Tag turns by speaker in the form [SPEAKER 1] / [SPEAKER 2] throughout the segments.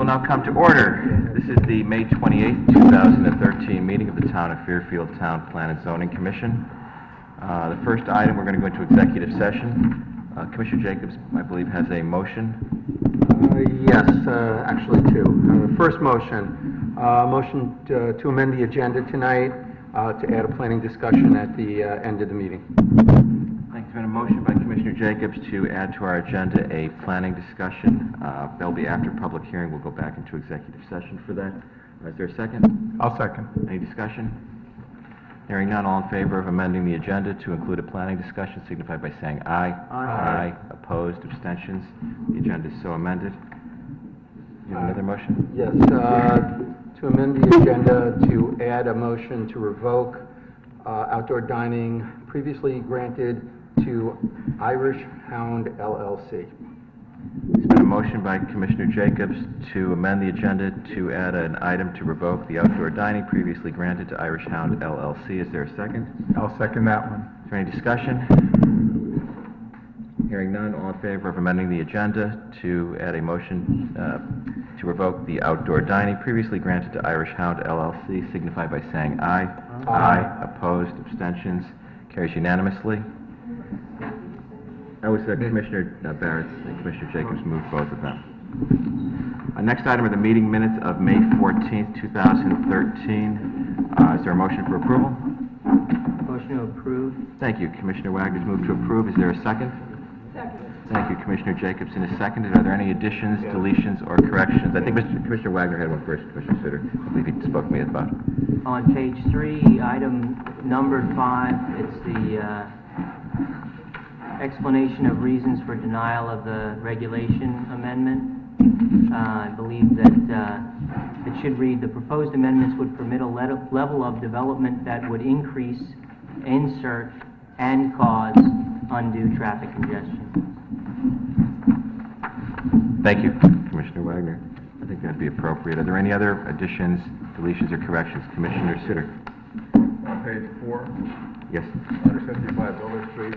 [SPEAKER 1] will now come to order. This is the May 28th, 2013 meeting of the Town of Fairfield Town Plan and Zoning Commission. The first item, we're going to go into executive session. Commissioner Jacobs, I believe, has a motion.
[SPEAKER 2] Yes, actually two. First motion, to amend the agenda tonight to add a planning discussion at the end of the meeting.
[SPEAKER 1] Thanks. There's been a motion by Commissioner Jacobs to add to our agenda a planning discussion. That'll be after public hearing. We'll go back into executive session for that. Is there a second?
[SPEAKER 3] I'll second.
[SPEAKER 1] Any discussion? Hearing none, all in favor of amending the agenda to include a planning discussion signify by saying aye.
[SPEAKER 2] Aye.
[SPEAKER 1] Opposed, abstentions. The agenda is so amended. You have another motion?
[SPEAKER 2] Yes, to amend the agenda to add a motion to revoke outdoor dining previously granted to Irish Hound LLC.
[SPEAKER 1] There's been a motion by Commissioner Jacobs to amend the agenda to add an item to revoke the outdoor dining previously granted to Irish Hound LLC. Is there a second?
[SPEAKER 3] I'll second that one.
[SPEAKER 1] Is there any discussion? Hearing none, all in favor of amending the agenda to add a motion to revoke the outdoor dining previously granted to Irish Hound LLC signify by saying aye.
[SPEAKER 2] Aye.
[SPEAKER 1] Opposed, abstentions, carries unanimously. That was Commissioner Barrett and Commissioner Jacobs moved both of them. Next item are the meeting minutes of May 14th, 2013. Is there a motion for approval?
[SPEAKER 4] Motion to approve.
[SPEAKER 1] Thank you. Commissioner Wagner's moved to approve. Is there a second?
[SPEAKER 5] Second.
[SPEAKER 1] Thank you. Commissioner Jacobson is seconded. Are there any additions, deletions, or corrections? I think Commissioner Wagner had one first, Commissioner Sutter. I believe he spoke to me about it.
[SPEAKER 4] On page 3, item number 5, it's the explanation of reasons for denial of the regulation amendment. I believe that it should read, the proposed amendments would permit a level of development that would increase, insert, and cause undue traffic congestion.
[SPEAKER 1] Thank you, Commissioner Wagner. I think that'd be appropriate. Are there any other additions, deletions, or corrections? Commissioner Sutter.
[SPEAKER 3] On page 4,
[SPEAKER 1] Yes.
[SPEAKER 3] under 55 Miller Street,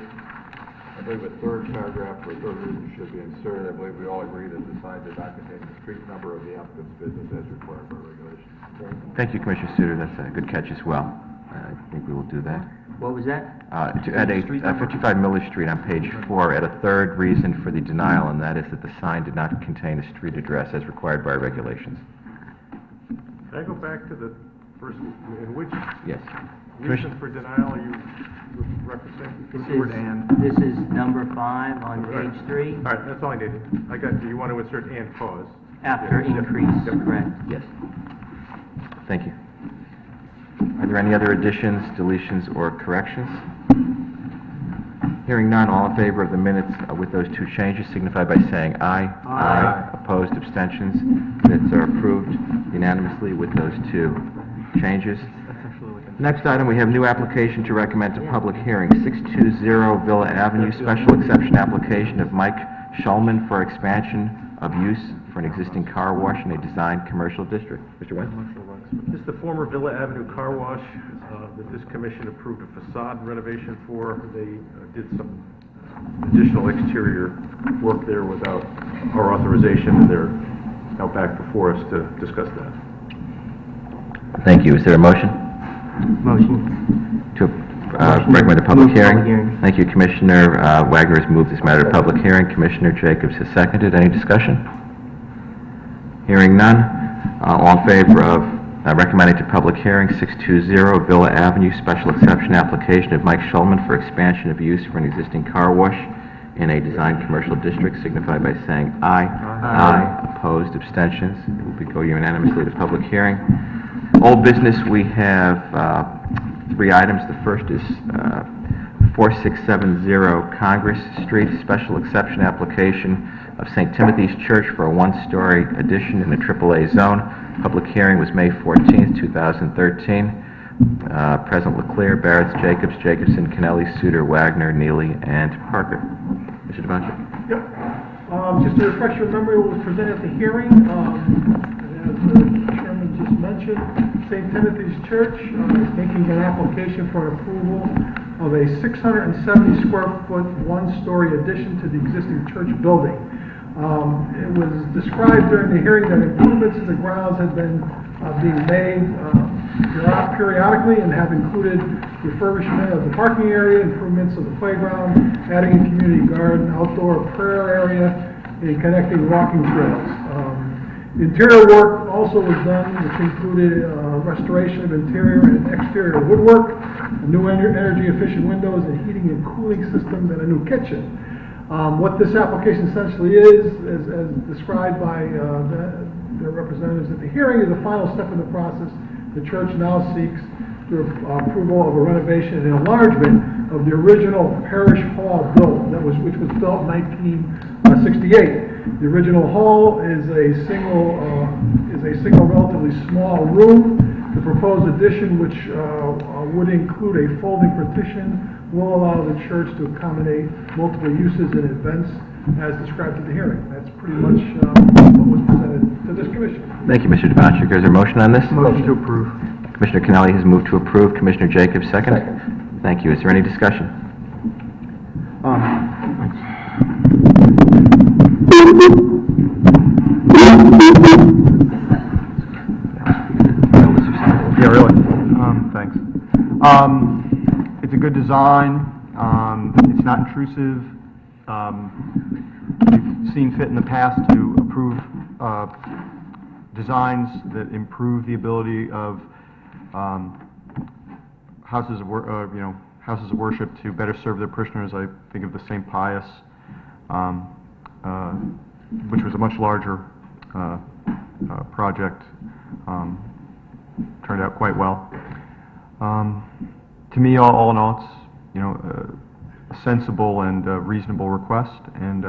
[SPEAKER 3] I believe a third paragraph or third reason should be inserted. I believe we all agree that the sign did not contain the street number of the applicant's business as required by regulations.
[SPEAKER 1] Thank you, Commissioner Sutter. That's a good catch as well. I think we will do that.
[SPEAKER 4] What was that?
[SPEAKER 1] To add a 55 Miller Street on page 4, add a third reason for the denial, and that is that the sign did not contain the street address as required by regulations.
[SPEAKER 6] Can I go back to the first, in which
[SPEAKER 1] Yes.
[SPEAKER 6] reason for denial are you referencing? The word and.
[SPEAKER 4] This is number 5 on page 3,
[SPEAKER 6] All right, that's all I needed. I got, you want to insert and cause.
[SPEAKER 4] after increase, correct.
[SPEAKER 1] Yes. Thank you. Are there any other additions, deletions, or corrections? Hearing none, all in favor of the minutes with those two changes signify by saying aye.
[SPEAKER 2] Aye.
[SPEAKER 1] Opposed, abstentions. Minutes are approved unanimously with those two changes. Next item, we have new application to recommend to public hearing, 620 Villa Avenue, special exception application of Mike Schulman for expansion of use for an existing car wash in a designed commercial district. Mr. Wentz?
[SPEAKER 6] This is the former Villa Avenue Car Wash that this commission approved a facade renovation for. They did some additional exterior work there without our authorization, and they're now back before us to discuss that.
[SPEAKER 1] Thank you. Is there a motion
[SPEAKER 4] Motion.
[SPEAKER 1] to
[SPEAKER 4] Motion
[SPEAKER 1] recommend a
[SPEAKER 4] to
[SPEAKER 1] public
[SPEAKER 4] move
[SPEAKER 1] hearing?
[SPEAKER 4] public hearing.
[SPEAKER 1] Thank you. Commissioner Wagner has moved this matter to public hearing. Commissioner Jacobs has seconded. Any discussion? Hearing none. All in favor of recommending to public hearing 620 Villa Avenue, special exception application of Mike Schulman for expansion of use for an existing car wash in a designed commercial district signify by saying aye. Aye. Opposed, abstentions. It will go unanimously to public hearing. Old business, we have 3 items. The first is 4670 Congress Street, special exception application of St. Timothy's Church for a 1-story addition in the AAA zone. Public hearing was May 14th, 2013. Present Leclerc, Barrett, Jacobs, Jacobson, Kennelly, Suter, Wagner, Neely, and Parker. Mr. Devanshi.
[SPEAKER 7] Yep. Just to refresh your memory, what was presented at the hearing, as the chairman just mentioned, St. Timothy's Church is making an application for an approval of a 670 square foot 1-story addition to the existing church building. It was described during the hearing that improvements to the grounds had been being made periodically and have included refurbishment of the parking area, improvements of the playground, adding a community garden, outdoor prayer area, and connecting walking trails. Interior work also was done, which included restoration of interior and exterior woodwork, new energy-efficient windows, and heating and cooling systems, and a new kitchen. What this application essentially is as described by the representatives at the hearing, is the final step in the process. The church now seeks the approval of a renovation and enlargement of the original parish hall which was built in 1968. The original hall is a single relatively small room. The proposed addition, which would include a folding partition, will allow the church to accommodate multiple uses and events as described at the hearing. That's pretty much what was presented to this commission.
[SPEAKER 1] Thank you, Mr. Devanchik. Is there a motion on this?
[SPEAKER 2] Motion to approve.
[SPEAKER 1] Commissioner Kennelly has moved to approve. Commissioner Jacobs, second. Thank you. Is there any discussion?
[SPEAKER 5] Yeah, really. Thanks. It's a good design. It's not intrusive. We've seen fit in the past to approve designs that improve the ability of houses of worship to better serve their parishioners. I think of the St. Pius, which was a much larger project. Turned out quite well. To me, all in all, it's a sensible and reasonable request, and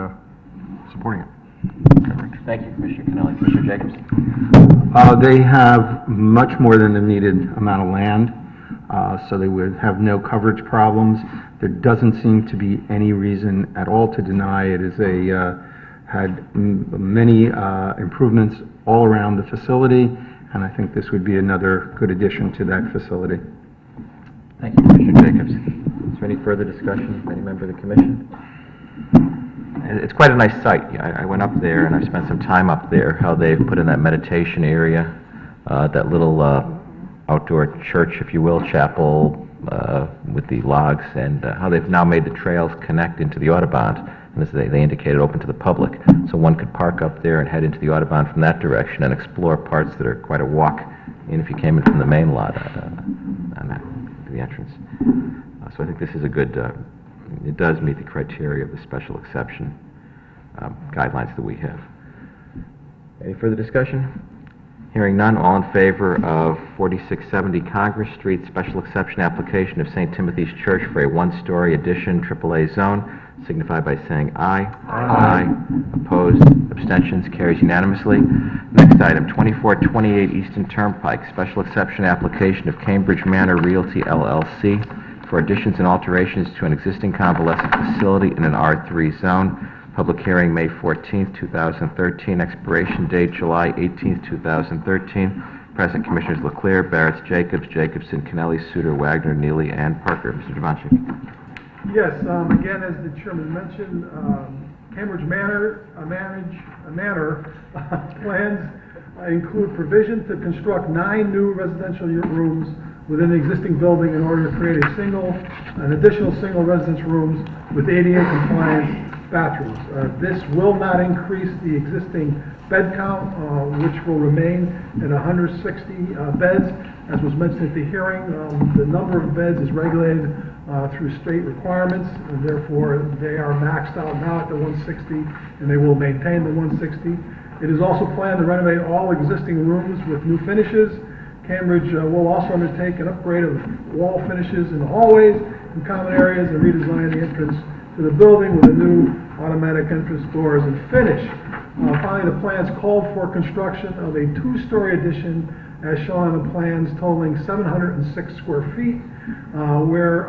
[SPEAKER 5] supporting it.
[SPEAKER 1] Thank you, Commissioner Kennelly. Commissioner Jacobs?
[SPEAKER 2] They have much more than the needed amount of land, so they would have no coverage problems. There doesn't seem to be any reason at all to deny it. Had many improvements all around the facility, and I think this would be another good addition to that facility.
[SPEAKER 1] Thank you, Commissioner Jacobs. Is there any further discussion from any member of the commission? It's quite a nice site. I went up there and I spent some time up there, how they've put in that meditation area, that little outdoor church, if you will, chapel with the logs, and how they've now made the trails connect into the Audubon. And as they indicated, open to the public. So one could park up there and head into the Audubon from that direction and explore parts that are quite a walk in if you came in from the main lot to the entrance. So I think this is a good, it does meet the criteria of the special exception guidelines that we have. Any further discussion? Hearing none, all in favor of 4670 Congress Street special exception application of St. Timothy's Church for a one-story addition AAA zone, signify by saying aye. Aye. Opposed? Abstentions? Carries unanimously. Next item, 2428 Eastern Turnpike, special exception application of Cambridge Manor Realty LLC for additions and alterations to an existing convalescent facility in an R3 zone. Public hearing May 14th, 2013. Expiration date July 18th, 2013. Present Commissioners Leclerc, Barrett, Jacobs, Jacobson, Kennelly, Suter, Wagner, Neely, and Parker. Mr. Devanchik.
[SPEAKER 7] Yes, again, as the chairman mentioned, Cambridge Manor plans include provision to construct 9 new residential rooms within the existing building in order to create an additional single residence rooms with ADA compliant bathrooms. This will not increase the existing bed count, which will remain at 160 beds. As was mentioned at the hearing, the number of beds is regulated through state requirements, and therefore they are maxed out now at the 160, and they will maintain the 160. It is also planned to renovate all existing rooms with new finishes. Cambridge will also undertake an upgrade of wall finishes in the hallways and common areas and redesign the entrance to the building with a new automatic entrance doors and finish. Finally, the plans called for construction of a 2-story addition as shown on the plans totaling 706 square feet, where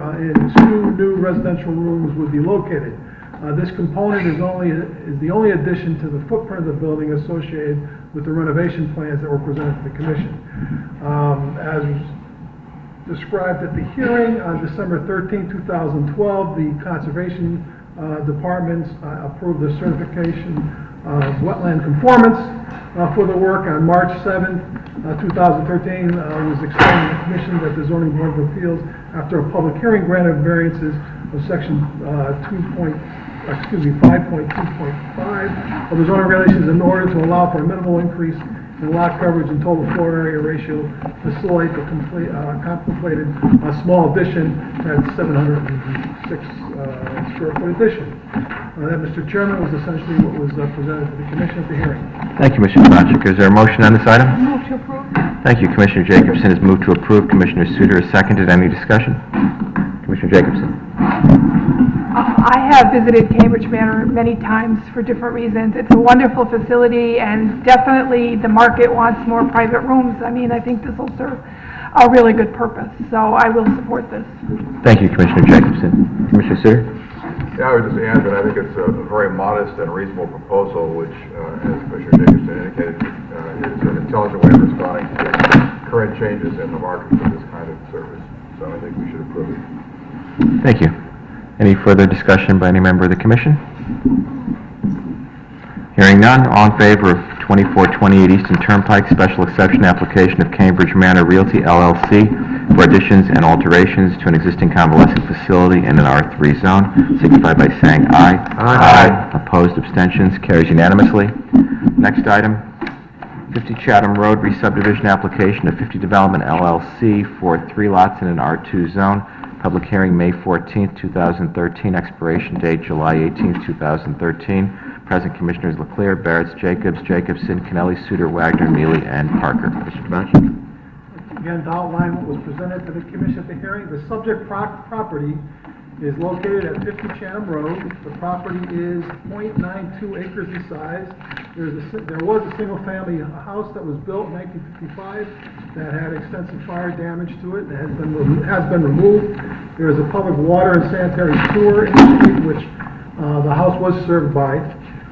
[SPEAKER 7] 2 new residential rooms would be located. This component is the only addition to the footprint of the building associated with the renovation plans that were presented to the Commission. As described at the hearing on December 13, 2012, the Conservation departments approved the certification of wetland conformance for the work on March 7th, 2013. It was explained to the Commission that the Zoning Board of Appeals, after a public hearing, granted variances of Section 5.2.5 of the zoning regulations in order to allow for a minimal increase in lot coverage and total floor area ratio to facilitate the contemplated small addition, that 706 square foot addition. That, Mr. Chairman, was essentially what was presented to the Commission at the hearing.
[SPEAKER 1] Thank you, Mr. Tomacic. Is there a motion on this item?
[SPEAKER 8] Move to approve.
[SPEAKER 1] Thank you. Commissioner Jacobson has moved to approve. Commissioner Suter has seconded. Any discussion? Commissioner Jacobson.
[SPEAKER 8] I have visited Cambridge Manor many times for different reasons. It's a wonderful facility, and definitely the market wants more private rooms. I mean, I think this will serve a really good purpose, so I will support this.
[SPEAKER 1] Thank you, Commissioner Jacobson. Commissioner Suter?
[SPEAKER 3] Yeah, I would just add that I think it's a very modest and reasonable proposal, which, as Commissioner Jacobson indicated, is an intelligent way of responding to current changes in the market for this kind of service. So I think we should approve it.
[SPEAKER 1] Thank you. Any further discussion by any member of the Commission? Hearing none, all in favor of 2428 Eastern Turnpike Special Exception Application of Cambridge Manor Realty LLC for additions and alterations to an existing convalescent facility in an R3 zone, signify by saying aye. Aye. Opposed, abstentions, carries unanimously. Next item, 50 Chatham Road re-subdivision application of 50 Development LLC for 3 lots in an R2 zone. Public hearing May 14th, 2013. Expiration date July 18th, 2013. Present Commissioners Leclerc, Barrett, Jacobson, Kennelly, Suter, Wagner, Mealy, and Parker. Mr. Tomacic.
[SPEAKER 7] Again, to outline what was presented to the Commission at the hearing, the subject property is located at 50 Chatham Road. The property is 0.92 acres in size. There was a single-family house that was built in 1955 that had extensive fire damage to it. It has been removed. There is a public water and sanitary sewer in the street, which the house was served by.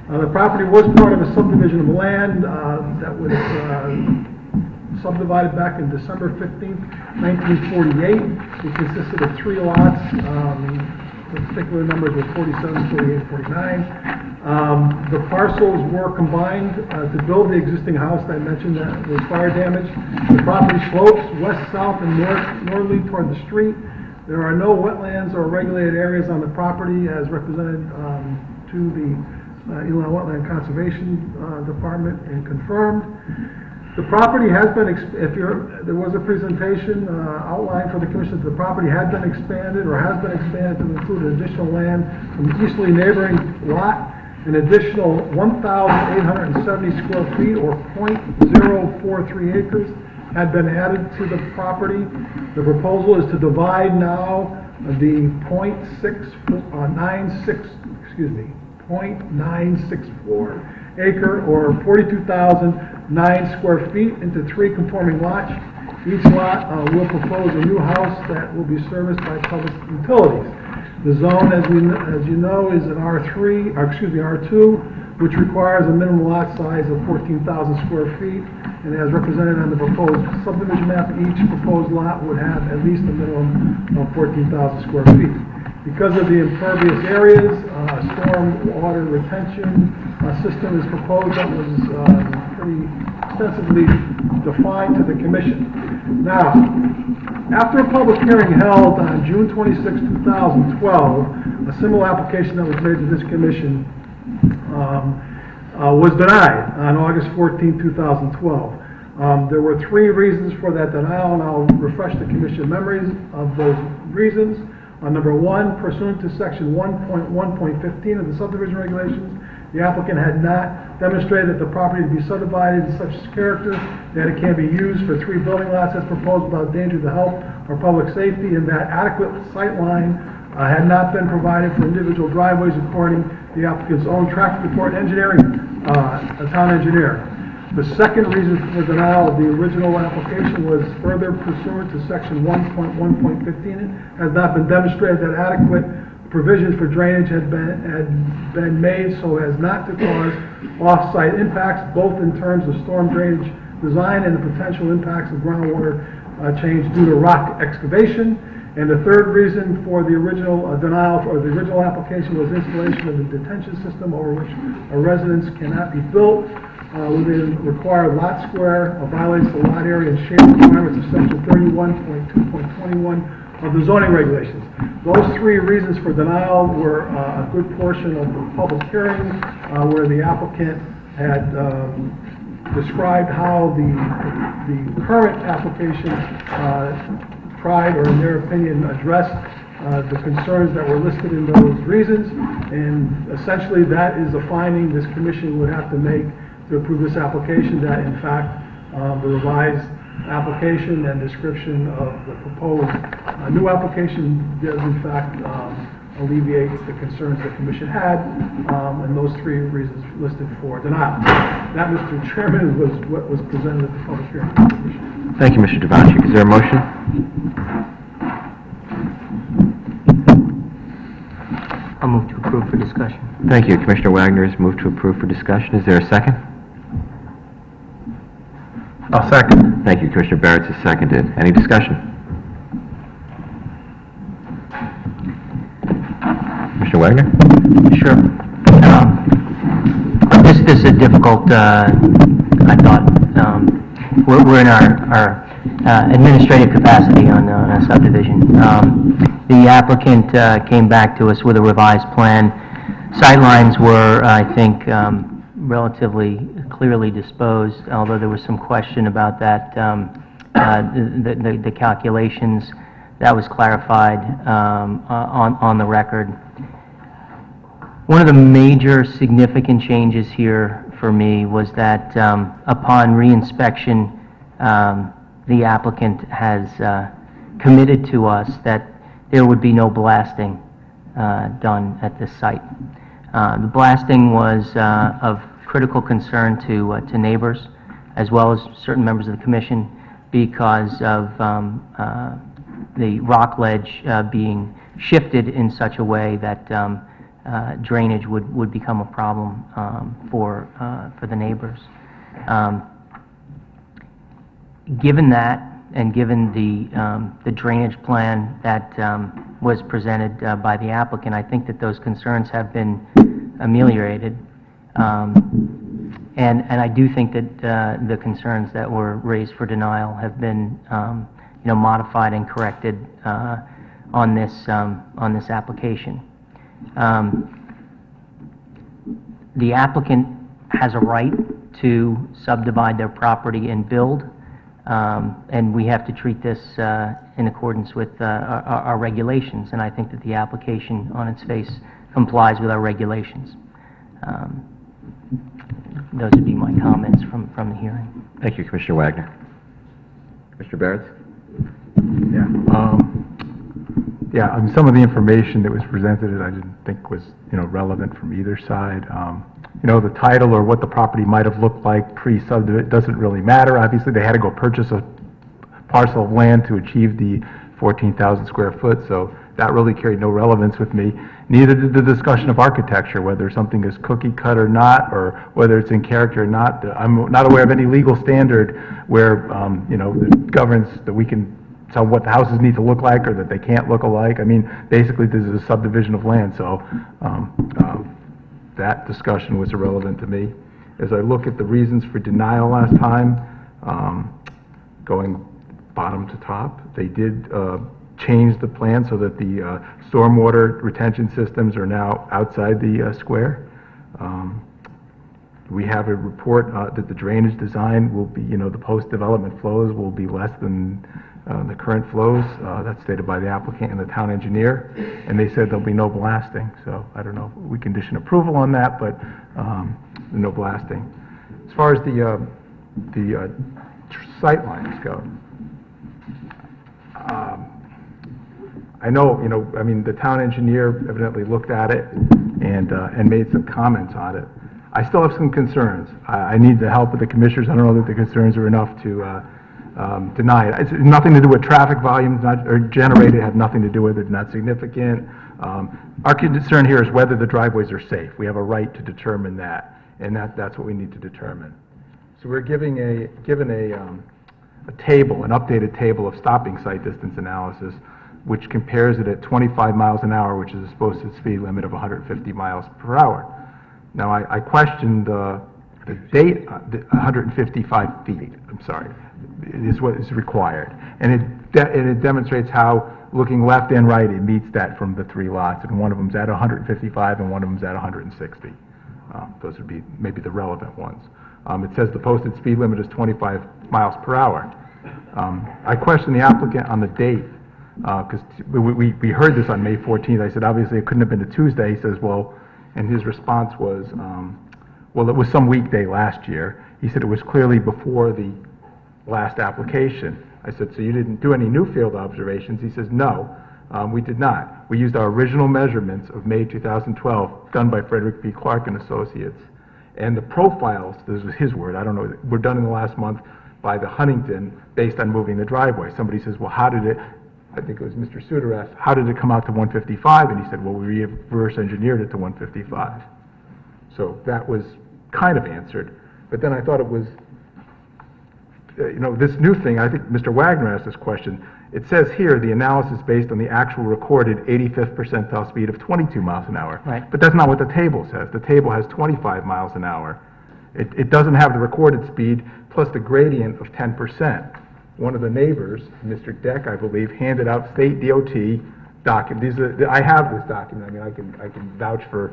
[SPEAKER 7] The property was part of a subdivision of land that was subdivided back in December 15th, 1948. It consisted of 3 lots. The particular numbers were 47, 48, and 49. The parcels were combined to build the existing house that I mentioned that was fire damaged. The property slopes west, south, and northerly toward the street. There are no wetlands or regulated areas on the property as represented to the Inland Wetland Conservation Department and confirmed. The property has been, there was a presentation outlined for the Commission that the property had been expanded or has been expanded to include additional land from the easterly neighboring lot. An additional 1,870 square feet or 0.043 acres had been added to the property. The proposal is to divide now the 0.964 acre or 42,009 square feet into 3 conforming lots. Each lot will propose a new house that will be serviced by public utilities. The zone, as you know, is an R2, which requires a minimum lot size of 14,000 square feet. And as represented on the proposed subdivision map, each proposed lot would have at least a minimum of 14,000 square feet. Because of the impervious areas, storm water retention system is proposed that was pretty extensively defined to the Commission. Now, after a public hearing held on June 26, 2012, a similar application that was made to this Commission was denied on August 14, 2012. There were 3 reasons for that denial, and I'll refresh the Commission memories of those reasons. Number 1, pursuant to Section 1.1.15 of the subdivision regulations, the applicant had not demonstrated that the property to be subdivided in such character that it can be used for 3 building lots as proposed without danger to health or public safety, and that adequate sight line had not been provided for individual driveways according to the applicant's own traffic report engineering, a town engineer. The second reason for denial of the original application was further pursuant to Section 1.1.15. It has not been demonstrated that adequate provisions for drainage had been made so as not to cause off-site impacts, both in terms of storm drainage design and the potential impacts of groundwater change due to rock excavation. And the third reason for the original denial, or the original application, was installation of a detention system over which a residence cannot be built within required lot square, violates the lot area and shape requirements of section 31.2.21 of the zoning regulations. Those three reasons for denial were a good portion of the public hearing, where the applicant had described how the current application tried, or in their opinion, addressed the concerns that were listed in those reasons, and essentially that is a finding this commission would have to make to approve this application, that in fact the revised application and description of the proposed new application does in fact alleviate the concerns the commission had, and those three reasons listed for denial. That, Mr. Chairman, was what was presented at the public hearing.
[SPEAKER 1] Thank you, Mr. Devanchik. Is there a motion?
[SPEAKER 4] I'll move to approve for discussion.
[SPEAKER 1] Thank you. Commissioner Wagner has moved to approve for discussion. Is there a second?
[SPEAKER 5] I'll second.
[SPEAKER 1] Thank you. Commissioner Barrett has seconded. Any discussion? Commissioner Wagner?
[SPEAKER 4] Sure. This is a difficult, I thought, we're in our administrative capacity on a subdivision. The applicant came back to us with a revised plan. Sightlines were, I think, relatively clearly disposed, although there was some question about that, the calculations. That was clarified on the record. One of the major significant changes here for me was that upon reinspection, the applicant has committed to us that there would be no blasting done at this site. The blasting was of critical concern to neighbors, as well as certain members of the commission, because of the rock ledge being shifted in such a way that drainage would become a problem for the neighbors. Given that, and given the drainage plan that was presented by the applicant, I think that those concerns have been ameliorated. And I do think that the concerns that were raised for denial have been modified and corrected on this application. The applicant has a right to subdivide their property and build, and we have to treat this in accordance with our regulations, and I think that the application on its face complies with our regulations. Those would be my comments from the hearing.
[SPEAKER 1] Thank you, Commissioner Wagner. Commissioner Barrett?
[SPEAKER 9] Yeah, some of the information that was presented, I didn't think was, relevant from either side. The title or what the property might have looked like pre-subdivision doesn't really matter. Obviously, they had to go purchase a parcel of land to achieve the 14,000 square foot, so that really carried no relevance with me. Neither did the discussion of architecture, whether something is cookie cut or not, or whether it's in character or not. I'm not aware of any legal standard where, that governs that we can tell what the houses need to look like or that they can't look alike. I mean, basically, this is a subdivision of land, so that discussion was irrelevant to me. As I look at the reasons for denial last time, going bottom to top, they did change the plan so that the stormwater retention systems are now outside the square. We have a report that the drainage design will be, the post-development flows will be less than the current flows. That's stated by the applicant and the town engineer, and they said there'll be no blasting. So I don't know if we condition approval on that, but no blasting. As far as the sight lines go, I know, the town engineer evidently looked at it and made some comments on it. I still have some concerns. I need the help of the commissioners. I don't know that the concerns are enough to deny it. It's nothing to do with traffic volumes, or generated, have nothing to do with it, not significant. Our concern here is whether the driveways are safe. We have a right to determine that, and that's what we need to determine. So we're given a table, an updated table of stopping site distance analysis. which compares it at 25 miles an hour, which is a posted speed limit of 150 miles per hour. Now, I questioned the date, 155 feet, I'm sorry, is what is required. And it demonstrates how, looking left and right, it meets that from the 3 lots, and one of them's at 155 and one of them's at 160. Those would be maybe the relevant ones. It says the posted speed limit is 25 miles per hour. I questioned the applicant on the date, because we heard this on May 14th. I said, obviously, it couldn't have been a Tuesday. He says, well, and his response was, well, it was some weekday last year. He said it was clearly before the last application. I said, so you didn't do any new field observations? He says, no, we did not. We used our original measurements of May 2012, done by Frederick B. Clark and Associates. And the profiles, this was his word, I don't know, were done in the last month by the Huntington based on moving the driveway. Somebody says, well, how did it, I think it was Mr. Suter asked, how did it come out to 155? And he said, well, we reverse engineered it to 155. So that was kind of answered. But then I thought it was, this new thing, I think Mr. Wagner asked this question. It says here, the analysis based on the actual recorded 85th percentile speed of 22 miles an hour.
[SPEAKER 4] Right.
[SPEAKER 9] But that's not what the table says. The table has 25 miles an hour. It doesn't have the recorded speed plus the gradient of 10%. One of the neighbors, Mr. Deck, I believe, handed out state DOT document. I have this document. I mean, I can vouch for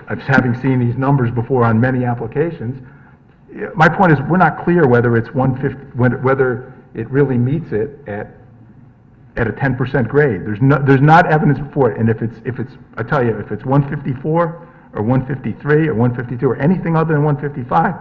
[SPEAKER 9] having seen these numbers before on many applications. My point is, we're not clear whether it's 150, whether it really meets it at a 10% grade. There's not evidence before it. And if it's I tell you, if it's 154 or 153 or 152 or anything other than 155,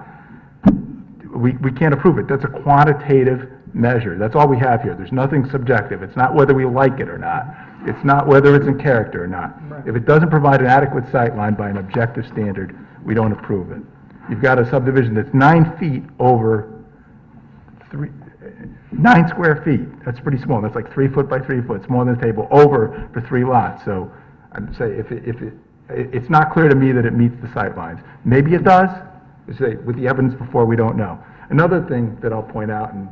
[SPEAKER 9] we can't approve it. That's a quantitative measure. That's all we have here. There's nothing subjective. It's not whether we like it or not. It's not whether it's in character or not. If it doesn't provide an adequate sightline by an objective standard, we don't approve it. You've got a subdivision that's 9 feet over 9 square feet. That's pretty small. That's like 3 foot by 3 foot. It's more than a table over for 3 lots. So I'd say it's not clear to me that it meets the sightlines. Maybe it does. Say, with the evidence before, we don't know. Another thing that I'll point out, and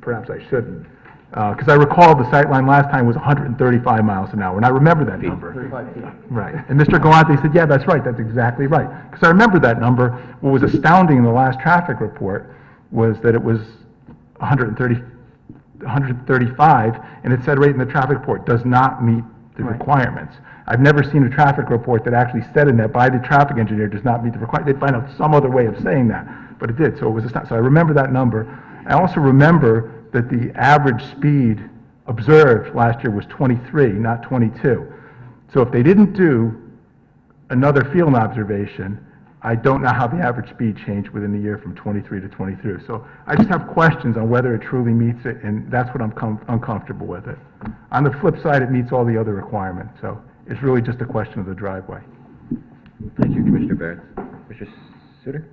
[SPEAKER 9] perhaps I shouldn't, because I recall the sightline last time was 135 miles an hour, and I remember that number.
[SPEAKER 2] 35 feet.
[SPEAKER 9] Right. And Mr. Galante said, yeah, that's right, that's exactly right. Because I remember that number. What was astounding in the last traffic report was that it was 135, and it said right in the traffic report, does not meet the requirements. I've never seen a traffic report that actually said in that by the traffic engineer does not meet the requirements. They'd find out some other way of saying that, but it did. So it was so I remember that number. I also remember that the average speed observed last year was 23, not 22. So if they didn't do another field observation, I don't know how the average speed changed within the year from 23 to 23. So I just have questions on whether it truly meets it, and that's what I'm uncomfortable with it. On the flip side, it meets all the other requirements. So it's really just a question of the driveway.
[SPEAKER 1] Thank you, Commissioner Barrett. Mr. Suter?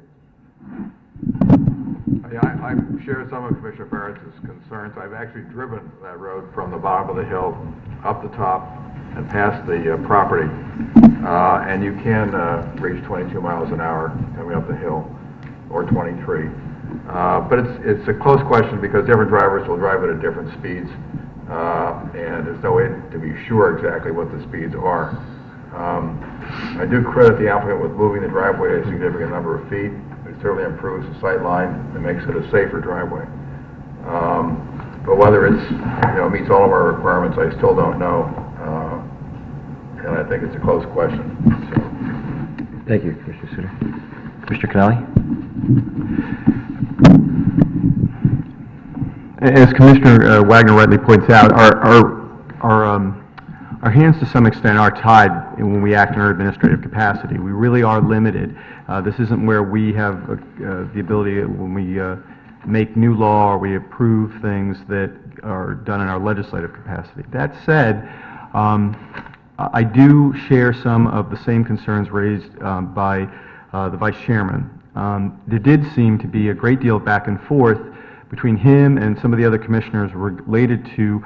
[SPEAKER 3] Yeah, I share some of Commissioner Barrett's concerns. I've actually driven that road from the bottom of the hill up the top and past the property, and you can reach 22 miles an hour coming up the hill, or 23. But it's a close question because different drivers will drive it at different speeds, and there's no way to be sure exactly what the speeds are. I do credit the applicant with moving the driveway a significant number of feet. It certainly improves the sight line and makes it a safer driveway. But whether it's, meets all of our requirements, I still don't know. And I think it's a close question. So.
[SPEAKER 1] Thank you, Commissioner Suter. Mr. Cannelli?
[SPEAKER 5] As Commissioner Wagner rightly points out, our hands to some extent are tied when we act in our administrative capacity. We really are limited. This isn't where we have the ability, when we make new law or we approve things that are done in our legislative capacity. That said, I do share some of the same concerns raised by the Vice Chairman. There did seem to be a great deal of back and forth between him and some of the other commissioners related to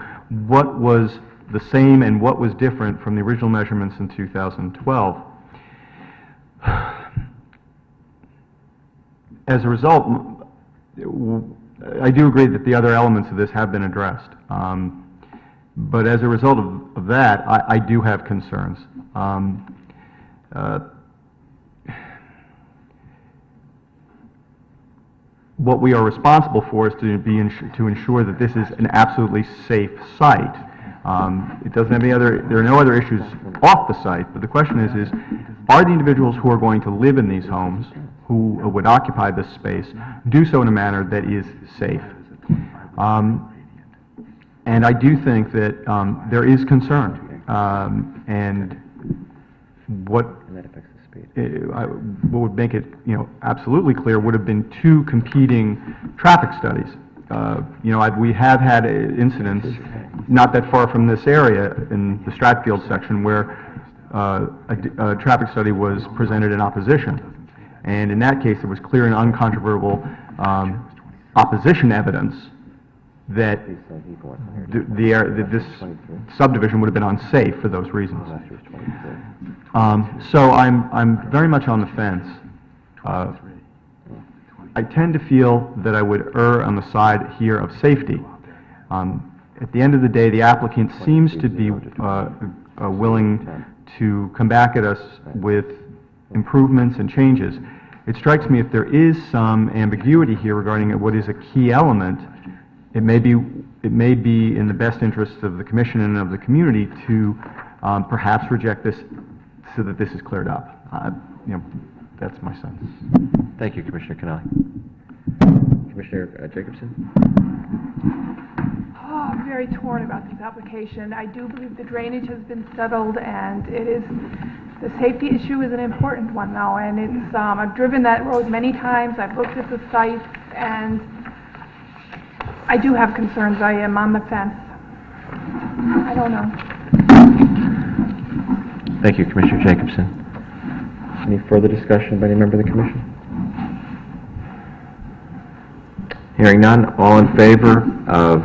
[SPEAKER 5] what was the same and what was different from the original measurements in 2012. As a result, I do agree that the other elements of this have been addressed. But as a result of that, I do have concerns. What we are responsible for is to ensure that this is an absolutely safe site. It doesn't have any other, there are no other issues off the site, but the question is are the individuals who are going to live in these homes, who would occupy this space, do so in a manner that is safe? And I do think that there is concern, and what would make it, absolutely clear would have been two competing traffic studies. We have had incidents not that far from this area in the Stratfield section where a traffic study was presented in opposition. And in that case, there was clear and uncontrovertible opposition evidence that this subdivision would have been unsafe for those reasons. So I'm very much on the fence. I tend to feel that I would err on the side here of safety. At the end of the day, the applicant seems to be willing to come back at us with improvements and changes. It strikes me if there is some ambiguity here regarding what is a key element, it may be in the best interest of the commission and of the community to perhaps reject this so that this is cleared up. That's my sense.
[SPEAKER 1] Thank you, Commissioner Kennelly. Commissioner Jacobson?
[SPEAKER 8] Oh, I'm very torn about this application. I do believe the drainage has been settled, and the safety issue is an important one now, and it's, I've driven that road many times, I've looked at the site, and I do have concerns. I am on the fence. I don't know.
[SPEAKER 1] Thank you, Commissioner Jacobson. Any further discussion by any member of the commission? Hearing none, all in favor of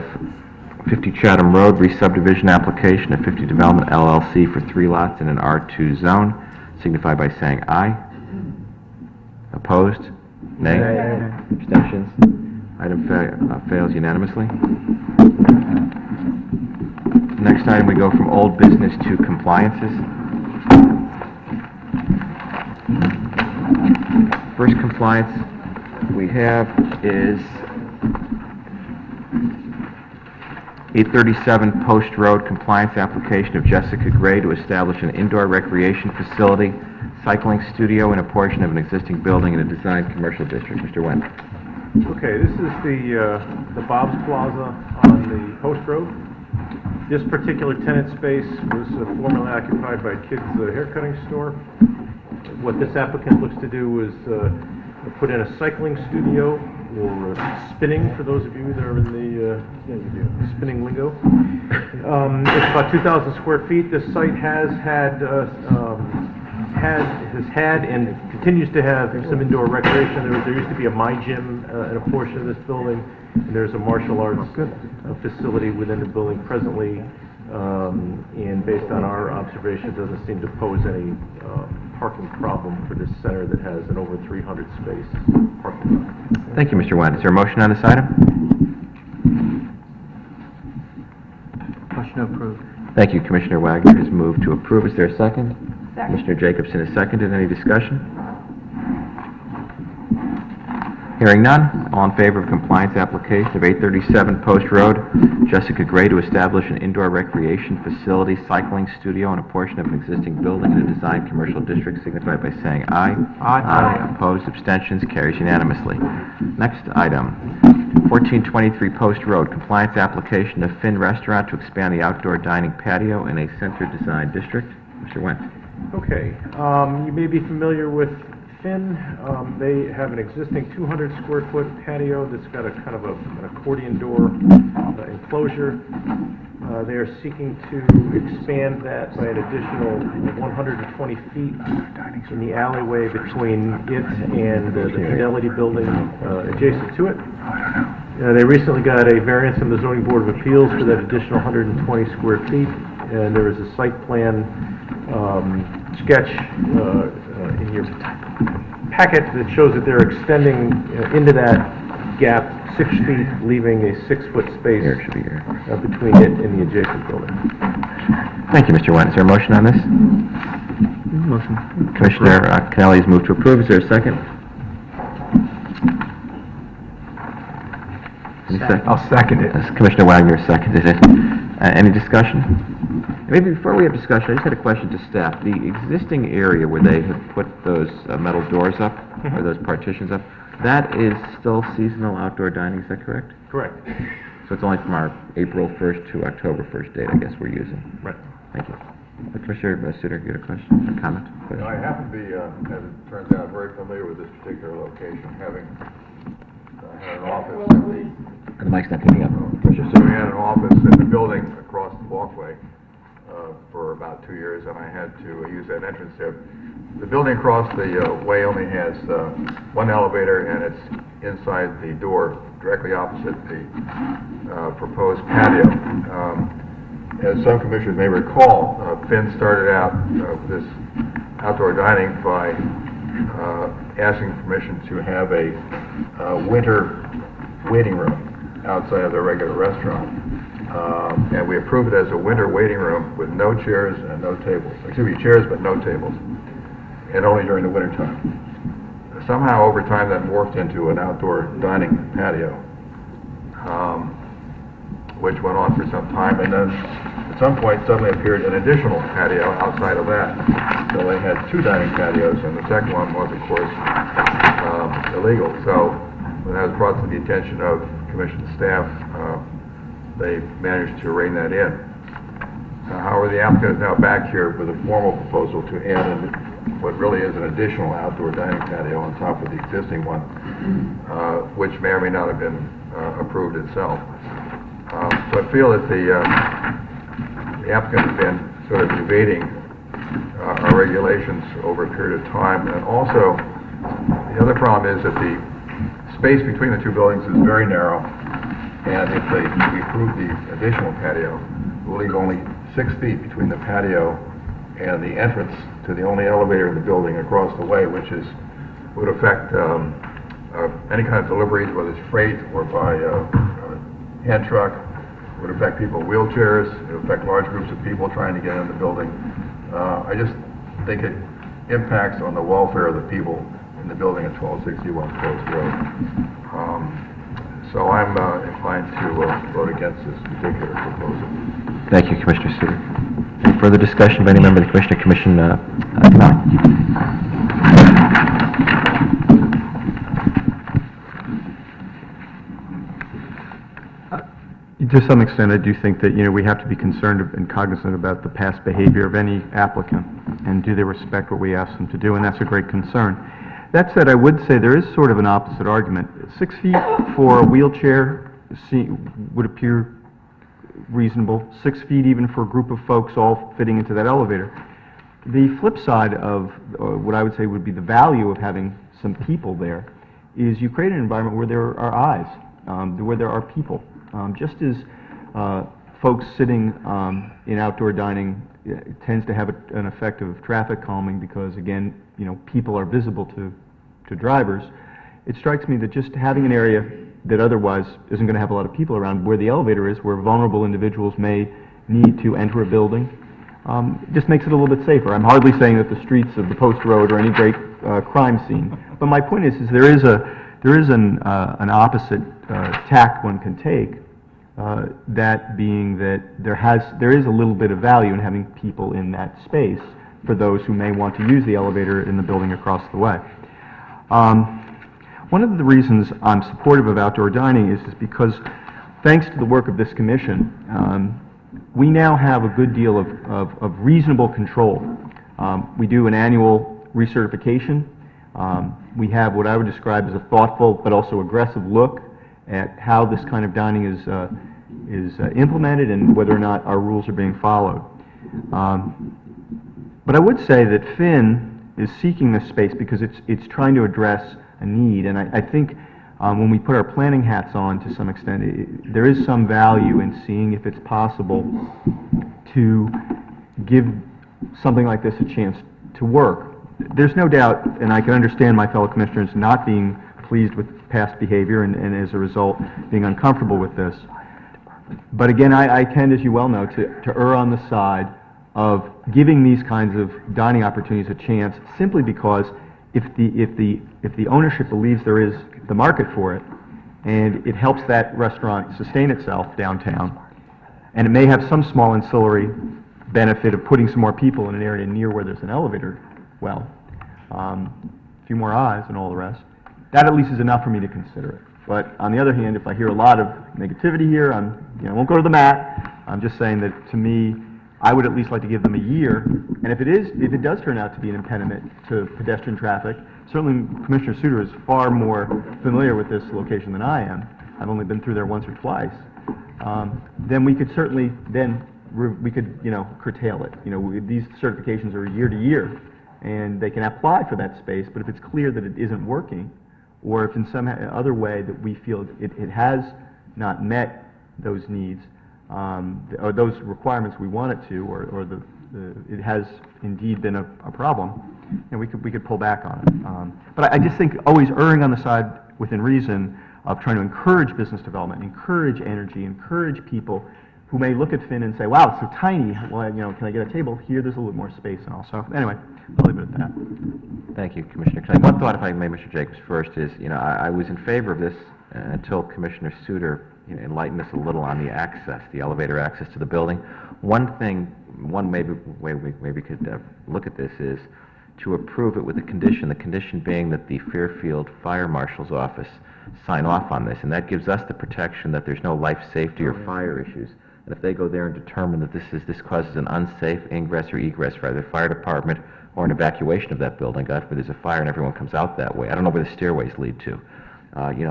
[SPEAKER 1] 50 Chatham Road re-subdivision application of 50 Development LLC for 3 lots in an R2 zone, signify by saying aye. Opposed? Nay? Abstentions? Item fails unanimously. Next item, we go from old business to compliances. First compliance we have is 837 Post Road compliance application of Jessica Gray to establish an indoor recreation facility, cycling studio in a portion of an existing building in a designed commercial district. Mr. Wendt.
[SPEAKER 6] Okay, this is the Bob's Plaza on the Post Road. This particular tenant space was formerly occupied by Kids Haircutting Store. What this applicant looks to do is put in a cycling studio, or spinning, for those of you that are in the spinning lingo. It's about 2,000 square feet. This site has had and continues to have some indoor recreation. There used to be a My Gym in a portion of this building, and there's a martial arts facility within the building presently, and based on our observation, it doesn't seem to pose any parking problem for this center that has an over 300 space parking lot.
[SPEAKER 1] Thank you, Mr. Wendt. Is there a motion on this item?
[SPEAKER 4] Motion to approve.
[SPEAKER 1] Thank you. Commissioner Wagner has moved to approve. Is there a second?
[SPEAKER 8] Second.
[SPEAKER 1] Commissioner Jacobson has seconded. Any discussion? Hearing none, all in favor of compliance application of 837 Post Road, Jessica Gray to establish an indoor recreation facility, cycling studio in a portion of an existing building in a designed commercial district, signify by saying aye. Aye. Opposed, abstentions, carries unanimously. Next item, 1423 Post Road, compliance application of Finn Restaurant to expand the outdoor dining patio in a center design district. Mr. Wendt.
[SPEAKER 6] Okay, you may be familiar with Finn. They have an existing 200 square foot patio that's got a kind of an accordion door enclosure. They are seeking to expand that by an additional 120 feet in the alleyway between it and the Fidelity building adjacent to it. They recently got a variance from the Zoning Board of Appeals for that additional 120 square feet, and there is a site plan sketch in your packet that shows that they're extending into that gap 6 feet, leaving a 6-foot space
[SPEAKER 1] Here, it should be here.
[SPEAKER 6] between it and the adjacent building.
[SPEAKER 1] Thank you, Mr. Went. Is there a motion on this?
[SPEAKER 5] Motion.
[SPEAKER 1] Commissioner Kennelly has moved to approve. Is there a second? Any sec-
[SPEAKER 9] I'll second it.
[SPEAKER 1] Commissioner Wagner seconded it. Any discussion? Maybe before we have discussion, I just had a question to staff. The existing area where they have put those metal doors up, or those partitions up, that is still seasonal outdoor dining, is that correct?
[SPEAKER 6] Correct.
[SPEAKER 1] So it's only from our April 1st to October 1st date, I guess, we're using.
[SPEAKER 6] Right.
[SPEAKER 1] Thank you. Commissioner Suter, you had a question, a comment?
[SPEAKER 3] You know, I happen to be, as it turns out, very familiar with this particular location, having had an office
[SPEAKER 1] The mic's not picking up.
[SPEAKER 3] Commissioner Suter had an office in the building across the walkway for about 2 years, and I had to use that entrance there. The building across the way only has one elevator, and it's inside the door, directly opposite the proposed patio. As some commissioners may recall, Finn started out with this outdoor dining by asking permission to have a winter waiting room outside of the regular restaurant. And we approved it as a winter waiting room with no chairs and no tables. Excuse me, chairs but no tables, and only during the winter time. Somehow over time that morphed into an outdoor dining patio, which went on for some time, and then at some point suddenly appeared an additional patio outside of that. So they had 2 dining patios, and the second one was, of course, illegal. So when that was brought to the attention of commission staff, they managed to rein that in. However, the applicant is now back here with a formal proposal to add what really is an additional outdoor dining patio on top of the existing one, which may or may not have been approved itself. So I feel that the applicant has been sort of evading our regulations over a period of time. And also, the other problem is that the space between the 2 buildings is very narrow, and if we approve the additional patio, we'll leave only 6 feet between the patio and the entrance to the only elevator in the building across the way, which would affect any kind of deliveries, whether it's freight or by hand truck. Would affect people in wheelchairs. It would affect large groups of people trying to get in the building. I just think it impacts on the welfare of the people in the building at 1261 Post Road. So I'm inclined to vote against this particular proposal.
[SPEAKER 1] Thank you, Commissioner Suter. Any further discussion by any member of the Commission?
[SPEAKER 5] To some extent, I do think that, we have to be concerned and cognizant about the past behavior of any applicant, and do they respect what we ask them to do, and that's a great concern. That said, I would say there is sort of an opposite argument. 6 feet for a wheelchair would appear reasonable, 6 feet even for a group of folks all fitting into that elevator. The flip side of what I would say would be the value of having some people there is you create an environment where there are eyes, where there are people. Just as folks sitting in outdoor dining tends to have an effect of traffic calming because, again, people are visible to drivers, it strikes me that just having an area that otherwise isn't going to have a lot of people around, where the elevator is, where vulnerable individuals may need to enter a building, just makes it a little bit safer. I'm hardly saying that the streets of the Post Road are any great crime scene, but my point is there is an opposite tack one can take. That being that there is a little bit of value in having people in that space for those who may want to use the elevator in the building across the way. One of the reasons I'm supportive of outdoor dining is because, thanks to the work of this commission, we now have a good deal of reasonable control. We do an annual recertification. We have what I would describe as a thoughtful but also aggressive look at how this kind of dining is implemented and whether or not our rules are being followed. But I would say that Finn is seeking this space because it's trying to address a need, and I think when we put our planning hats on to some extent, there is some value in seeing if it's possible to give something like this a chance to work. There's no doubt, and I can understand my fellow commissioners not being pleased with past behavior and as a result being uncomfortable with this. But again, I tend, as you well know, to err on the side of giving these kinds of dining opportunities a chance simply because if the ownership believes there is the market for it and it helps that restaurant sustain itself downtown, and it may have some small ancillary benefit of putting some more people in an area near where there's an elevator, well, a few more eyes and all the rest, that at least is enough for me to consider it. But on the other hand, if I hear a lot of negativity here, I won't go to the mat. I'm just saying that to me, I would at least like to give them a year. And if it does turn out to be an impediment to pedestrian traffic, certainly Commissioner Suter is far more familiar with this location than I am. I've only been through there once or twice. Then we could certainly curtail it. These certifications are year to year, and they can apply for that space. But if it's clear that it isn't working, or if in some other way that we feel it has not met those needs, or those requirements we want it to, or it has indeed been a problem, and we could pull back on it. But I just think always erring on the side within reason of trying to encourage business development, encourage energy, encourage people who may look at Finn and say, wow, it's so tiny, well, can I get a table here? There's a little more space and all. So anyway, I'll leave it at that.
[SPEAKER 1] Thank you, Commissioner Clay. One thought, if I may, Mr. Jacobs, first is, I was in favor of this until Commissioner Suter enlightened us a little on the access, the elevator access to the building. One way we maybe could look at this is to approve it with a condition, the condition being that the Fairfield Fire Marshal's office sign off on this, and that gives us the protection that there's no life safety or fire issues. And if they go there and determine that this causes an unsafe ingress or egress for either the fire department or an evacuation of that building, God forbid there's a fire and everyone comes out that way. I don't know where the stairways lead to.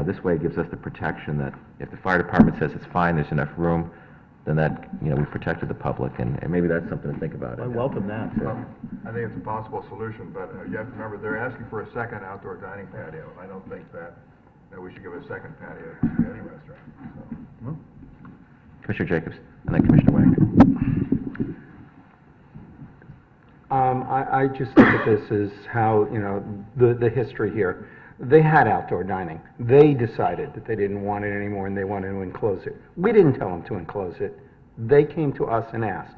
[SPEAKER 1] This way it gives us the protection that if the fire department says it's fine, there's enough room, then that, we've protected the public, and maybe that's something to think about.
[SPEAKER 5] I welcome that.
[SPEAKER 3] I think it's a possible solution, but you have to remember, they're asking for a second outdoor dining patio. I don't think that we should give a second patio to any restaurant. So.
[SPEAKER 1] Commissioner Jacobs, and then Commissioner Wagner.
[SPEAKER 2] I just look at this as how, the history here. They had outdoor dining. They decided that they didn't want it anymore and they wanted to enclose it. We didn't tell them to enclose it. They came to us and asked.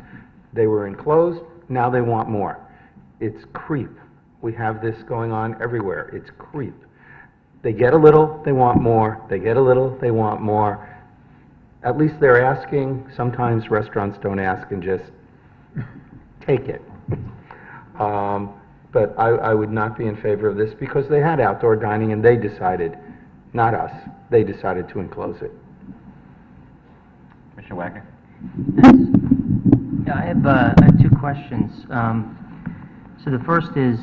[SPEAKER 2] They were enclosed, now they want more. It's creep. We have this going on everywhere. It's creep. They get a little, they want more. They get a little, they want more. At least they're asking. Sometimes restaurants don't ask and just take it. But I would not be in favor of this because they had outdoor dining and they decided, not us, they decided to enclose it.
[SPEAKER 1] Commissioner Wagner?
[SPEAKER 4] Yeah, I have two questions. So the first is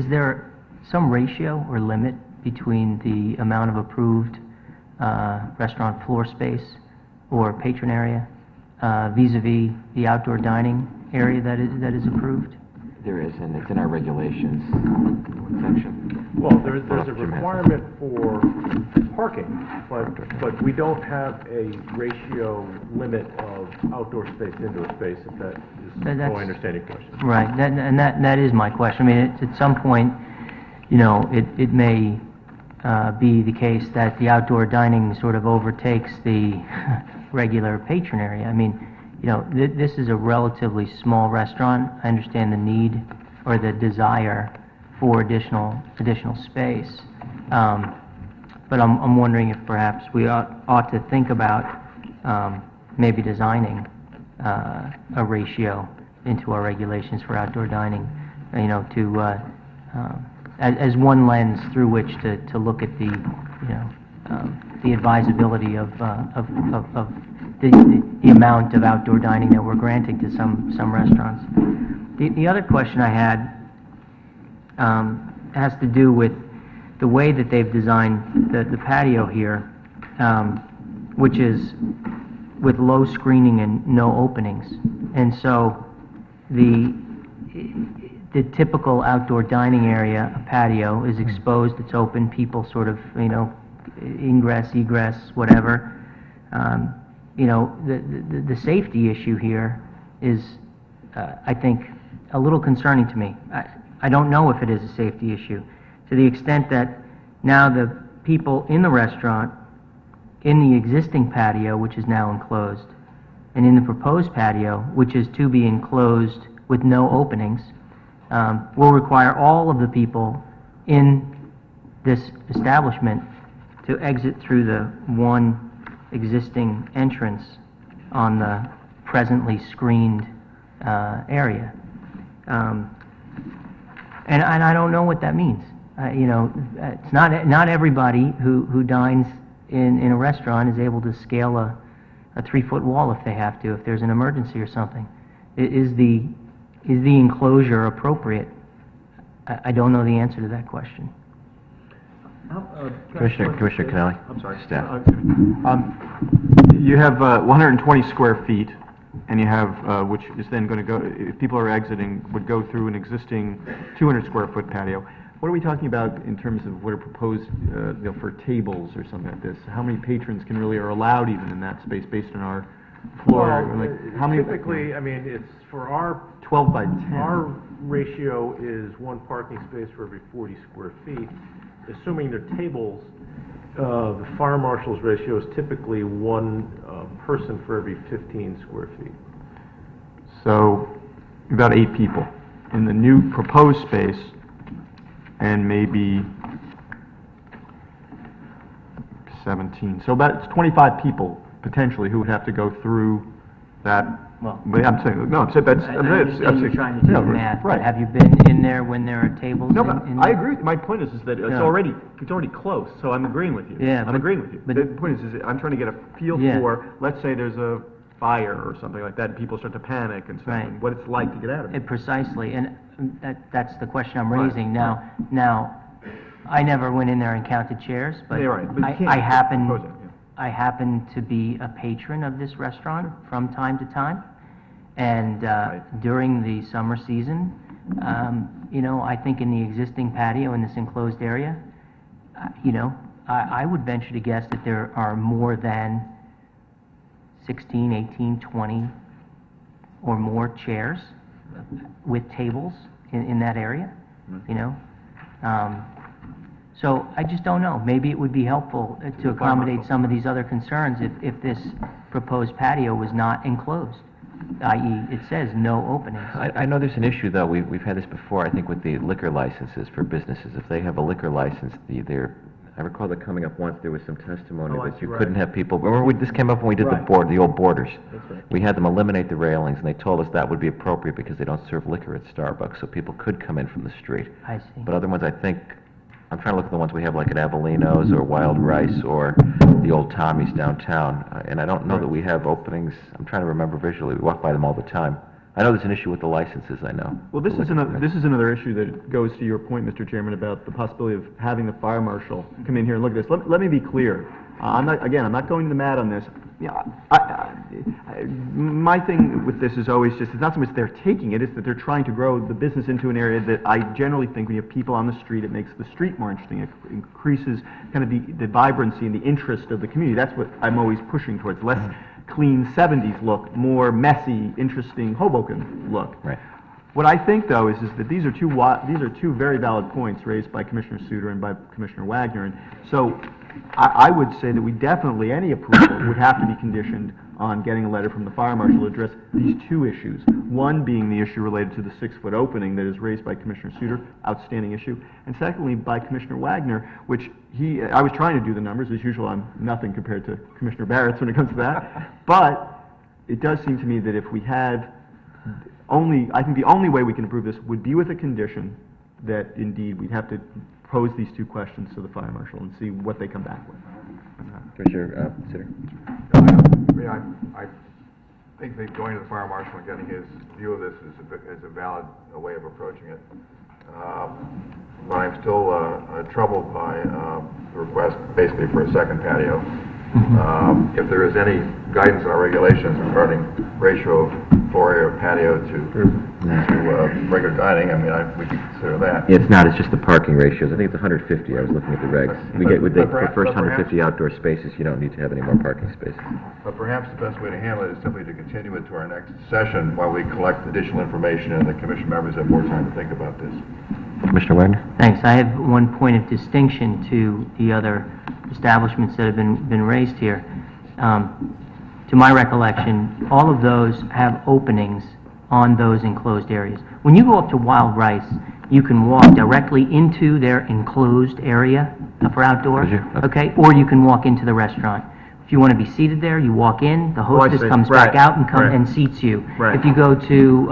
[SPEAKER 4] there some ratio or limit between the amount of approved restaurant floor space or patron area vis-a-vis the outdoor dining area that is approved?
[SPEAKER 1] There is, and it's in our regulations section.
[SPEAKER 6] Well, there's a requirement for parking, but we don't have a ratio limit of outdoor space, indoor space, if that is how I understand your question.
[SPEAKER 4] Right, that is my question. I mean, at some point, it may be the case that the outdoor dining sort of overtakes the regular patron area. I mean, this is a relatively small restaurant. I understand the need or the desire for additional space. But I'm wondering if perhaps we ought to think about maybe designing a ratio into our regulations for outdoor dining, as one lens through which to look at the advisability of the amount of outdoor dining that we're granting to some restaurants. The other question I had has to do with the way that they've designed the patio here, which is with low screening and no openings. And so the typical outdoor dining area, a patio, is exposed, it's open, people sort of, ingress, egress, whatever. The safety issue here is, I think, a little concerning to me. I don't know if it is a safety issue, to the extent that now people in the restaurant, in the existing patio, which is now enclosed, and in the proposed patio, which is to be enclosed with no openings, will require all of the people in this establishment to exit through the one existing entrance on the presently screened area. And I don't know what that means. You know, it's not everybody who dines in a restaurant is able to scale a 3-foot wall if they have to, if there's an emergency or something. Is the enclosure appropriate? I don't know the answer to that question.
[SPEAKER 1] Commissioner Kennelly?
[SPEAKER 5] I'm sorry.
[SPEAKER 1] Staff.
[SPEAKER 5] You have 120 square feet, and you have, which is then going to go, if people are exiting, would go through an existing 200 square foot patio. What are we talking about in terms of what are proposed, you know, for tables or something like this? How many patrons can really are allowed even in that space based on our floor? Like, how many?
[SPEAKER 6] Typically, I mean, it's for our
[SPEAKER 5] 12 by 10.
[SPEAKER 6] Our ratio is 1 parking space for every 40 square feet. Assuming they're tables, the fire marshal's ratio is typically 1 person for every 15 square feet.
[SPEAKER 5] So about 8 people in the new proposed space, and maybe 17. So about 25 people potentially who would have to go through that.
[SPEAKER 4] Well,
[SPEAKER 5] But I'm saying, no, I'm saying that's.
[SPEAKER 4] I understand you're trying to do
[SPEAKER 5] no,
[SPEAKER 4] the math, but
[SPEAKER 5] right.
[SPEAKER 4] have you been in there when there are tables?
[SPEAKER 5] No, but
[SPEAKER 4] in
[SPEAKER 5] I
[SPEAKER 4] there?
[SPEAKER 5] agree. My point is that it's
[SPEAKER 4] Yeah.
[SPEAKER 5] already close, so I'm agreeing with you.
[SPEAKER 4] Yeah,
[SPEAKER 5] I'm
[SPEAKER 4] but-
[SPEAKER 5] agreeing with you.
[SPEAKER 4] but-
[SPEAKER 5] The point is I'm trying to get a feel
[SPEAKER 4] Yeah.
[SPEAKER 5] for, let's say there's a fire or something like that, and people start to panic and stuff,
[SPEAKER 4] Right.
[SPEAKER 5] and what it's like to get out of it.
[SPEAKER 4] Precisely, and that's the question I'm
[SPEAKER 5] Right.
[SPEAKER 4] raising. Now, I never went in there and counted chairs, but
[SPEAKER 5] Yeah, right, but you
[SPEAKER 4] I
[SPEAKER 5] can't
[SPEAKER 4] happen,
[SPEAKER 5] propose it, yeah.
[SPEAKER 4] I happen to be a patron of this restaurant from time to time, and during the summer season, you know, I think in the existing patio in this enclosed area, you know, I would venture to guess that there are more than 16, 18, 20 or more chairs with tables in that area, you know? So I just don't know. Maybe it would be helpful to accommodate some of these other concerns if this proposed patio was not enclosed, i.e. it says no openings.
[SPEAKER 1] I know there's an issue, though, we've had this before, I think, with the liquor licenses for businesses. If they have a liquor license, I recall that coming up once, there was some testimony
[SPEAKER 6] Oh, I
[SPEAKER 1] that
[SPEAKER 6] see,
[SPEAKER 1] you
[SPEAKER 6] right.
[SPEAKER 1] couldn't have people, remember, this came up when we did the old Borders.
[SPEAKER 6] That's right.
[SPEAKER 1] We had them eliminate the railings, and they told us that would be appropriate because they don't serve liquor at Starbucks, so people could come in from the street.
[SPEAKER 4] I see.
[SPEAKER 1] But other ones, I think, I'm trying to look at the ones we have like at Avellino's or Wild Rice or the Old Tommy's downtown, and I don't know that we have openings. I'm trying to remember visually. We walk by them all the time. I know there's an issue with the licenses, I know.
[SPEAKER 5] Well, this is another issue that goes to your point, Mr. Chairman, about the possibility of having the fire marshal come in here and look at this. Let me be clear. I'm not going to the mat on this. You know, my thing with this is always just, it's not so much they're taking it, it's that they're trying to grow the business into an area that I generally think when you have people on the street, it makes the street more interesting. It increases kind of the vibrancy and the interest of the community. That's what I'm always pushing towards. Less clean 70s look, more messy, interesting Hoboken look.
[SPEAKER 1] Right.
[SPEAKER 5] What I think, though, is that these are two very valid points raised by Commissioner Suter and by Commissioner Wagner. And so I would say that we definitely, any approval would have to be conditioned on getting a letter from the fire marshal to address these two issues. One being the issue related to the 6-foot opening that is raised by Commissioner Suter, outstanding issue, and secondly by Commissioner Wagner, which I was trying to do the numbers. As usual, I'm nothing compared to Commissioner Barrett's when it comes to that. But it does seem to me that if we had I think the only way we can approve this would be with a condition that indeed we'd have to pose these two questions to the fire marshal and see what they come back with.
[SPEAKER 1] Commissioner Suter?
[SPEAKER 3] I think that going to the fire marshal and getting his view of this is a valid way of approaching it. But I'm still troubled by the request basically for a second patio. If there is any guidance in our regulations regarding ratio of floor area of patio to regular dining, I mean, we can consider that.
[SPEAKER 1] Yeah, it's not, it's just the parking ratios. I think it's 150, I was looking at the regs. For the first 150 outdoor spaces, you don't need to have any more parking spaces.
[SPEAKER 3] But perhaps the best way to handle it is simply to continue it to our next session while we collect additional information and the commission members have more time to think about this.
[SPEAKER 1] Commissioner Wagner?
[SPEAKER 4] Thanks. I have one point of distinction to the other establishments that have been raised here. To my recollection, all of those have openings on those enclosed areas. When you go up to Wild Rice, you can walk directly into their enclosed area for outdoor,
[SPEAKER 1] Did you?
[SPEAKER 4] okay? Or you can walk into the restaurant. If you want to be seated there, you walk in, the hostess
[SPEAKER 6] see.
[SPEAKER 4] comes back
[SPEAKER 6] Right.
[SPEAKER 4] out and
[SPEAKER 6] Right.
[SPEAKER 4] and seats you.
[SPEAKER 6] Right.
[SPEAKER 4] If you go to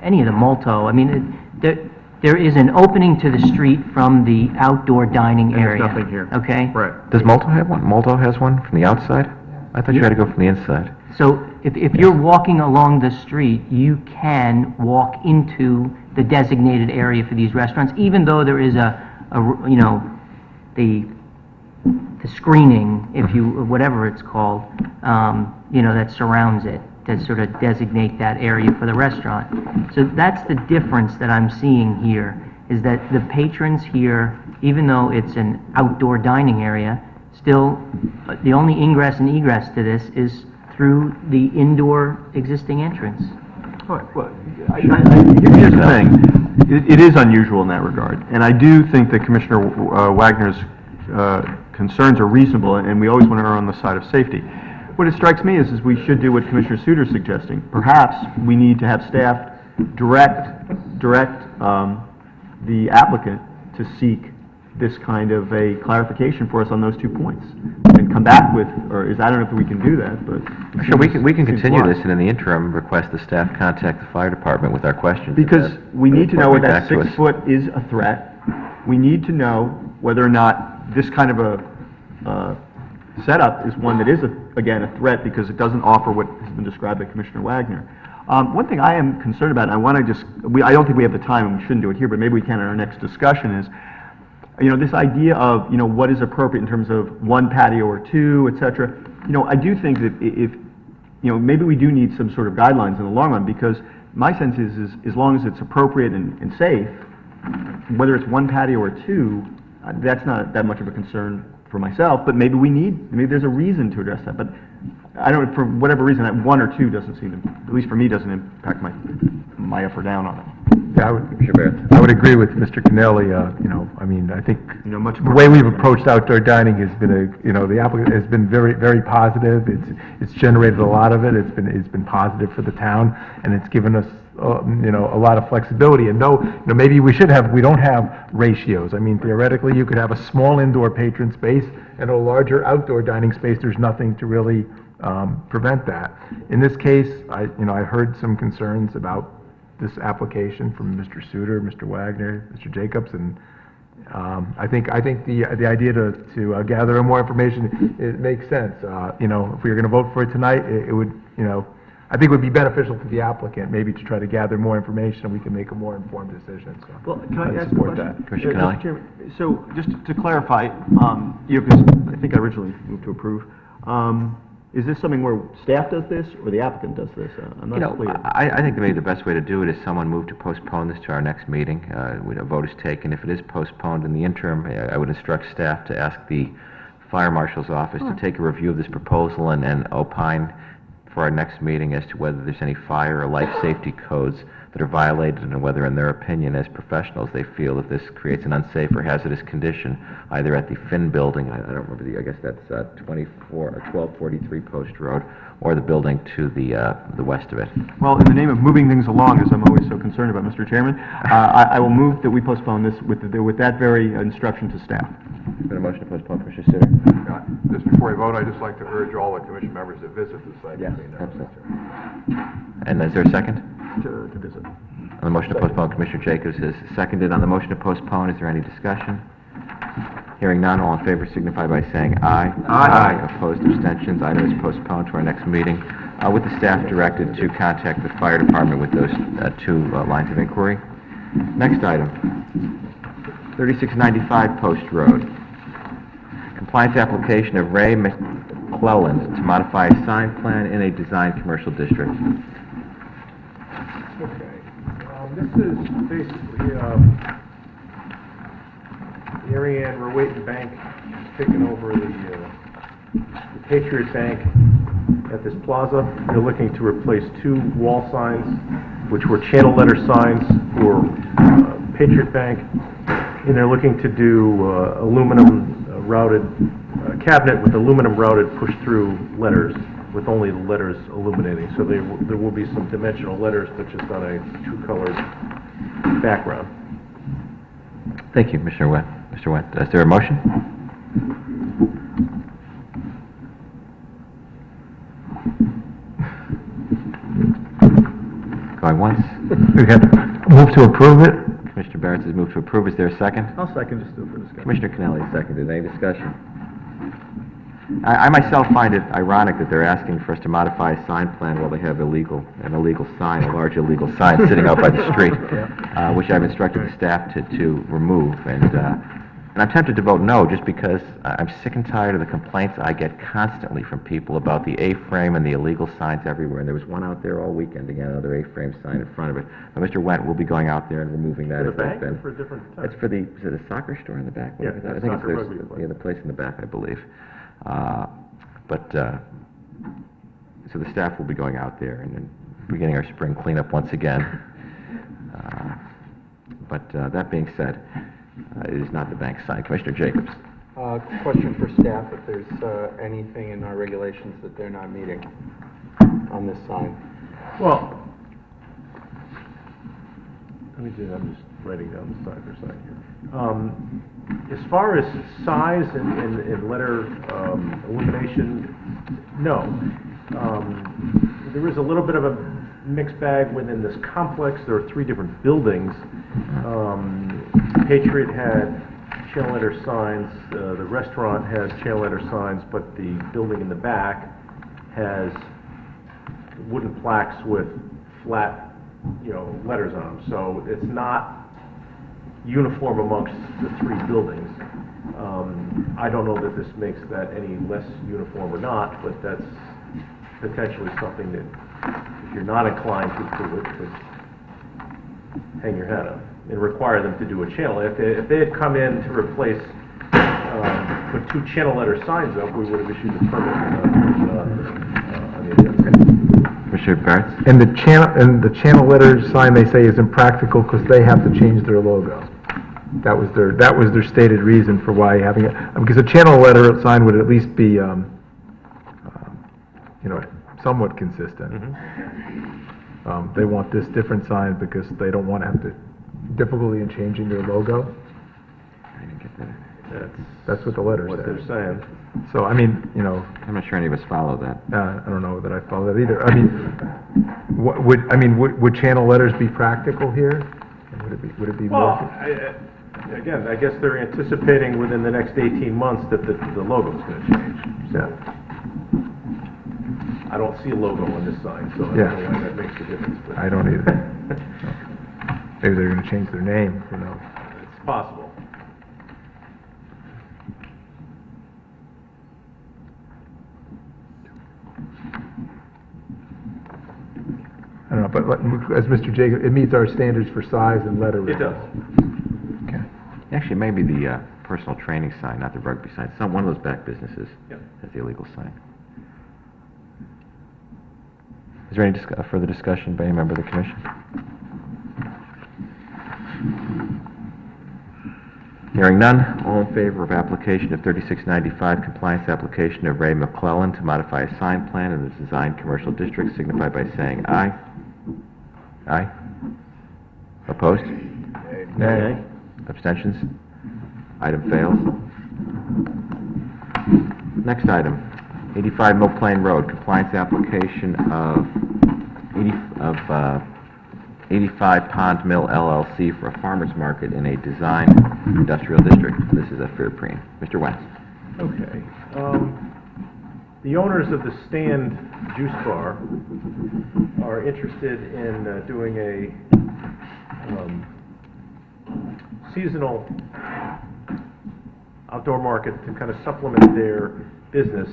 [SPEAKER 4] any of the Molto, I mean, there is an opening to the street from the outdoor dining
[SPEAKER 6] And
[SPEAKER 4] area.
[SPEAKER 6] there's nothing here.
[SPEAKER 4] Okay?
[SPEAKER 6] Right.
[SPEAKER 1] Does Molto have one? Molto has one from the outside? I thought you had to go from the inside.
[SPEAKER 4] So if you're walking along the street, you can walk into the designated area for these restaurants, even though there is the screening, if you, whatever it's called, that surrounds it, to sort of designate that area for the restaurant. So that's the difference that I'm seeing here, is that the patrons here, even though it's an outdoor dining area, still, the only ingress and egress to this is through the indoor existing entrance.
[SPEAKER 5] All right, well, here's the thing. It is unusual in that regard, and I do think that Commissioner Wagner's concerns are reasonable, and we always want to err on the side of safety. What it strikes me is we should do what Commissioner Suter is suggesting. Perhaps we need to have staff direct the applicant to seek this kind of a clarification for us on those 2 points, and come back with, I don't know if we can do that, but...
[SPEAKER 1] Sure, we can
[SPEAKER 5] seems
[SPEAKER 1] continue
[SPEAKER 5] wise.
[SPEAKER 1] this, and in the interim, request the staff contact the fire department with our questions.
[SPEAKER 5] Because we need to know whether that
[SPEAKER 1] Report back to us.
[SPEAKER 5] 6 foot is a threat. We need to know whether or not this kind of a setup is one that is, again, a threat, because it doesn't offer what has been described by Commissioner Wagner. One thing I am concerned about, and I want to just, I don't think we have the time, and we shouldn't do it here, but maybe we can in our next discussion, is, this idea of, what is appropriate in terms of 1 patio or 2, et cetera. I do think that if, maybe we do need some sort of guidelines in the long run, because my sense is as long as it's appropriate and safe, whether it's 1 patio or 2, that's not that much of a concern for myself, but maybe there's a reason to address that. But I don't, for whatever reason, that 1 or 2 doesn't seem to, at least for me, doesn't impact my up or down on it.
[SPEAKER 9] Yeah, I would agree with Mr. Kennelly. I think
[SPEAKER 5] Much
[SPEAKER 9] the
[SPEAKER 5] more.
[SPEAKER 9] way we've approached outdoor dining has been the applicant has been very, very positive. It's generated a lot of it. It's been positive for the town, and it's given us a lot of flexibility. And maybe we don't have ratios. I mean, theoretically, you could have a small indoor patron space and a larger outdoor dining space. There's nothing to really prevent that. In this case, I heard some concerns about this application from Mr. Suter, Mr. Wagner, Mr. Jacobs, and I think the idea to gather more information, it makes sense. If we were going to vote for it tonight, it would, I think it would be beneficial to the applicant maybe to try to gather more information, and we can make a more informed decision. So
[SPEAKER 5] Well, can I ask a
[SPEAKER 9] support
[SPEAKER 5] question?
[SPEAKER 9] that.
[SPEAKER 1] Commissioner
[SPEAKER 5] Mr.
[SPEAKER 1] Connelly?
[SPEAKER 5] Chairman, so, just to clarify, because I think I originally moved to approve, is this something where staff does this, or the applicant does this? I'm not clear.
[SPEAKER 1] I think that maybe the best way to do it is someone move to postpone this to our next meeting. When a vote is taken, if it is postponed in the interim, I would instruct staff to ask the fire marshal's office to take a review of this proposal and opine for our next meeting as to whether there's any fire or life safety codes that are violated, and whether, in their opinion, as professionals, they feel that this creates an unsafe or hazardous condition, either at the Finn building, I don't remember I guess that's 1243 Post Road, or the building to the west of it.
[SPEAKER 5] Well, in the name of moving things along, as I'm always so concerned about, Mr. Chairman, I will move that we postpone this with that very instruction to staff.
[SPEAKER 1] Been a motion to postpone, Commissioner Suter?
[SPEAKER 3] Just before we vote, I'd just like to urge all the commission members to visit the site.
[SPEAKER 1] Yes,
[SPEAKER 3] between now and then.
[SPEAKER 1] absolutely. And is there a second?
[SPEAKER 5] To visit.
[SPEAKER 1] On the motion to postpone, Commissioner Jacobs has seconded. On the motion to postpone, is there any discussion? Hearing none, all in favor signify by saying aye.
[SPEAKER 5] Aye.
[SPEAKER 1] Opposed, abstentions, item is postponed to our next meeting, with the staff directed to contact the fire department with those 2 lines of inquiry. Next item, 3695 Post Road. Compliance application of Ray McClelland to modify a sign plan in a design commercial district.
[SPEAKER 6] Okay. This is basically, Mary Ann Rowayton Bank has taken over the Patriot Bank at this plaza. They're looking to replace 2 wall signs, which were channel letter signs for Patriot Bank, and they're looking to do aluminum routed cabinet with aluminum routed push-through letters, with only the letters illuminating. So there will be some dimensional letters, but just on a two-colored background.
[SPEAKER 1] Thank you, Mr. Went. Mr. Went, is there a motion? Going once.
[SPEAKER 9] We have move to approve it?
[SPEAKER 1] Commissioner Barron has moved to approve. Is there a second?
[SPEAKER 6] I'll second, just do it for discussion.
[SPEAKER 1] Commissioner Kennelly seconded. Any discussion? I myself find it ironic that they're asking for us to modify a sign plan while they have an illegal sign, a large illegal sign sitting out by the street, which I've instructed the staff to remove. And I'm tempted to vote no, just because I'm sick and tired of the complaints I get constantly from people about the A-frame and the illegal signs everywhere. And there was one out there all weekend, again, another A-frame sign in front of it. But Mr. Went will be going out there and removing that.
[SPEAKER 6] For the
[SPEAKER 1] as
[SPEAKER 6] bank
[SPEAKER 1] well.
[SPEAKER 6] or for a different time?
[SPEAKER 1] It's for the, is it a soccer store in the back?
[SPEAKER 6] Yeah,
[SPEAKER 1] I think it's
[SPEAKER 6] soccer rugby place.
[SPEAKER 1] the place in the back, I believe. So the staff will be going out there and then beginning our spring cleanup once again. That being said, it is not the bank sign. Commissioner Jacobs.
[SPEAKER 2] Question for staff, if there's anything in our regulations that they're not meeting on this sign.
[SPEAKER 6] Well, I'm just writing down the sign for a second here. As far as size and letter illumination, no. There is a little bit of a mixed bag within this complex. There are 3 different buildings. Patriot had channel letter signs, the restaurant has channel letter signs, but the building in the back has wooden plaques with flat, letters on them. So it's not uniform amongst the 3 buildings. I don't know that this makes that any less uniform or not, but that's potentially something that, if you're not inclined to approve it, could hang your head up and require them to do a channel. If they had come in to replace, put 2 channel letter signs up, we would have issued the permit on the agenda.
[SPEAKER 1] Commissioner Barrett?
[SPEAKER 9] And the channel letter sign, they say, is impractical because they have to change their logo. That was their stated reason for why having it, because a channel letter sign would at least be, somewhat consistent.
[SPEAKER 6] Mm-hmm.
[SPEAKER 9] They want this different sign because they don't want to have to difficulty in changing their logo.
[SPEAKER 1] I didn't get that.
[SPEAKER 9] That's what the letter
[SPEAKER 6] What
[SPEAKER 9] says.
[SPEAKER 6] they're saying.
[SPEAKER 9] So, I mean,
[SPEAKER 1] I'm not sure any of us follow that.
[SPEAKER 9] I don't know that I follow that either. Would channel letters be practical here? Would it be
[SPEAKER 6] Well,
[SPEAKER 9] more?
[SPEAKER 6] again, I guess they're anticipating within the next 18 months that the logo's going to change.
[SPEAKER 9] Yeah.
[SPEAKER 6] I don't see a logo on this sign, so I don't
[SPEAKER 9] Yeah.
[SPEAKER 6] know why that makes a difference. But
[SPEAKER 9] I don't either. Maybe they're going to change their name, who knows?
[SPEAKER 6] It's possible.
[SPEAKER 9] I don't know, but as Mr. Jacob, it meets our standards for size and letter.
[SPEAKER 6] It does.
[SPEAKER 9] Okay.
[SPEAKER 1] Actually, maybe the personal training sign, not the rugby sign. One of those back businesses
[SPEAKER 6] Yep.
[SPEAKER 1] has the illegal sign. Is there any further discussion by any member of the commission? Hearing none, all in favor of application of 3695, compliance application of Ray McClellan to modify a sign plan in the design commercial district, signify by saying aye. Aye? Opposed?
[SPEAKER 9] Nay.
[SPEAKER 1] Abstentions? Item fails. Next item, 85 Mill Plain Road, compliance application of 85 Pond Mill LLC for a farmer's market in a design industrial district. This is a Fairpreen. Mr. Wentz.
[SPEAKER 6] Okay. The owners of the Stand Juice Bar are interested in doing a seasonal outdoor market to kind of supplement their business.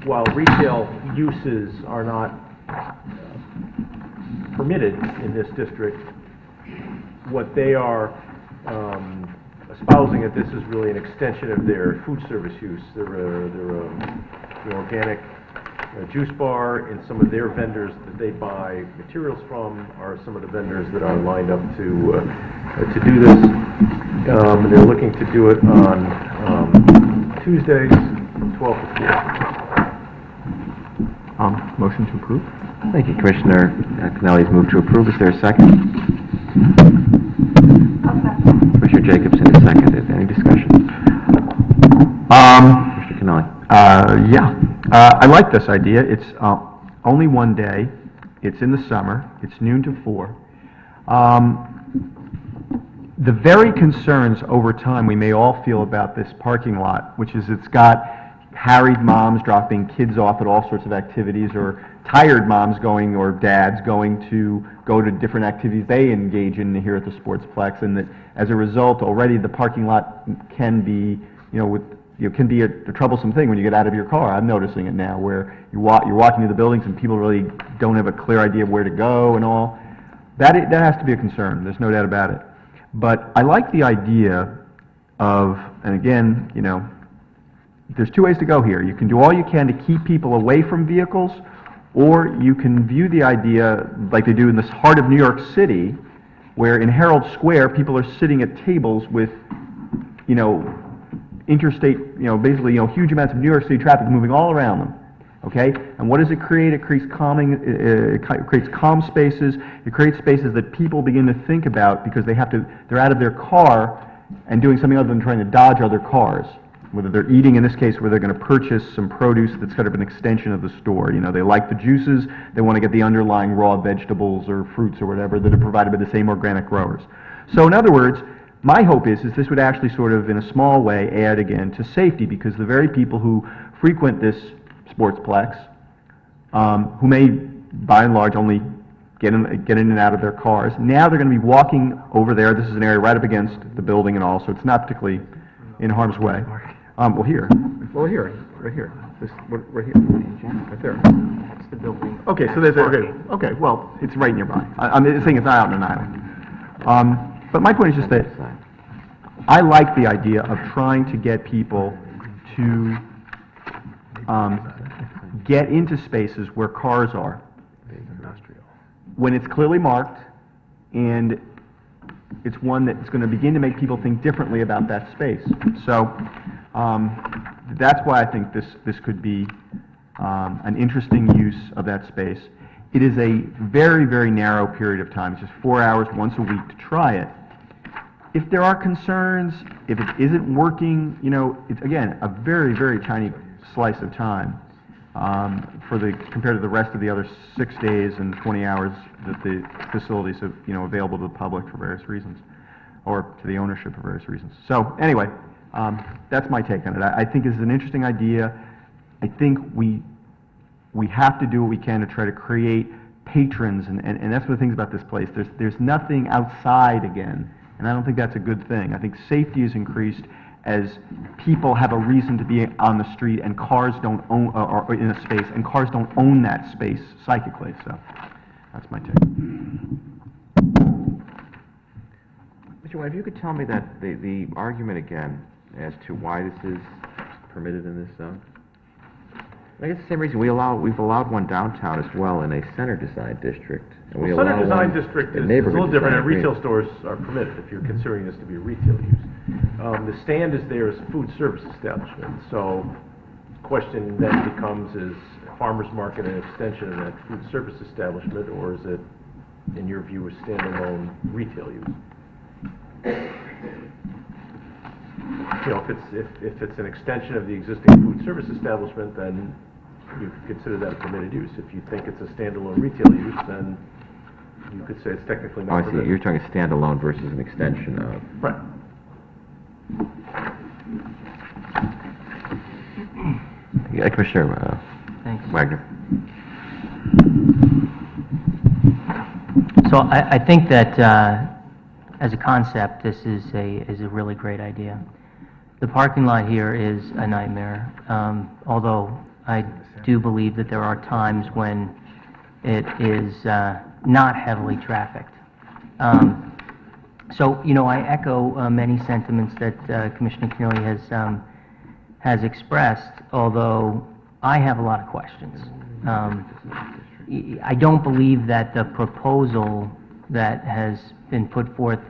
[SPEAKER 6] While retail uses are not permitted in this district, what they are espousing that this is really an extension of their food service use. They're organic Juice Bar and some of their vendors that they buy materials from are some of the vendors that are lined up to do this. They're looking to do it on Tuesdays from 12 to 4.
[SPEAKER 5] Motion to approve?
[SPEAKER 1] Thank you. Commissioner Kennelly's moved to approve. Is there a second? Commissioner Jacobson is seconded. Any discussion? Commissioner Kennelly.
[SPEAKER 5] Yeah. I like this idea. It's only one day. It's in the summer. It's noon to 4. The very concerns over time we may all feel about this parking lot, which is it's got harried moms dropping kids off at all sorts of activities, or tired moms going, or dads going to go to different activities they engage in here at the Sportsplex, and that as a result already the parking lot can be, can be a troublesome thing when you get out of your car. I'm noticing it now, where you're walking to the buildings and people really don't have a clear idea of where to go and all. That has to be a concern. There's no doubt about it. But I like the idea of, and again, there's two ways to go here. You can do all you can to keep people away from vehicles, or you can view the idea like they do in the heart of New York City, where in Herald Square people are sitting at tables with, interstate, basically, huge amounts of New York City traffic moving all around them. Okay? And what does it create? It creates it creates calm spaces. It creates spaces that people begin to think about because they're out of their car and doing something other than trying to dodge other cars. Whether they're eating, in this case, where they're going to purchase some produce that's kind of an extension of the store. They like the juices, they want to get the underlying raw vegetables or fruits or whatever that are provided by the same organic growers. So in other words, my hope is this would actually sort of, in a small way, add again to safety, because the very people who frequent this Sportsplex, who may, by and large, only get in and out of their cars, now they're going to be walking over there. This is an area right up against the building and all, so it's not particularly in harm's way. Here. Right here. Right here. Right there.
[SPEAKER 4] That's the building.
[SPEAKER 5] Okay, so there's, okay, well, it's right nearby. I'm saying it's not out in an island. But my point is just that I like the idea of trying to get people to get into spaces where cars are, when it's clearly marked, and it's one that's going to begin to make people think differently about that space. So that's why I think this could be an interesting use of that space. It is a very, very narrow period of time. It's just 4 hours once a week to try it. If there are concerns, if it isn't working, it's, again, a very, very tiny slice of time compared to the rest of the other 6 days and 20 hours that the facilities have, available to the public for various reasons, or to the ownership for various reasons. So anyway, that's my take on it. I think it's an interesting idea. I think we have to do what we can to try to create patrons, and that's one of the things about this place. There's nothing outside again, and I don't think that's a good thing. I think safety is increased as people have a reason to be on the street, and cars don't own, or in a space, and cars don't own that space psychically. So that's my take.
[SPEAKER 1] Mr. Wayne, if you could tell me that the argument again as to why this is permitted in this zone. I guess the same reason we've allowed one downtown as well in a center design district. And we
[SPEAKER 6] Center
[SPEAKER 1] allow
[SPEAKER 6] design
[SPEAKER 1] one
[SPEAKER 6] district
[SPEAKER 1] in
[SPEAKER 6] is a
[SPEAKER 1] neighborhood
[SPEAKER 6] little different, and
[SPEAKER 1] design
[SPEAKER 6] retail
[SPEAKER 1] agreement.
[SPEAKER 6] stores are permitted if you're considering this to be retail use. The stand is there as a food service establishment, so the question then becomes, is farmer's market an extension of that food service establishment, or is it, in your view, a standalone retail use? If it's an extension of the existing food service establishment, then you could consider that a permitted use. If you think it's a standalone retail use, then you could say it's technically
[SPEAKER 1] Oh,
[SPEAKER 6] not
[SPEAKER 1] I see.
[SPEAKER 6] permitted.
[SPEAKER 1] You're talking standalone versus an extension of.
[SPEAKER 6] Right.
[SPEAKER 1] Yeah, Commissioner
[SPEAKER 4] Thanks.
[SPEAKER 1] Wagner.
[SPEAKER 4] So I think that as a concept, this is a really great idea. The parking lot here is a nightmare, although I do believe that there are times when it is not heavily trafficked. So, I echo many sentiments that Commissioner Kennelly has expressed, although I have a lot of questions. I don't believe that the proposal that has been put forth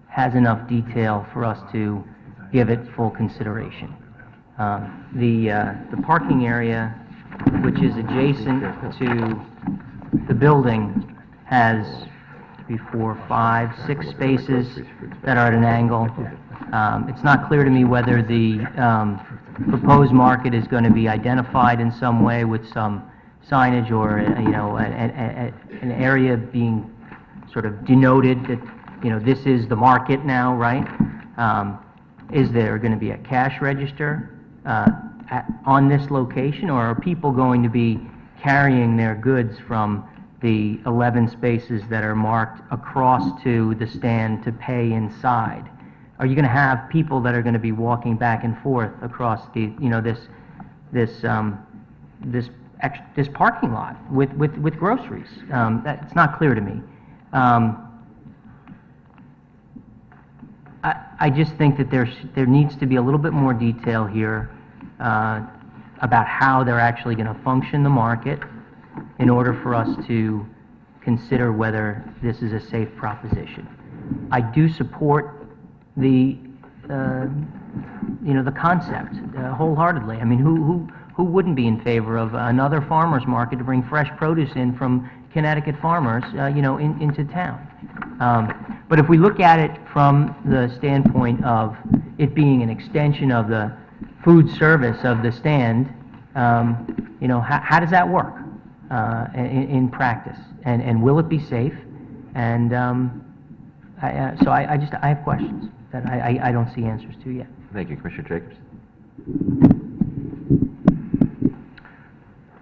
[SPEAKER 4] has enough detail for us to give it full consideration. The parking area, which is adjacent to the building, has 3, 4, 5, 6 spaces that are at an angle. It's not clear to me whether the proposed market is going to be identified in some way with some signage or, an area being sort of denoted that, this is the market now, right? Is there going to be a cash register on this location, or are people going to be carrying their goods from the 11 spaces that are marked across to the stand to pay inside? Are you going to have people that are going to be walking back and forth across the, this parking lot with groceries? That's not clear to me. I just think that there needs to be a little bit more detail here about how they're actually going to function the market in order for us to consider whether this is a safe proposition. I do support the concept wholeheartedly. I mean, who wouldn't be in favor of another farmer's market to bring fresh produce in from Connecticut farmers, into town? But if we look at it from the standpoint of it being an extension of the food service of the stand, how does that work in practice? And will it be safe? And so I have questions that I don't see answers to yet.
[SPEAKER 1] Thank you, Commissioner Jacobs.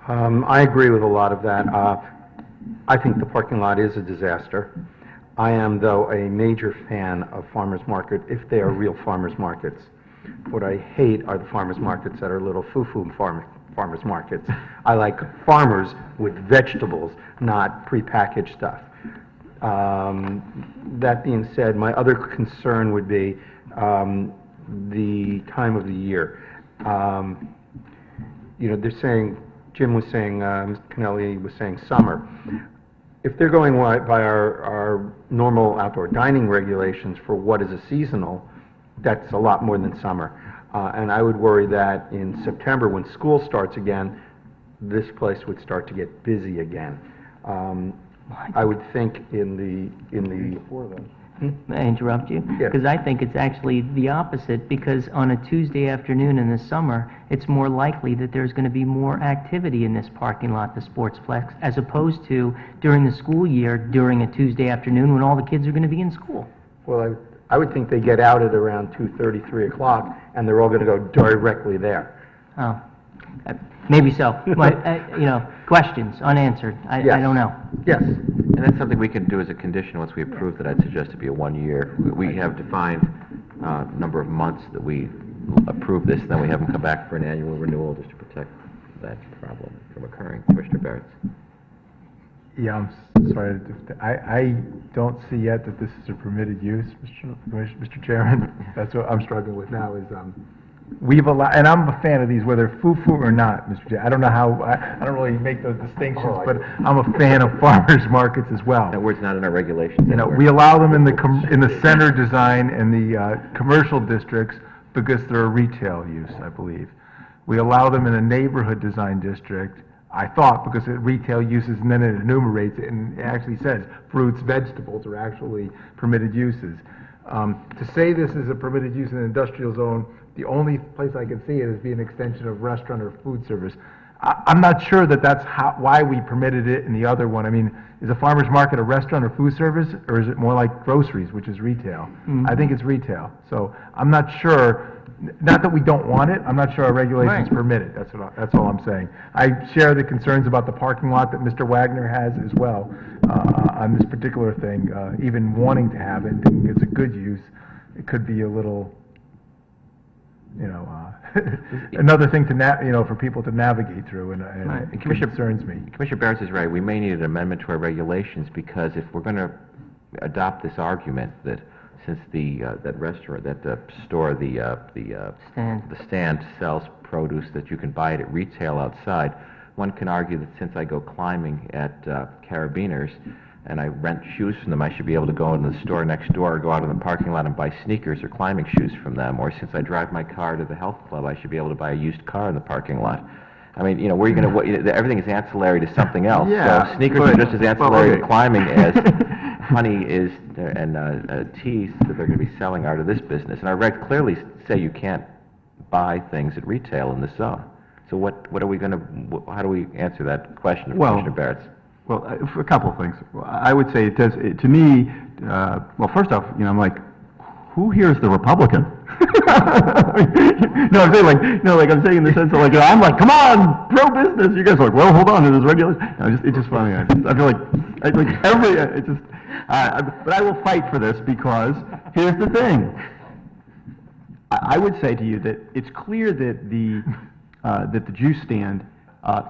[SPEAKER 2] I agree with a lot of that. I think the parking lot is a disaster. I am, though, a major fan of farmers market if they are real farmers markets. What I hate are the farmers markets that are little foo-foo farmers markets. I like farmers with vegetables, not prepackaged stuff. That being said, my other concern would be the time of the year. They're saying, Jim was saying, Mr. Kennelly was saying summer. If they're going by our normal outdoor dining regulations for what is a seasonal, that's a lot more than summer. And I would worry that in September, when school starts again, this place would start to get busy again. I would think in the before then.
[SPEAKER 4] May I interrupt you?
[SPEAKER 2] Yes.
[SPEAKER 4] Because I think it's actually the opposite, because on a Tuesday afternoon in the summer, it's more likely that there's going to be more activity in this parking lot, the Sportsplex, as opposed to during the school year, during a Tuesday afternoon when all the kids are going to be in school.
[SPEAKER 2] Well, I would think they get out at around 2:30, 3 o'clock, and they're all going to go directly there.
[SPEAKER 4] Oh, maybe so. But, questions unanswered. I don't know.
[SPEAKER 2] Yes.
[SPEAKER 1] And that's something we can do as a condition once we approve that. I'd suggest it be a 1 year. We have defined number of months that we approve this, and then we have them come back for an annual renewal just to protect that problem from occurring. Commissioner Barrett.
[SPEAKER 9] Yeah, I'm sorry. I don't see yet that this is a permitted use, Mr. Chairman. That's what I'm struggling with now is, we've allowed, and I'm a fan of these, whether foo-foo or not, Mr. Chair. I don't know how, I don't really make those distinctions, but I'm a fan of farmers markets as well.
[SPEAKER 1] That word's not in our regulations anywhere.
[SPEAKER 9] We allow them in the center design and the commercial districts because they're a retail use, I believe. We allow them in a neighborhood design district, I thought, because it retail uses, and then it enumerates it, and it actually says fruits, vegetables are actually permitted uses. To say this is a permitted use in an industrial zone, the only place I can see it is be an extension of restaurant or food service. I'm not sure that that's why we permitted it in the other one. I mean, is a farmer's market a restaurant or food service, or is it more like groceries, which is retail?
[SPEAKER 4] Mm-hmm.
[SPEAKER 9] I think it's retail. So I'm not sure, not that we don't want it, I'm not sure our regulations
[SPEAKER 4] Right.
[SPEAKER 9] permit it. That's all I'm saying. I share the concerns about the parking lot that Mr. Wagner has as well on this particular thing, even wanting to have it, and thinking it's a good use. It could be a little, another thing to for people to navigate through, and
[SPEAKER 1] Right.
[SPEAKER 9] it
[SPEAKER 1] Commissioner-
[SPEAKER 9] concerns me.
[SPEAKER 1] Commissioner Barrett is right. We may need an amendment to our regulations, because if we're going to adopt this argument that since that restaurant, that store,
[SPEAKER 4] Stand.
[SPEAKER 1] the stand sells produce that you can buy it at retail outside, one can argue that since I go climbing at Carabiners and I rent shoes from them, I should be able to go into the store next door or go out in the parking lot and buy sneakers or climbing shoes from them. Or since I drive my car to the health club, I should be able to buy a used car in the parking lot. I mean, you know, where are you going to, everything is ancillary to something else.
[SPEAKER 5] Yeah,
[SPEAKER 1] So sneakers
[SPEAKER 5] but-
[SPEAKER 1] are just as ancillary
[SPEAKER 5] well,
[SPEAKER 1] to
[SPEAKER 5] okay.
[SPEAKER 1] climbing as honey is, and teas that they're going to be selling are to this business. And our regs clearly say you can't buy things at retail in this zone. So what are we going to, how do we answer that question of
[SPEAKER 5] Well-
[SPEAKER 1] Commissioner Barrett's?
[SPEAKER 5] Well, for a couple of things. I would say it does, to me, well, first off, you know, I'm like, who here is the Republican? No, I'm saying like, no, like I'm saying in the sense of like, I'm like, come on, pro-business. You guys are like, well, hold on, there's regulations. No, it's just funny. I feel like, but I will fight for this because here's the thing. I would say to you that it's clear that the juice stand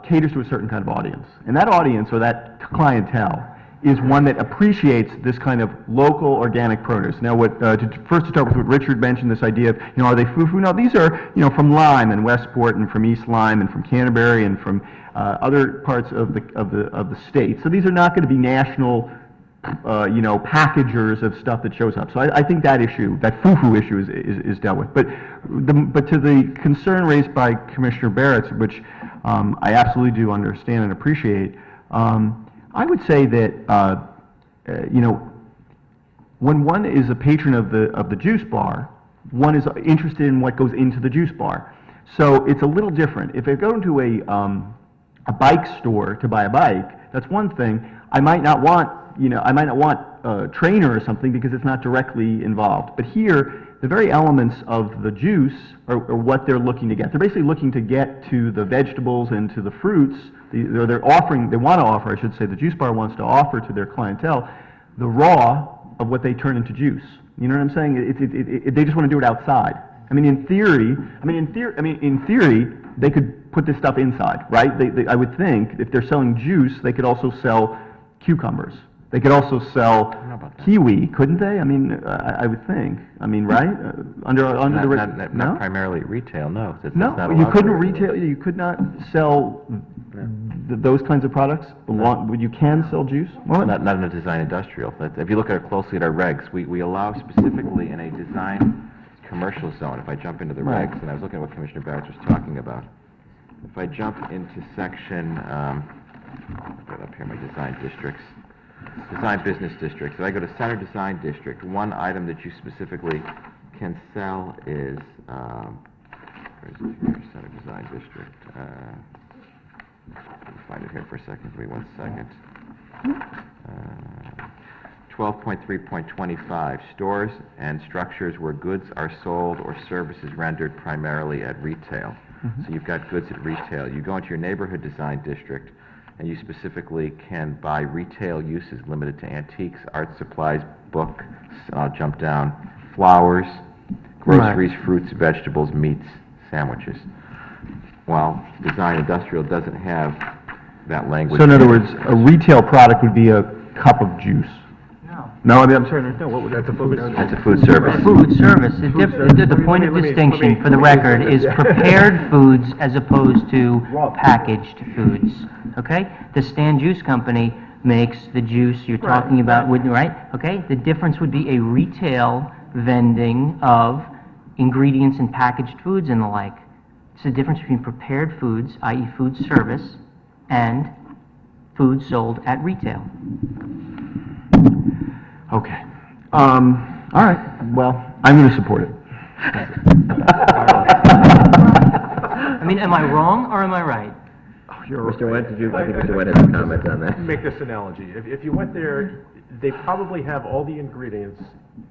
[SPEAKER 5] caters to a certain kind of audience. And that audience, or that clientele, is one that appreciates this kind of local organic produce. Now, first to start with what Richard mentioned, this idea of, you know, are they fufu? No, these are, you know, from Lyme and Westport and from East Lyme and from Canterbury and from other parts of the state. So these are not going to be national, you know, packagers of stuff that shows up. So I think that issue, that fufu issue, is dealt with. But to the concern raised by Commissioner Barrett, which I absolutely do understand and appreciate, I would say that you know, when one is a patron of the juice bar, one is interested in what goes into the juice bar. So it's a little different. If I go into a bike store to buy a bike, that's one thing. I might not want a trainer or something because it's not directly involved. But here, the very elements of the juice are what they're looking to get. They're basically looking to get to the vegetables and to the fruits. They want to offer, I should say, the juice bar wants to offer to their clientele the raw of what they turn into juice. You know what I'm saying? They just want to do it outside. I mean, in theory, they could put this stuff inside, right? I would think if they're selling juice, they could also sell cucumbers. They could also sell kiwi, couldn't they? I mean, I would think. I mean, right?
[SPEAKER 1] Not primarily retail, no. That's not
[SPEAKER 5] No, you
[SPEAKER 1] allowed
[SPEAKER 5] couldn't
[SPEAKER 1] to.
[SPEAKER 5] retail. You could not sell those kinds of products. You can sell juice. Well,
[SPEAKER 1] Not in a design industrial. If you look closely at our regs, we allow specifically in a design commercial zone. If I jump into the
[SPEAKER 5] Right.
[SPEAKER 1] regs, and I was looking at what Commissioner Barrett was talking about. If I jump into section, get up here, my design districts, design business districts. If I go to center design district, one item that you specifically can sell is, where's it here, center design district? Let me find it here for a second, give me 1 second. 12.3.25, stores and structures where goods are sold or services rendered primarily at retail. So you've got goods at retail. You go into your neighborhood design district, and you specifically can buy retail uses limited to antiques, art supplies, books, I'll jump down, flowers, groceries, fruits, vegetables, meats, sandwiches. While design industrial doesn't have that language.
[SPEAKER 5] so in other words, a retail product would be a cup of juice.
[SPEAKER 4] No.
[SPEAKER 5] No, I mean, I'm sorry. No, what would that?
[SPEAKER 1] That's a food service.
[SPEAKER 4] Food service. The point of distinction, for the record, is prepared foods as opposed to packaged foods, okay? The Stand Juice Company makes the juice you're talking about, right? Okay? The difference would be a retail vending of ingredients and packaged foods and the like. It's the difference between prepared foods, i.e. food service, and food sold at retail.
[SPEAKER 5] Okay. All right. Well, I'm going to support it.
[SPEAKER 4] I mean, am I wrong or am I right?
[SPEAKER 1] Mr. Wendt, I think Mr. Wendt has a comment on that.
[SPEAKER 6] Make this analogy. If you went there, they probably have all the ingredients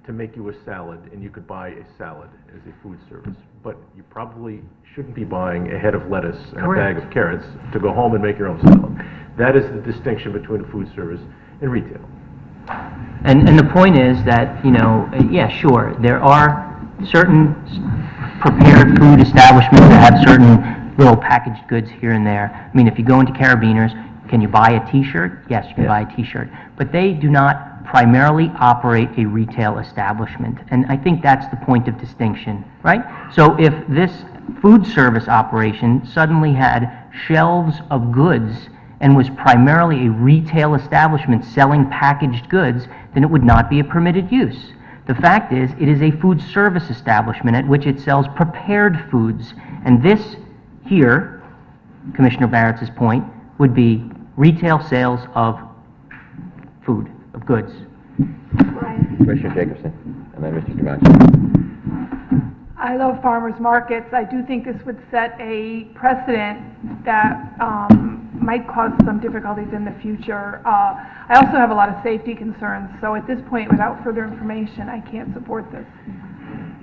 [SPEAKER 6] to make you a salad, and you could buy a salad as a food service. But you probably shouldn't be buying a head of lettuce and a bag of carrots to go home and make your own salad. That is the distinction between a food service and retail.
[SPEAKER 4] And the point is that, you know, yeah, sure, there are certain prepared food establishments that have certain little packaged goods here and there. I mean, if you go into Carabiners, can you buy a T-shirt? Yes, you can buy a T-shirt. But they do not primarily operate a retail establishment. And I think that's the point of distinction, right? So if this food service operation suddenly had shelves of goods and was primarily a retail establishment selling packaged goods, then it would not be a permitted use. The fact is, it is a food service establishment at which it sells prepared foods. And this here, Commissioner Barrett's point, would be retail sales of food, of goods.
[SPEAKER 1] Commissioner Jacobson, and then Mr. Devanshi.
[SPEAKER 8] I love farmers markets. I do think this would set a precedent that might cause some difficulties in the future. I also have a lot of safety concerns, so at this point, without further information, I can't support this.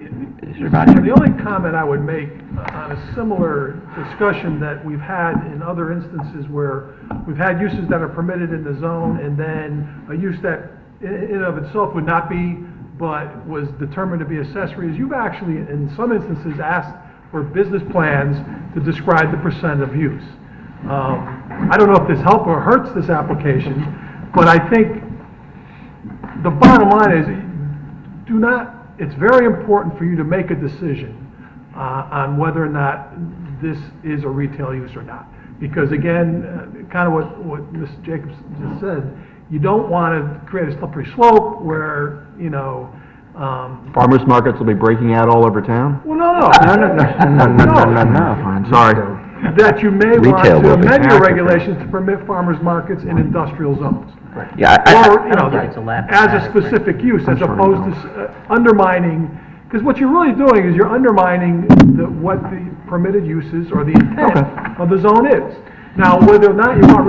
[SPEAKER 1] Mr. Devanshi.
[SPEAKER 7] The only comment I would make on a similar discussion that we've had in other instances where we've had uses that are permitted in the zone and then a use that in and of itself would not be, but was determined to be accessory, is you've actually, in some instances, asked for business plans to describe the percent of use. I don't know if this helps or hurts this application, but I think the bottom line is, it's very important for you to make a decision on whether or not this is a retail use or not. Because again, kind of what Ms. Jacobs just said, you don't want to create a slippery slope where,
[SPEAKER 5] Farmers markets will be breaking out all over town?
[SPEAKER 7] well, no.
[SPEAKER 5] I'm sorry.
[SPEAKER 7] That you may want
[SPEAKER 1] Retail
[SPEAKER 7] to
[SPEAKER 1] will be
[SPEAKER 7] amend your
[SPEAKER 1] active.
[SPEAKER 7] regulations to permit farmers markets in industrial zones.
[SPEAKER 1] Yeah,
[SPEAKER 7] Or,
[SPEAKER 4] I don't think it's a lab
[SPEAKER 7] as a
[SPEAKER 4] dramatic, right?
[SPEAKER 7] specific use, as
[SPEAKER 5] sure you
[SPEAKER 7] opposed to undermining, because what you're really doing is you're undermining what the permitted uses or the intent of the zone is. Now, whether or not you want,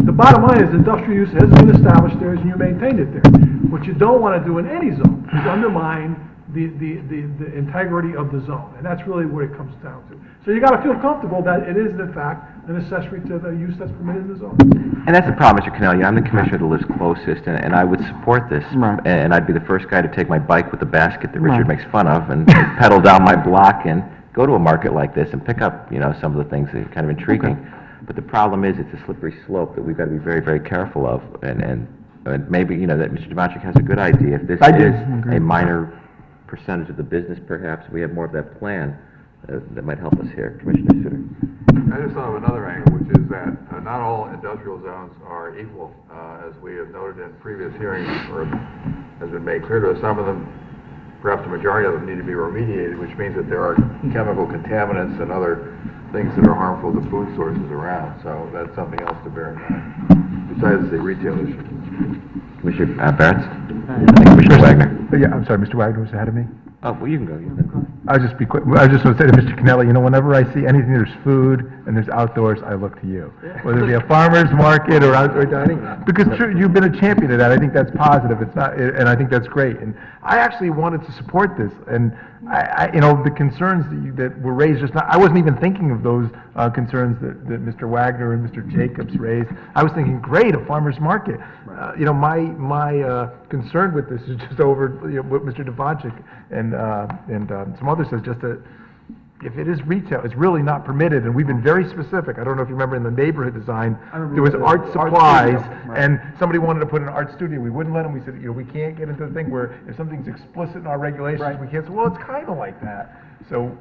[SPEAKER 7] the bottom line is industrial use has been established there and you maintained it there. What you don't want to do in any zone is undermine the integrity of the zone, and that's really what it comes down to. So you got to feel comfortable that it is in fact an accessory to the use that's permitted in the zone.
[SPEAKER 1] And that's the problem, Mr. Cannelli. I'm the commissioner that lives closest, and I would support this.
[SPEAKER 5] Right.
[SPEAKER 1] And I'd be the first guy to take my bike with the basket that Richard makes fun of and pedal down my block and go to a market like this and pick up, some of the things that are kind of intriguing. But the problem is, it's a slippery slope that we've got to be very, very careful of. And maybe, that Mr. Devanchik has a good idea. If this is a minor percentage of the business, perhaps we have more of that plan that might help us here. Commissioner Suter.
[SPEAKER 3] I just thought of another angle, which is that not all industrial zones are equal. As we have noted in previous hearings, or has been made clear to us, some of them, perhaps the majority of them, need to be remediated, which means that there are chemical contaminants and other things that are harmful to food sources around. So that's something else to bear in mind, besides the retail issue.
[SPEAKER 1] Commissioner Barrett? And Commissioner Wagner.
[SPEAKER 9] Yeah, I'm sorry, Mr. Wagner was ahead of me.
[SPEAKER 1] Oh, well, you can go. You can go.
[SPEAKER 9] I'll just be quick. I just want to say to Mr. Cannelli, whenever I see anything there's food and there's outdoors, I look to you. Whether it be a farmer's market or outdoor dining, because you've been a champion of that. I think that's positive. It's not, and I think that's great. And I actually wanted to support this. And the concerns that were raised just now, I wasn't even thinking of those concerns that Mr. Wagner and Mr. Jacobs raised. I was thinking, great, a farmer's market. My concern with this is just over what Mr. Devanchik and some others says, just that if it is retail, it's really not permitted, and we've been very specific. I don't know if you remember in the neighborhood design, there was art supplies, and somebody wanted to put an art studio. We wouldn't let them. We said, we can't get into the thing where if something's explicit in our regulations, we can't say, well, it's kind of like that. So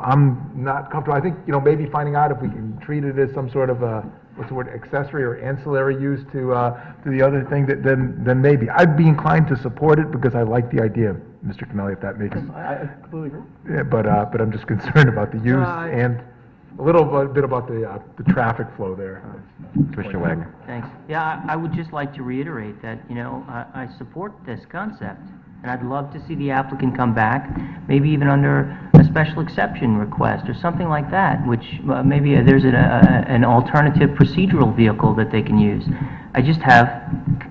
[SPEAKER 9] I'm not comfortable. I think, maybe finding out if we can treat it as some sort of accessory or ancillary use to the other thing, then maybe. I'd be inclined to support it because I like the idea, Mr. Cannelli, if that makes sense.
[SPEAKER 7] I completely agree.
[SPEAKER 9] Yeah, but I'm just concerned about the use and a little bit about the traffic flow there.
[SPEAKER 1] Commissioner Wagner.
[SPEAKER 4] Thanks. Yeah, I would just like to reiterate that, I support this concept, and I'd love to see the applicant come back, maybe even under a special exception request or something like that, which maybe there's an alternative procedural vehicle that they can use. I just have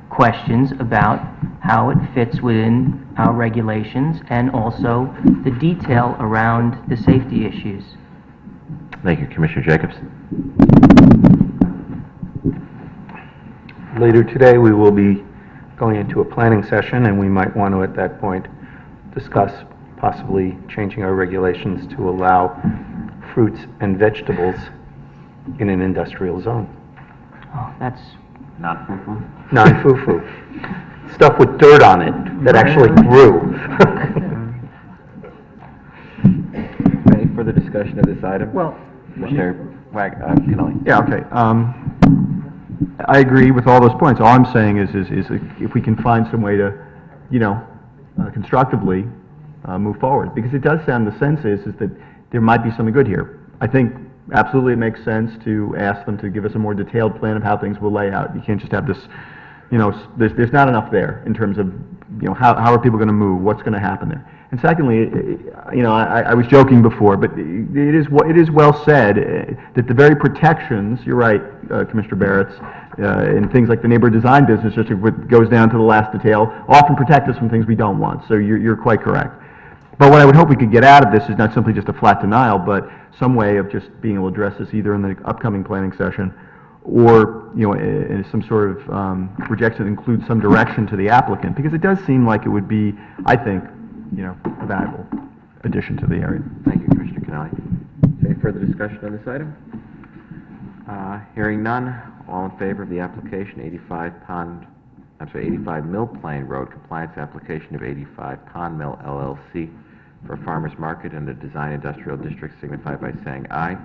[SPEAKER 4] questions about how it fits within our regulations and also the detail around the safety issues.
[SPEAKER 1] Thank you. Commissioner Jacobs.
[SPEAKER 2] Later today, we will be going into a planning session, and we might want to, at that point, discuss possibly changing our regulations to allow fruits and vegetables in an industrial zone.
[SPEAKER 4] Oh, that's
[SPEAKER 1] Non-foo-foo?
[SPEAKER 2] non-foo-foo. Stuff with dirt on it that actually grew.
[SPEAKER 1] Any further discussion of this item?
[SPEAKER 5] Well,
[SPEAKER 1] Commissioner Kennelly?
[SPEAKER 5] yeah, okay. I agree with all those points. All I'm saying is if we can find some way to, constructively move forward, because it does sound, the sense is that there might be something good here. I think absolutely it makes sense to ask them to give us a more detailed plan of how things will lay out. You can't just have this, there's not enough there in terms of, how are people going to move, what's going to happen there. And secondly, I was joking before, but it is well said that the very protections, you're right, Commissioner Barretts, in things like the neighborhood design business district, which goes down to the last detail, often protect us from things we don't want. So you're quite correct. But what I would hope we could get out of this is not simply just a flat denial, but some way of just being able to address this either in the upcoming planning session or, in some sort of rejection that includes some direction to the applicant, because it does seem like it would be, I think, a valuable addition to the area.
[SPEAKER 1] Thank you, Commissioner Kennelly. Any further discussion on this item? Hearing none, all in favor of the application, 85 Mill Plain Road, compliance application of 85 Pond Mill LLC for a farmer's market in the design industrial district, signify by saying aye.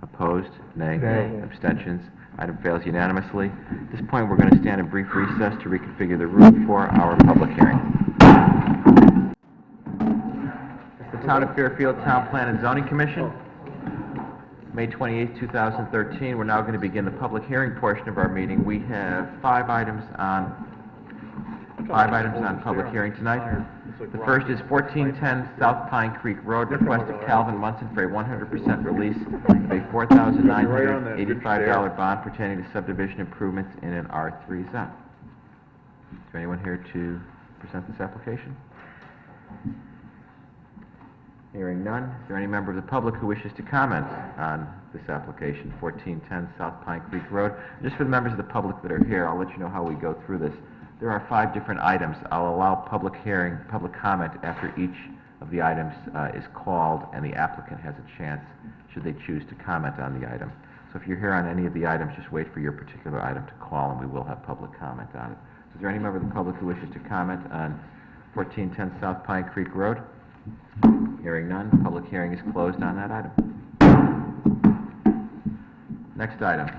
[SPEAKER 1] Opposed? Nay.
[SPEAKER 2] Nay.
[SPEAKER 1] Abstentions? Item fails unanimously. At this point, we're going to stand in brief recess to reconfigure the room for our public hearing. The Town of Fairfield Town Plan and Zoning Commission, May 28, 2013. We're now going to begin the public hearing portion of our meeting. We have five items on public hearing tonight. The first is 1410 South Pine Creek Road, request of Calvin Munson for a 100% release of a $4,985 bond pertaining to subdivision improvements in an R3 zone. Is there anyone here to present this application? Hearing none, is there any member of the public who wishes to comment on this application, 1410 South Pine Creek Road? Just for the members of the public that are here, I'll let you know how we go through this. There are 5 different items. I'll allow public comment after each of the items is called, and the applicant has a chance, should they choose to comment on the item. So if you're here on any of the items, just wait for your particular item to call, and we will have public comment on it. So is there any member of the public who wishes to comment on 1410 South Pine Creek Road? Hearing none, public hearing is closed on that item. Next item,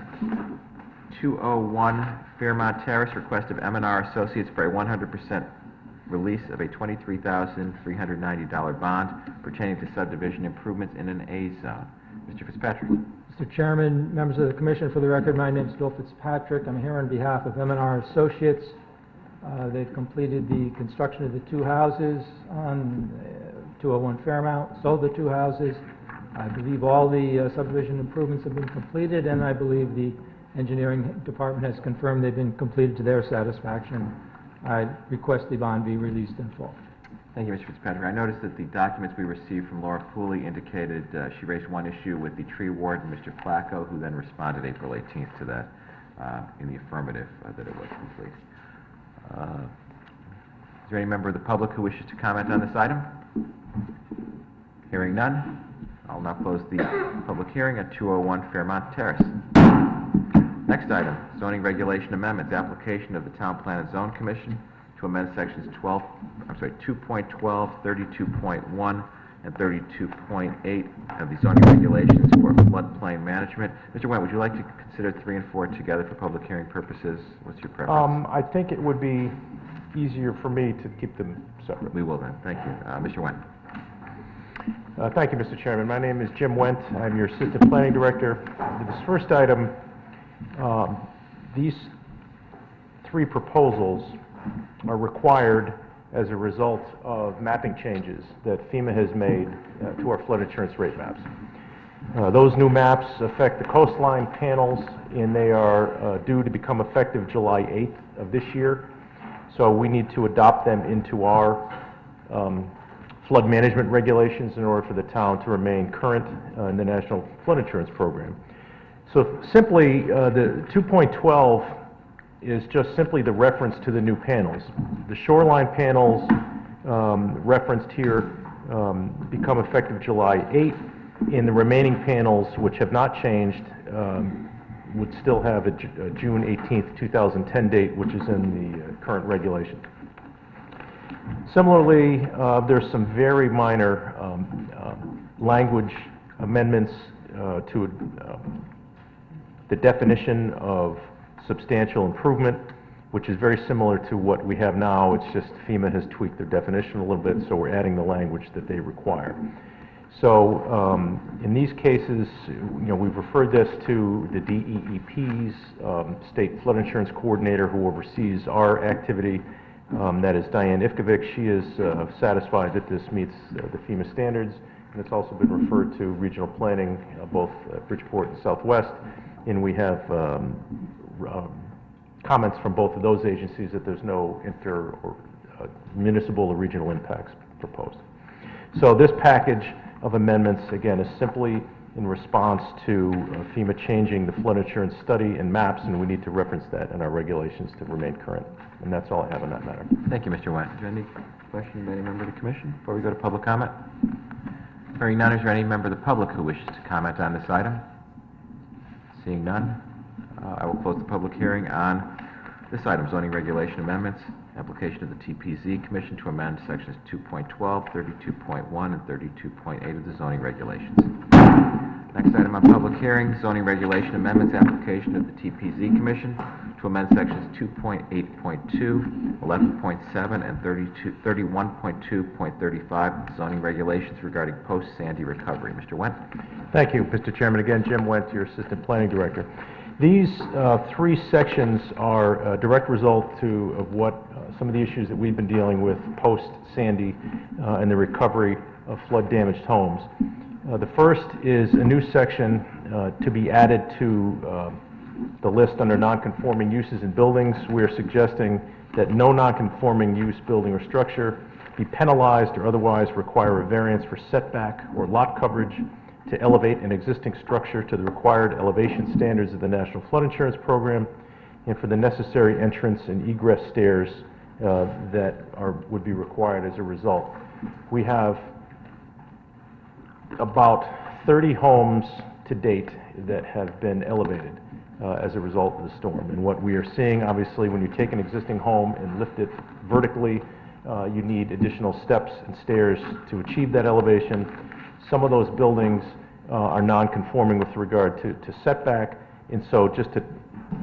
[SPEAKER 1] 201 Fairmont Terrace, request of M&R Associates for a 100% release of a $23,390 bond pertaining to subdivision improvements in an A zone. Mr. Fitzpatrick.
[SPEAKER 10] Mr. Chairman, members of the Commission, for the record, my name is Bill Fitzpatrick. I'm here on behalf of M&R Associates. They've completed the construction of the 2 houses on 201 Fairmount, sold the 2 houses. I believe all the subdivision improvements have been completed, and I believe the engineering department has confirmed they've been completed to their satisfaction. I request the bond be released in full.
[SPEAKER 1] Thank you, Mr. Fitzpatrick. I noticed that the documents we received from Laura Pooley indicated she raised one issue with the tree warden, Mr. Flacco, who then responded April 18th to that in the affirmative that it was complete. Is there any member of the public who wishes to comment on this item? Hearing none, I'll now close the public hearing at 201 Fairmont Terrace. Next item, zoning regulation amendments, application of the Town Plan and Zone Commission to amend sections 2.12, 32.1, and 32.8 of the zoning regulations for floodplain management. Mr. Wendt, would you like to consider 3 and 4 together for public hearing purposes? What's your preference?
[SPEAKER 6] I think it would be easier for me to keep them separate.
[SPEAKER 1] We will then. Thank you. Mr. Wendt.
[SPEAKER 6] Thank you, Mr. Chairman. My name is Jim Wendt. I'm your Assistant Planning Director. This first item, these 3 proposals are required as a result of mapping changes that FEMA has made to our flood insurance rate maps. Those new maps affect the coastline panels, and they are due to become effective July 8th of this year. So we need to adopt them into our flood management regulations in order for the town to remain current in the National Flood Insurance Program. So simply, the 2.12 is just simply the reference to the new panels. The shoreline panels referenced here become effective July 8th, and the remaining panels, which have not changed, would still have a June 18th, 2010 date, which is in the current regulation. Similarly, there's some very minor language amendments to the definition of substantial improvement, which is very similar to what we have now. It's just FEMA has tweaked their definition a little bit, so we're adding the language that they require. So in these cases, we've referred this to the DEEP's State Flood Insurance Coordinator, who oversees our activity. That is Diane Ivkovic. She is satisfied that this meets the FEMA standards, and it's also been referred to regional planning, both Bridgeport and Southwest, and we have comments from both of those agencies that there's no municipal or regional impacts proposed. So this package of amendments, again, is simply in response to FEMA changing the flood insurance study and maps, and we need to reference that in our regulations to remain current. And that's all I have on that matter.
[SPEAKER 1] Thank you, Mr. Wendt. Is there any question by any member of the commission before we go to public comment? Hearing none, is there any member of the public who wishes to comment on this item? Seeing none, I will close the public hearing on this item, zoning regulation amendments, application of the TPZ Commission to amend sections 2.12, 32.1, and 32.8 of the zoning regulations. Next item on public hearing, zoning regulation amendments, application of the TPZ Commission to amend sections 2.8.2, 11.7, and 31.2.35 of the zoning regulations regarding post-Sandy recovery. Mr. Wendt.
[SPEAKER 6] Thank you, Mr. Chairman. Again, Jim Wendt, your Assistant Planning Director. These three sections are a direct result of what some of the issues that we've been dealing with post-Sandy and the recovery of flood-damaged homes. The first is a new section to be added to the list under non-conforming uses in buildings. We are suggesting that no non-conforming use, building, or structure be penalized or otherwise require a variance for setback or lot coverage to elevate an existing structure to the required elevation standards of the National Flood Insurance Program, and for the necessary entrance and egress stairs that would be required as a result. We have about 30 homes to date that have been elevated as a result of the storm. And what we are seeing, obviously, when you take an existing home and lift it vertically, you need additional steps and stairs to achieve that elevation. Some of those buildings are non-conforming with regard to setback, and so just to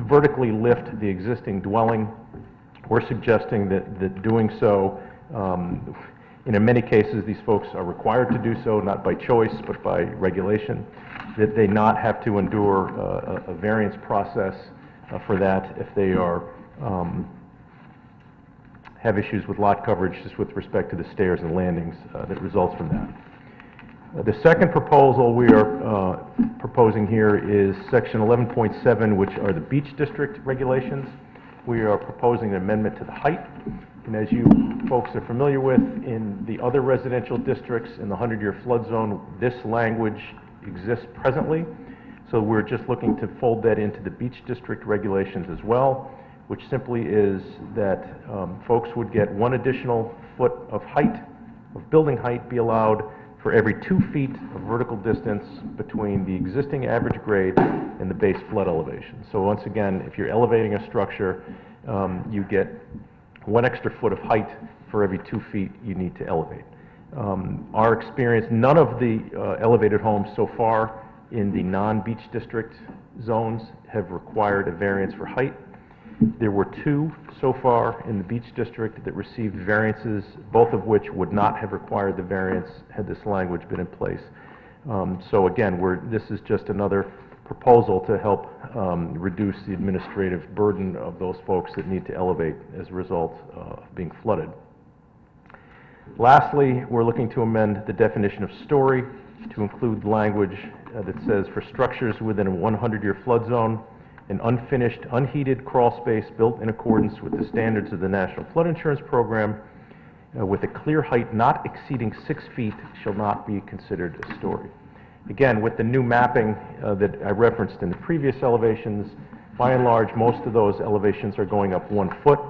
[SPEAKER 6] vertically lift the existing dwelling, we're suggesting that doing so, in many cases these folks are required to do so, not by choice but by regulation, that they not have to endure a variance process for that if they are have issues with lot coverage just with respect to the stairs and landings that results from that. The second proposal we are proposing here is section 11.7, which are the beach district regulations. We are proposing an amendment to the height, and as you folks are familiar with, in the other residential districts in the 100-year flood zone, this language exists presently, so we're just looking to fold that into the beach district regulations as well, which simply is that folks would get 1 additional foot of height, of building height, be allowed for every 2 feet of vertical distance between the existing average grade and the base flood elevation. So once again, if you're elevating a structure, you get 1 extra foot of height for every 2 feet you need to elevate. Our experience, none of the elevated homes so far in the non-beach district zones have required a variance for height. There were 2 so far in the beach district that received variances, both of which would not have required the variance had this language been in place. So again, this is just another proposal to help reduce the administrative burden of those folks that need to elevate as a result of being flooded. Lastly, we're looking to amend the definition of story to include language that says for structures within a 100-year flood zone, an unfinished, unheated crawl space built in accordance with the standards of the National Flood Insurance Program with a clear height not exceeding 6 feet shall not be considered a story. Again, with the new mapping that I referenced in the previous elevations, by and large, most of those elevations are going up 1 foot.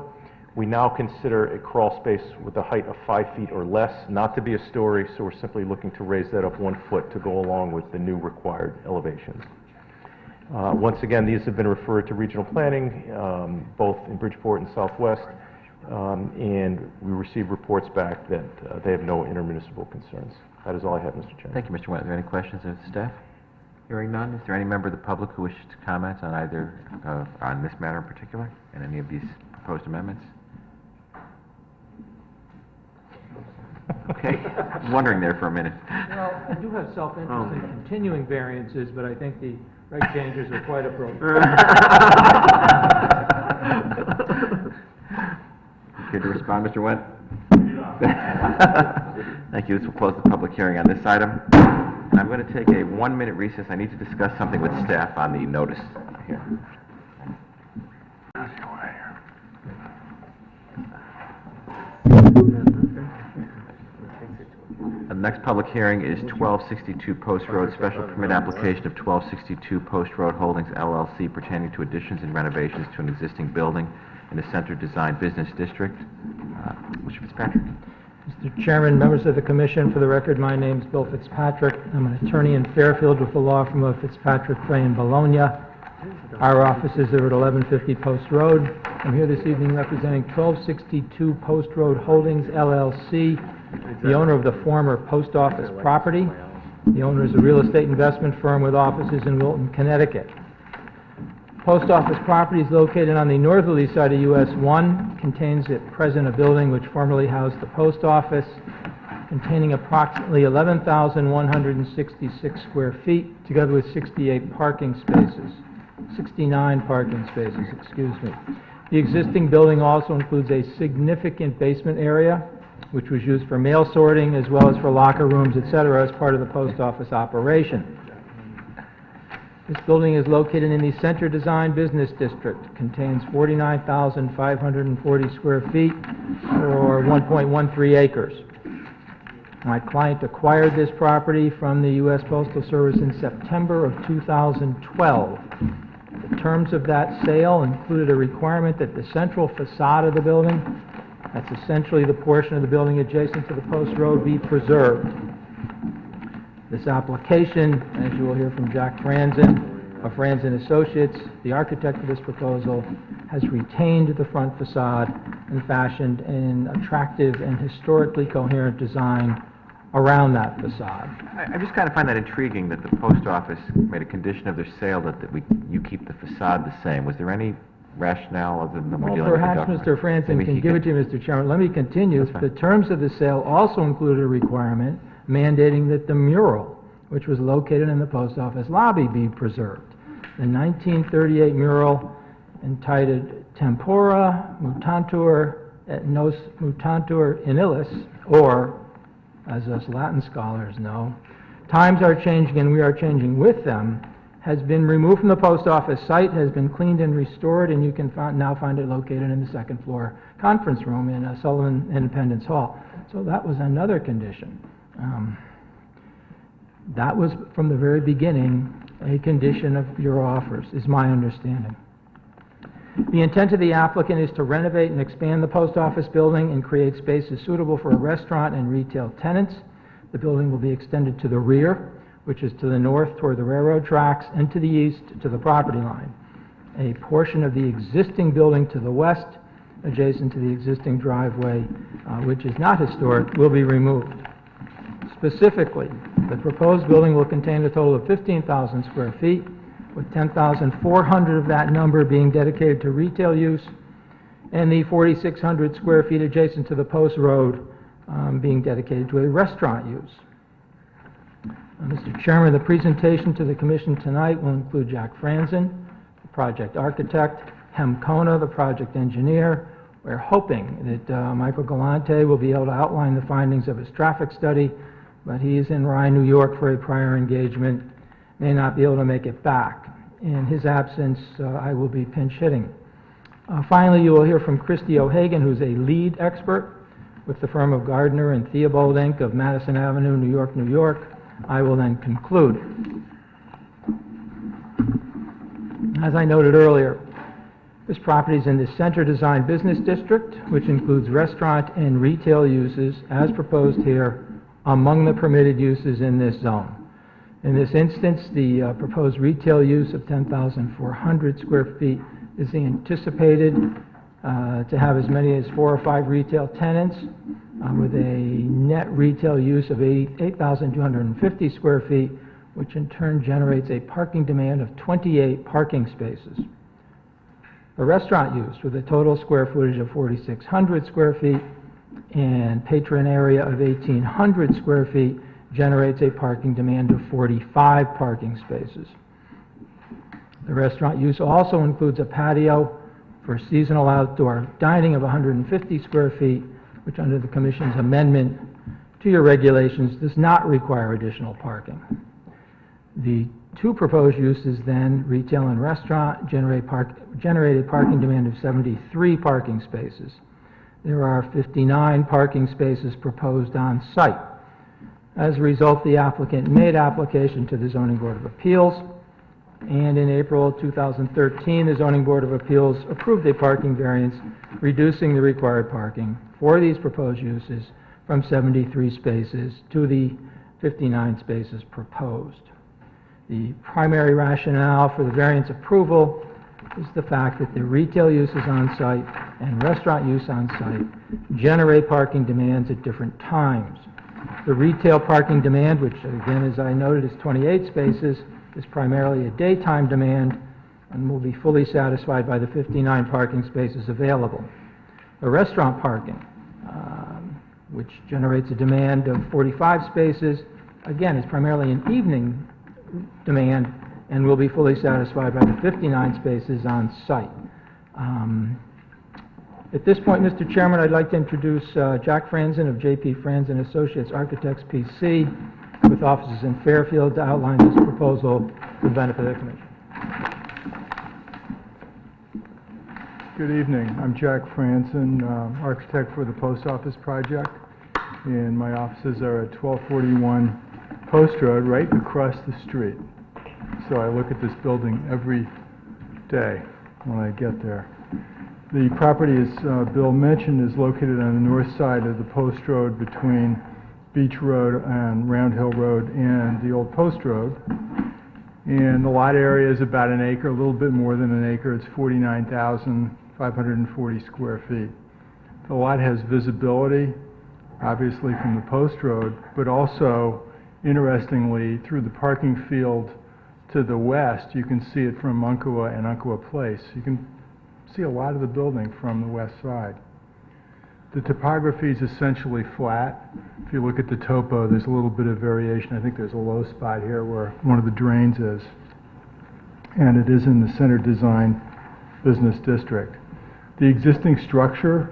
[SPEAKER 6] We now consider a crawl space with a height of 5 feet or less not to be a story, so we're simply looking to raise that up 1 foot to go along with the new required elevations. Once again, these have been referred to regional planning, both in Bridgeport and Southwest, and we received reports back that they have no intermunicipal concerns. That is all I have, Mr. Chairman.
[SPEAKER 1] Thank you, Mr. Wendt. Are there any questions of the staff? Hearing none, is there any member of the public who wishes to comment on either, on this matter in particular, and any of these proposed amendments? Okay, I was wondering there for a minute.
[SPEAKER 10] Well, I do have self-interest in continuing variances, but I think the reg changes are quite appropriate.
[SPEAKER 1] Care to respond, Mr. Wendt? Thank you. This will close the public hearing on this item. And I'm going to take a 1-minute recess. I need to discuss something with staff on the notice here. The next public hearing is 1262 Post Road, special permit application of 1262 Post Road Holdings LLC pertaining to additions and renovations to an existing building in the Center Design Business District. Mr. Fitzpatrick.
[SPEAKER 10] Mr. Chairman, members of the Commission, for the record, my name is Bill Fitzpatrick. I'm an attorney in Fairfield with the law firm of Fitzpatrick, Frey & Bologna. Our offices are at 1150 Post Road. I'm here this evening representing 1262 Post Road Holdings LLC, the owner of the former post office property. The owner is a real estate investment firm with offices in Wilton, Connecticut. Post office property is located on the northerly side of US 1, contains at present a building which formerly housed the post office, containing approximately 11,166 square feet, together with 68 parking spaces. 69 parking spaces, excuse me. The existing building also includes a significant basement area, which was used for mail sorting as well as for locker rooms, etc., as part of the post office operation. This building is located in the Center Design Business District, contains 49,540 square feet, or 1.13 acres. My client acquired this property from the U.S. Postal Service in September of 2012. The terms of that sale included a requirement that the central facade of the building, that's essentially the portion of the building adjacent to the post road, be preserved. This application, as you will hear from Jack Franzen of Franzen Associates, the architect of this proposal, has retained the front facade and fashioned an attractive and historically coherent design around that facade.
[SPEAKER 1] I just kind of find that intriguing that the post office made a condition of their sale that you keep the facade the same. Was there any rationale other than we're
[SPEAKER 10] Well,
[SPEAKER 1] dealing with the
[SPEAKER 10] perhaps
[SPEAKER 1] government?
[SPEAKER 10] Mr. Franzen
[SPEAKER 1] Maybe
[SPEAKER 10] can
[SPEAKER 1] he
[SPEAKER 10] give it
[SPEAKER 1] could-
[SPEAKER 10] to you, Mr. Chairman. Let me continue.
[SPEAKER 1] That's fine.
[SPEAKER 10] The terms of the sale also included a requirement mandating that the mural, which was located in the post office lobby, be preserved. The 1938 mural entitled Tempora Mutantur et Nos Mutantur in Illis, or, as us Latin scholars know, times are changing and we are changing with them, has been removed from the post office site, has been cleaned and restored, and you can now find it located in the second floor conference room in Sullivan Independence Hall. So that was another condition. That was, from the very beginning, a condition of your offers, is my understanding. The intent of the applicant is to renovate and expand the post office building and create spaces suitable for a restaurant and retail tenants. The building will be extended to the rear, which is to the north toward the railroad tracks, and to the east to the property line. A portion of the existing building to the west, adjacent to the existing driveway, which is not historic, will be removed. Specifically, the proposed building will contain a total of 15,000 square feet, with 10,400 of that number being dedicated to retail use, and the 4,600 square feet adjacent to the post road being dedicated to a restaurant use. Mr. Chairman, the presentation to the Commission tonight will include Jack Franzen, the project architect, Hem Kona, the project engineer. We're hoping that Michael Galante will be able to outline the findings of his traffic study, but he is in Rye, New York for a prior engagement, may not be able to make it back. In his absence, I will be pinch hitting. Finally, you will hear from Christy O'Hagan, who's a lead expert with the firm of Gardner and Theobald Inc. of Madison Avenue, New York, New York. I will then conclude. As I noted earlier, this property is in the Center Design Business District, which includes restaurant and retail uses, as proposed here, among the permitted uses in this zone. In this instance, the proposed retail use of 10,400 square feet is anticipated to have as many as 4 or 5 retail tenants with a net retail use of 8,250 square feet, which in turn generates a parking demand of 28 parking spaces. The restaurant use, with a total square footage of 4,600 square feet and patron area of 1,800 square feet, generates a parking demand of 45 parking spaces. The restaurant use also includes a patio for seasonal outdoor dining of 150 square feet, which under the Commission's amendment to your regulations does not require additional parking. The two proposed uses then, retail and restaurant, generate a parking demand of 73 parking spaces. There are 59 parking spaces proposed on site. As a result, the applicant made application to the Zoning Board of Appeals, and in April 2013, the Zoning Board of Appeals approved a parking variance, reducing the required parking for these proposed uses from 73 spaces to the 59 spaces proposed. The primary rationale for the variance approval is the fact that the retail uses on site and restaurant use on site generate parking demands at different times. The retail parking demand, which again, as I noted, is 28 spaces, is primarily a daytime demand and will be fully satisfied by the 59 parking spaces available. The restaurant parking, which generates a demand of 45 spaces, again, is primarily an evening demand and will be fully satisfied by the 59 spaces on site. At this point, Mr. Chairman, I'd like to introduce Jack Franzen of J.P. Franzen Associates Architects, P.C., with offices in Fairfield, to outline this proposal for the benefit of the Commission.
[SPEAKER 11] Good evening. I'm Jack Franzen, architect for the Post Office project, and my offices are at 1241 Post Road, right across the street. So I look at this building every day when I get there. The property, as Bill mentioned, is located on the north side of the Post Road between Beach Road and Round Hill Road and the old Post Road. And the lot area is about an acre, a little bit more than an acre. It's 49,540 square feet. The lot has visibility, obviously, from the Post Road, but also, interestingly, through the parking field to the west, you can see it from Umpqua and Umpqua Place. You can see a lot of the building from the west side. The topography is essentially flat. If you look at the topo, there's a little bit of variation. I think there's a low spot here where one of the drains is. And it is in the Center Design Business District. The existing structure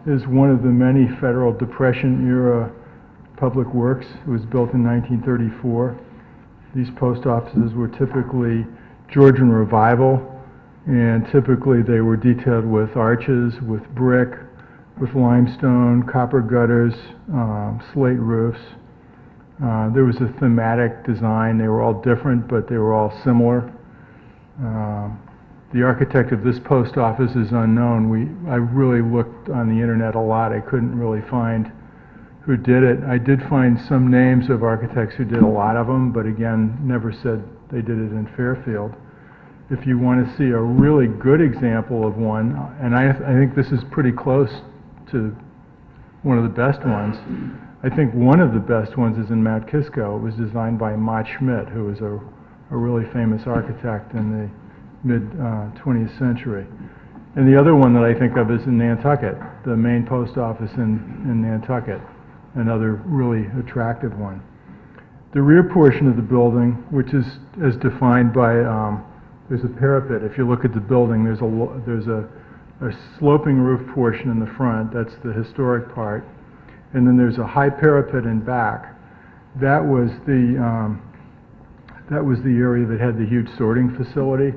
[SPEAKER 11] is one of the many Federal Depression-era public works. It was built in 1934. These post offices were typically Georgian Revival, and typically they were detailed with arches, with brick, with limestone, copper gutters, slate roofs. There was a thematic design. They were all different, but they were all similar. The architect of this post office is unknown. I really looked on the internet a lot. I couldn't really find who did it. I did find some names of architects who did a lot of them, but again, never said they did it in Fairfield. If you want to see a really good example of one, and I think this is pretty close to one of the best ones, I think one of the best ones is in Mount Kisco. It was designed by Mott Schmidt, who was a really famous architect in the mid-20th century. And the other one that I think of is in Nantucket, the main post office in Nantucket, another really attractive one. The rear portion of the building, which is as defined by, there's a parapet. If you look at the building, there's a sloping roof portion in the front. That's the historic part. And then there's a high parapet in back. That was the area that had the huge sorting facility.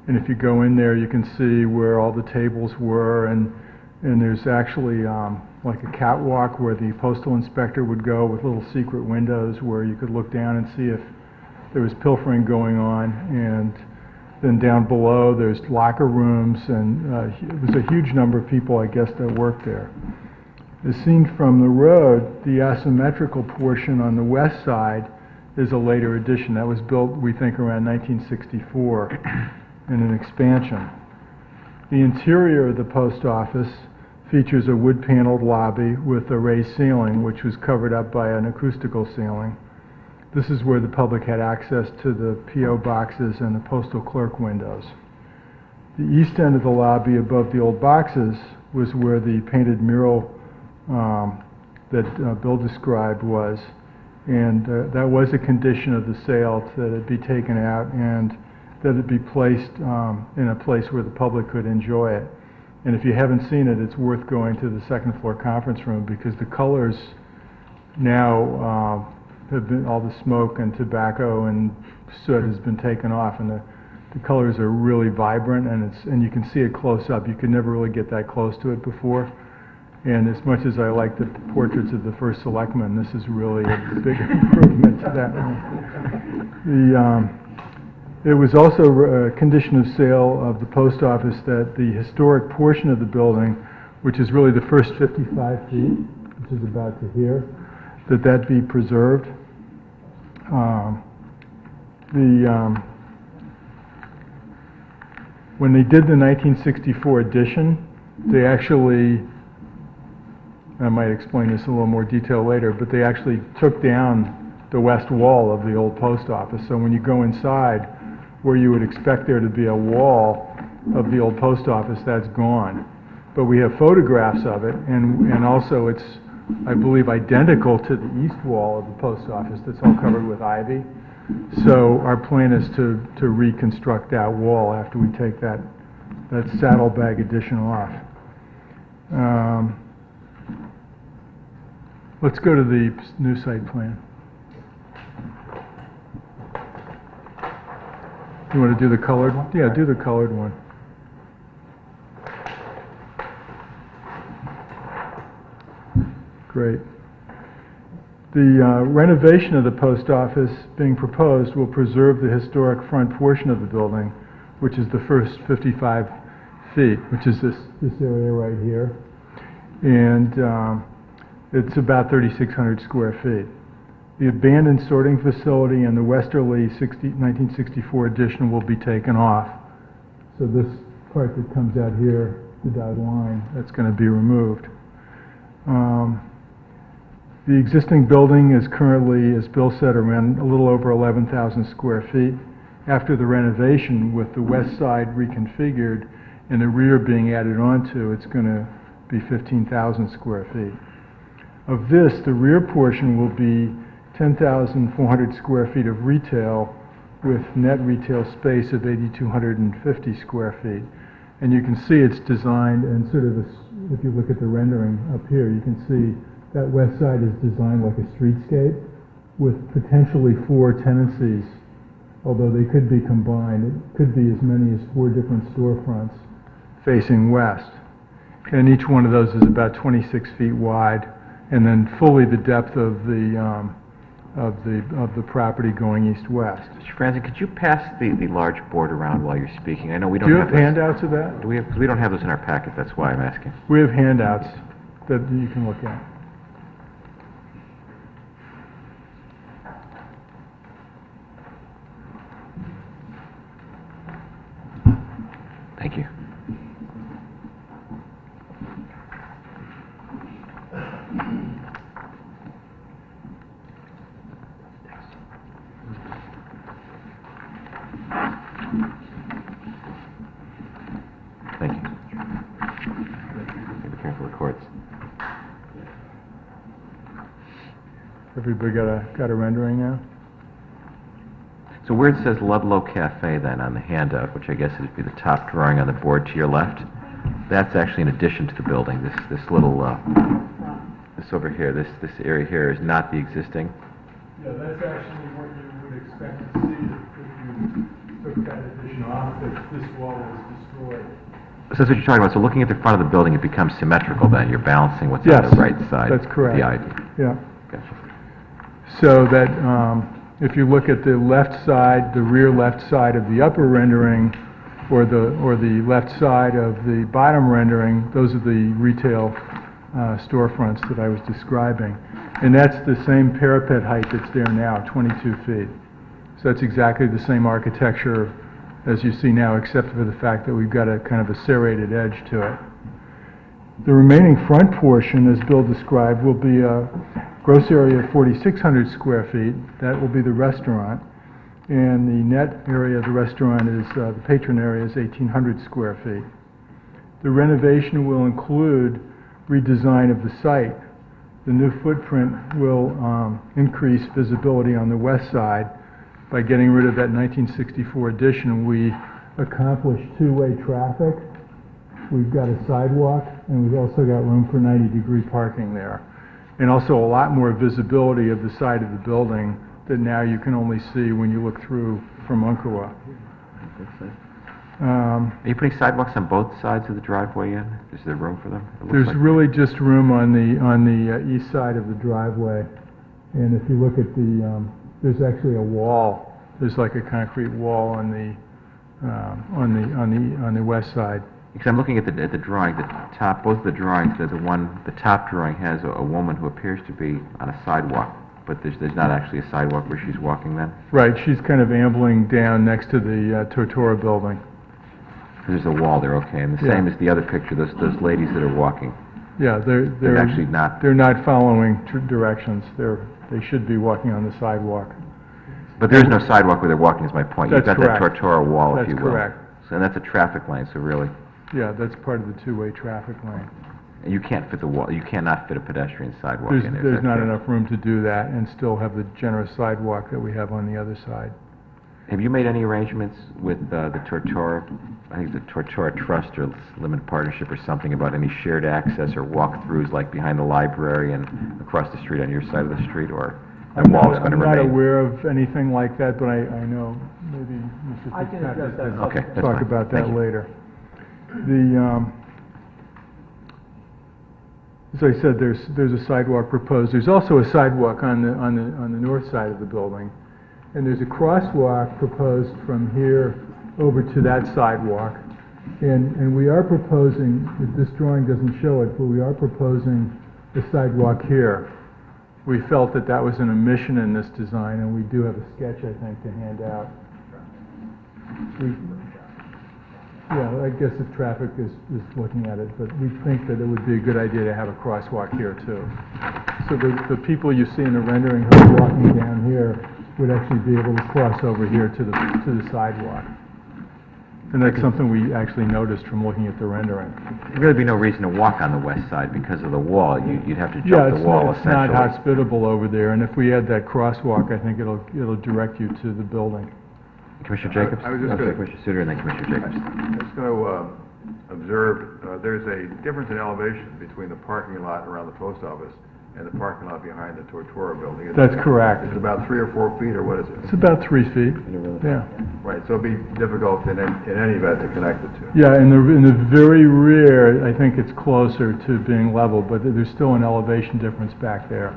[SPEAKER 11] And if you go in there, you can see where all the tables were, and there's actually like a catwalk where the postal inspector would go with little secret windows where you could look down and see if there was pilfering going on. And then down below, there's locker rooms, and it was a huge number of people, I guess, that worked there. As seen from the road, the asymmetrical portion on the west side is a later addition. That was built, we think, around 1964 in an expansion. The interior of the post office features a wood-paneled lobby with a raised ceiling, which was covered up by an acoustical ceiling. This is where the public had access to the P.O. boxes and the postal clerk windows. The east end of the lobby above the old boxes was where the painted mural that Bill described was, and that was a condition of the sale that it be taken out and that it be placed in a place where the public could enjoy it. And if you haven't seen it, it's worth going to the second floor conference room, because the colors now have been, all the smoke and tobacco and soot has been taken off, and the colors are really vibrant, and you can see it close up. You could never really get that close to it before. And as much as I like the portraits of the first selectmen, this is really a big improvement to that one. It was also a condition of sale of the post office that the historic portion of the building, which is really the first 55 feet, which is about to here, that be preserved. When they did the 1964 addition, they actually, I might explain this in a little more detail later, but they actually took down the west wall of the old post office. So when you go inside, where you would expect there to be a wall of the old post office, that's gone. But we have photographs of it, and also it's, I believe, identical to the east wall of the post office that's all covered with ivy. So our plan is to reconstruct that wall after we take that saddlebag addition off. Let's go to the new site plan. You want to do the colored one? Yeah, do the colored one. Great. The renovation of the post office being proposed will preserve the historic front portion of the building, which is the first 55 feet, which is this area right here. And it's about 3,600 square feet. The abandoned sorting facility and the westerly 1964 addition will be taken off. So this part that comes out here, the dotted line, that's going to be removed. The existing building is currently, as Bill said, around a little over 11,000 square feet. After the renovation, with the west side reconfigured and the rear being added onto, it's going to be 15,000 square feet. Of this, the rear portion will be 10,400 square feet of retail with net retail space of 8,250 square feet. And you can see it's designed, and sort of, if you look at the rendering up here, you can see that west side is designed like a streetscape with potentially 4 tenancies, although they could be combined. It could be as many as 4 different storefronts facing west. And each one of those is about 26 feet wide, and then fully the depth of the property going east-west.
[SPEAKER 1] Mr. Franzen, could you pass the large board around while you're speaking? I know we don't
[SPEAKER 11] Do you
[SPEAKER 1] have
[SPEAKER 11] have
[SPEAKER 1] those.
[SPEAKER 11] handouts of that?
[SPEAKER 1] Do we have, 'cause we don't have those in our packet, that's why I'm asking.
[SPEAKER 11] We have handouts that you can look at.
[SPEAKER 1] Thank you. Thank you. Be careful of the cords.
[SPEAKER 11] Everybody got a rendering now?
[SPEAKER 1] So where it says Ludlow Cafe then on the handout, which I guess would be the top drawing on the board to your left, that's actually in addition to the building. This little, this over here, this area here is not the existing.
[SPEAKER 11] Yeah, that's actually what you would expect to see if you took that addition off, if this wall was destroyed.
[SPEAKER 1] So that's what you're talking about. So looking at the front of the building, it becomes symmetrical then. You're balancing what's on
[SPEAKER 11] Yes,
[SPEAKER 1] the right side.
[SPEAKER 11] that's correct.
[SPEAKER 1] The ivy.
[SPEAKER 11] Yeah.
[SPEAKER 1] Gotcha.
[SPEAKER 11] So that if you look at the left side, the rear left side of the upper rendering, or the left side of the bottom rendering, those are the retail storefronts that I was describing. And that's the same parapet height that's there now, 22 feet. So that's exactly the same architecture as you see now, except for the fact that we've got a kind of a serrated edge to it. The remaining front portion, as Bill described, will be a gross area of 4,600 square feet. That will be the restaurant. And the net area of the restaurant is, the patron area is 1,800 square feet. The renovation will include redesign of the site. The new footprint will increase visibility on the west side. By getting rid of that 1964 addition, we accomplished two-way traffic. We've got a sidewalk, and we've also got room for 90-degree parking there. And also a lot more visibility of the side of the building that now you can only see when you look through from Umpqua.
[SPEAKER 1] Are you putting sidewalks on both sides of the driveway in? Is there room for them? It looks
[SPEAKER 11] There's
[SPEAKER 1] like-
[SPEAKER 11] really just room on the east side of the driveway. And if you look at the, there's actually a wall. There's like a concrete wall on the west side.
[SPEAKER 1] Because I'm looking at the drawing, the top, both the drawings, the top drawing has a woman who appears to be on a sidewalk, but there's not actually a sidewalk where she's walking then?
[SPEAKER 11] Right, she's kind of ambling down next to the Tortora building.
[SPEAKER 1] There's a wall there, okay, and the
[SPEAKER 11] Yeah.
[SPEAKER 1] same as the other picture, those ladies that are walking.
[SPEAKER 11] Yeah, they're
[SPEAKER 1] actually not-
[SPEAKER 11] They're not following directions. They should be walking on the sidewalk.
[SPEAKER 1] But there is no sidewalk where they're walking, is my point.
[SPEAKER 11] That's
[SPEAKER 1] You've got that
[SPEAKER 11] correct.
[SPEAKER 1] Tortora wall, if
[SPEAKER 11] That's
[SPEAKER 1] you will.
[SPEAKER 11] correct.
[SPEAKER 1] So, and that's a traffic lane, so really,
[SPEAKER 11] Yeah, that's part of the two-way traffic lane.
[SPEAKER 1] and you can't fit the wall, you cannot fit a pedestrian sidewalk in there. is
[SPEAKER 11] There's
[SPEAKER 1] that
[SPEAKER 11] not
[SPEAKER 1] correct?
[SPEAKER 11] enough room to do that and still have the generous sidewalk that we have on the other side.
[SPEAKER 1] Have you made any arrangements with the Tortora, I think the Tortora Trust or Limited Partnership or something about any shared access or walkthroughs like behind the library and across the street on your side of the street, or that wall is going to
[SPEAKER 11] I'm
[SPEAKER 1] remain?
[SPEAKER 11] not aware of anything like that, but I know maybe Mr.
[SPEAKER 10] I can address
[SPEAKER 11] Fitzpatrick
[SPEAKER 10] that.
[SPEAKER 1] Okay,
[SPEAKER 11] can
[SPEAKER 1] that's
[SPEAKER 11] talk
[SPEAKER 1] fine.
[SPEAKER 11] about
[SPEAKER 1] Thank
[SPEAKER 11] that
[SPEAKER 1] you.
[SPEAKER 11] later. As I said, there's a sidewalk proposed. There's also a sidewalk on the north side of the building, and there's a crosswalk proposed from here over to that sidewalk. And we are proposing, this drawing doesn't show it, but we are proposing the sidewalk here. We felt that that was an omission in this design, and we do have a sketch, I think, to hand out. Yeah, I guess if traffic is looking at it, but we think that it would be a good idea to have a crosswalk here, too. So the people you see in the rendering who are walking down here would actually be able to cross over here to the sidewalk. And that's something we actually noticed from looking at the rendering.
[SPEAKER 1] There'd really be no reason to walk on the west side because of the wall. You'd have to
[SPEAKER 11] Yeah,
[SPEAKER 1] jump the wall,
[SPEAKER 11] it's not
[SPEAKER 1] essentially.
[SPEAKER 11] hospitable over there, and if we add that crosswalk, I think it'll direct you to the building.
[SPEAKER 1] Commissioner Jacobs?
[SPEAKER 3] I was just
[SPEAKER 1] Okay,
[SPEAKER 3] gonna-
[SPEAKER 1] Commissioner Suter and then Commissioner Jacobs.
[SPEAKER 3] I'm just going to observe, there's a difference in elevation between the parking lot around the post office and the parking lot behind the Tortora building.
[SPEAKER 11] That's correct.
[SPEAKER 3] Is it about 3 or 4 feet, or what is
[SPEAKER 11] It's
[SPEAKER 3] it?
[SPEAKER 11] about 3 feet, yeah.
[SPEAKER 3] Right, so it'd be difficult in any event to connect the two.
[SPEAKER 11] Yeah, in the very rear, I think it's closer to being level, but there's still an elevation difference back there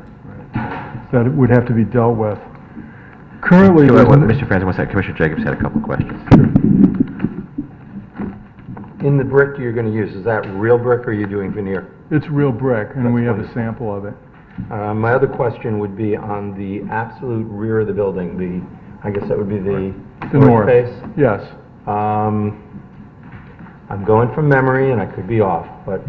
[SPEAKER 11] that it would have to be dealt with. Currently,
[SPEAKER 1] Wait,
[SPEAKER 11] there's
[SPEAKER 1] Mr. Franzen, one second. Commissioner Jacobs had a couple of questions.
[SPEAKER 2] In the brick you're going to use, is that real brick or are you doing veneer?
[SPEAKER 11] it's real brick, and we have a
[SPEAKER 2] wonderful.
[SPEAKER 11] sample of it.
[SPEAKER 2] My other question would be on the absolute rear of the building, I guess that would be the
[SPEAKER 11] The
[SPEAKER 2] north face?
[SPEAKER 11] Yes.
[SPEAKER 2] I'm going from memory, and I could be off, but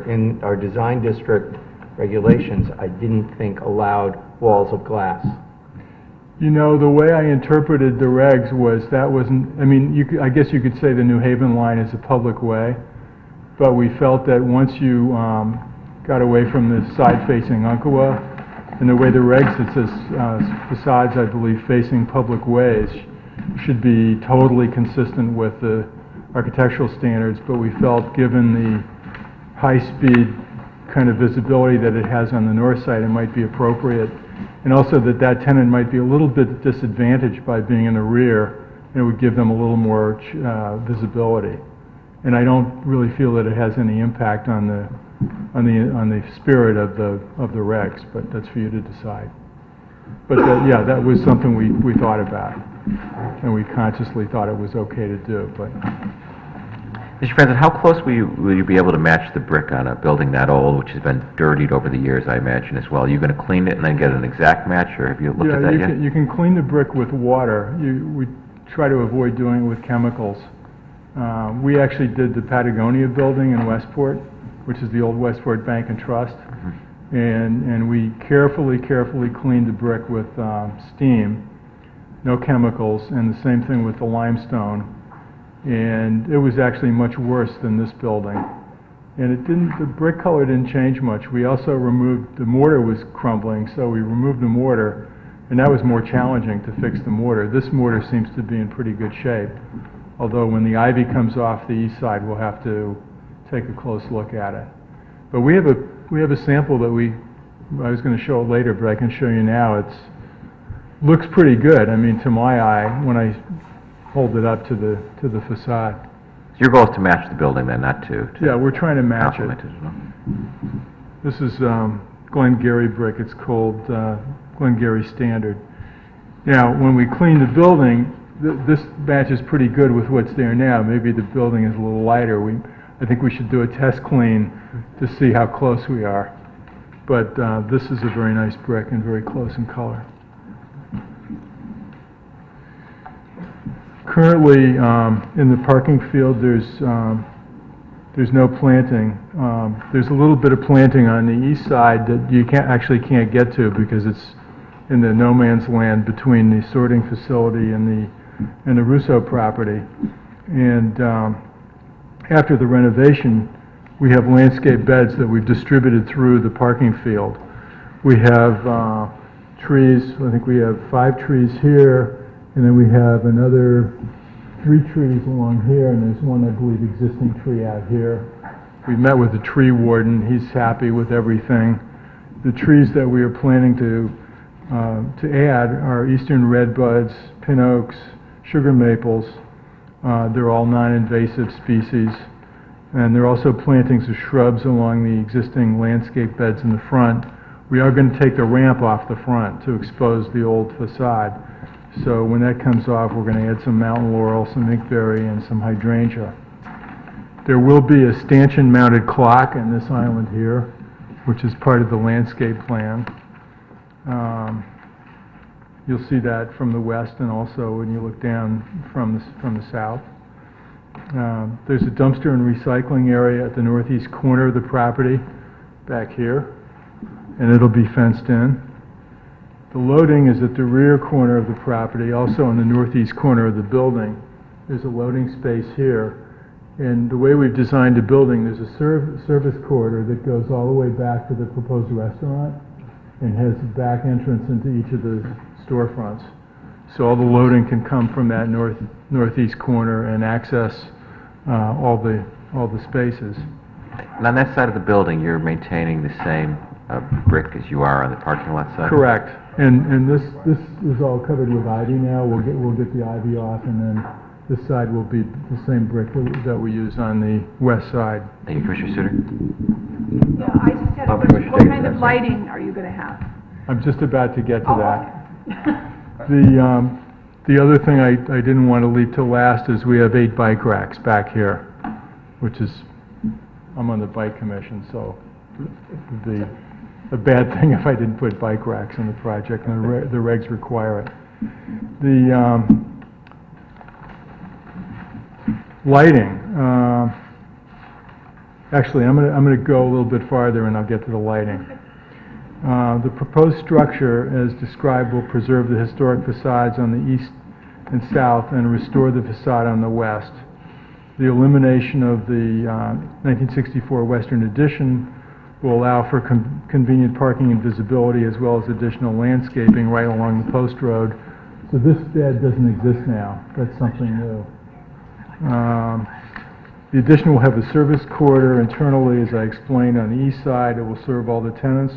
[SPEAKER 2] in our design district regulations, I didn't think allowed walls of glass.
[SPEAKER 11] You know, the way I interpreted the regs was that wasn't, I mean, I guess you could say the New Haven line is a public way, but we felt that once you got away from the side facing Umpqua, and the way the regs, it says facades, I believe, facing public ways should be totally consistent with the architectural standards, but we felt given the high-speed kind of visibility that it has on the north side, it might be appropriate. And also that tenant might be a little bit disadvantaged by being in the rear, and it would give them a little more visibility. And I don't really feel that it has any impact on the spirit of the regs, but that's for you to decide. But yeah, that was something we thought about, and we consciously thought it was okay to do. But
[SPEAKER 1] Mr. President, how close will you be able to match the brick on a building that old, which has been dirtied over the years, I imagine, as well? Are you going to clean it and then get an exact match, or have you looked at that yet?
[SPEAKER 11] You can clean the brick with water. We try to avoid doing it with chemicals. We actually did the Patagonia building in Westport, which is the old Westport Bank and Trust, and we carefully cleaned the brick with steam, no chemicals, and the same thing with the limestone. And it was actually much worse than this building. And the brick color didn't change much. We also removed, the mortar was crumbling, so we removed the mortar, and that was more challenging to fix the mortar. This mortar seems to be in pretty good shape, although when the ivy comes off the east side, we'll have to take a close look at it. But we have a sample that I was going to show it later, but I can show you now. Looks pretty good. I mean, to my eye, when I hold it up to the facade.
[SPEAKER 1] So your goal is to match the building then, not to
[SPEAKER 11] Yeah, we're trying to match it.
[SPEAKER 1] complement it as well?
[SPEAKER 11] This is Glengarry brick. It's called Glengarry Standard. Now, when we clean the building, this matches pretty good with what's there now. Maybe the building is a little lighter. I think we should do a test clean to see how close we are. But this is a very nice brick and very close in color. Currently, in the parking field, there's no planting. There's a little bit of planting on the east side that you can't get to because it's in the no man's land between the sorting facility and the Russo property. And after the renovation, we have landscape beds that we've distributed through the parking field. We have trees. I think we have 5 trees here. And then we have another 3 trees along here, and there's one, I believe, existing tree out here. We met with the tree warden. He's happy with everything. The trees that we are planning to add are eastern redbuds, pin oaks, sugar maples. They're all non-invasive species. And there are also plantings of shrubs along the existing landscape beds in the front. We are going to take the ramp off the front to expose the old facade. So when that comes off, we're going to add some mountain laurel, some inkberry, and some hydrangea. There will be a stanchion-mounted clock in this island here, which is part of the landscape plan. You'll see that from the west and also when you look down from the south. There's a dumpster and recycling area at the northeast corner of the property, back here, and it'll be fenced in. The loading is at the rear corner of the property, also in the northeast corner of the building. There's a loading space here. And the way we've designed the building, there's a service corridor that goes all the way back to the proposed restaurant and has a back entrance into each of the storefronts. So all the loading can come from that northeast corner and access all the spaces.
[SPEAKER 1] And on that side of the building, you're maintaining the same brick as you are on the parking lot side?
[SPEAKER 11] Correct. And this is all covered with ivy now. We'll get the ivy off, and then this side will be the same brick that we use on the west side.
[SPEAKER 1] Thank you, Commissioner Suter.
[SPEAKER 8] Yeah, I just had a
[SPEAKER 1] Oh,
[SPEAKER 8] question.
[SPEAKER 1] Commissioner
[SPEAKER 8] What
[SPEAKER 1] Davis,
[SPEAKER 8] kind of
[SPEAKER 1] that's-
[SPEAKER 8] lighting are you going to have?
[SPEAKER 11] I'm just about to get to
[SPEAKER 8] Oh,
[SPEAKER 11] that.
[SPEAKER 8] okay.
[SPEAKER 11] The other thing I didn't want to leave till last is we have 8 bike racks back here, which is, I'm on the bike commission, so it would be a bad thing if I didn't put bike racks in the project, and the regs require it. The lighting, actually, I'm going to go a little bit farther and I'll get to the lighting. The proposed structure, as described, will preserve the historic facades on the east and south and restore the facade on the west. The elimination of the 1964 Western Addition will allow for convenient parking and visibility, as well as additional landscaping right along the post road. So this bed doesn't exist now. That's something new. The addition will have a service corridor internally, as I explained, on the east side. It will serve all the tenants.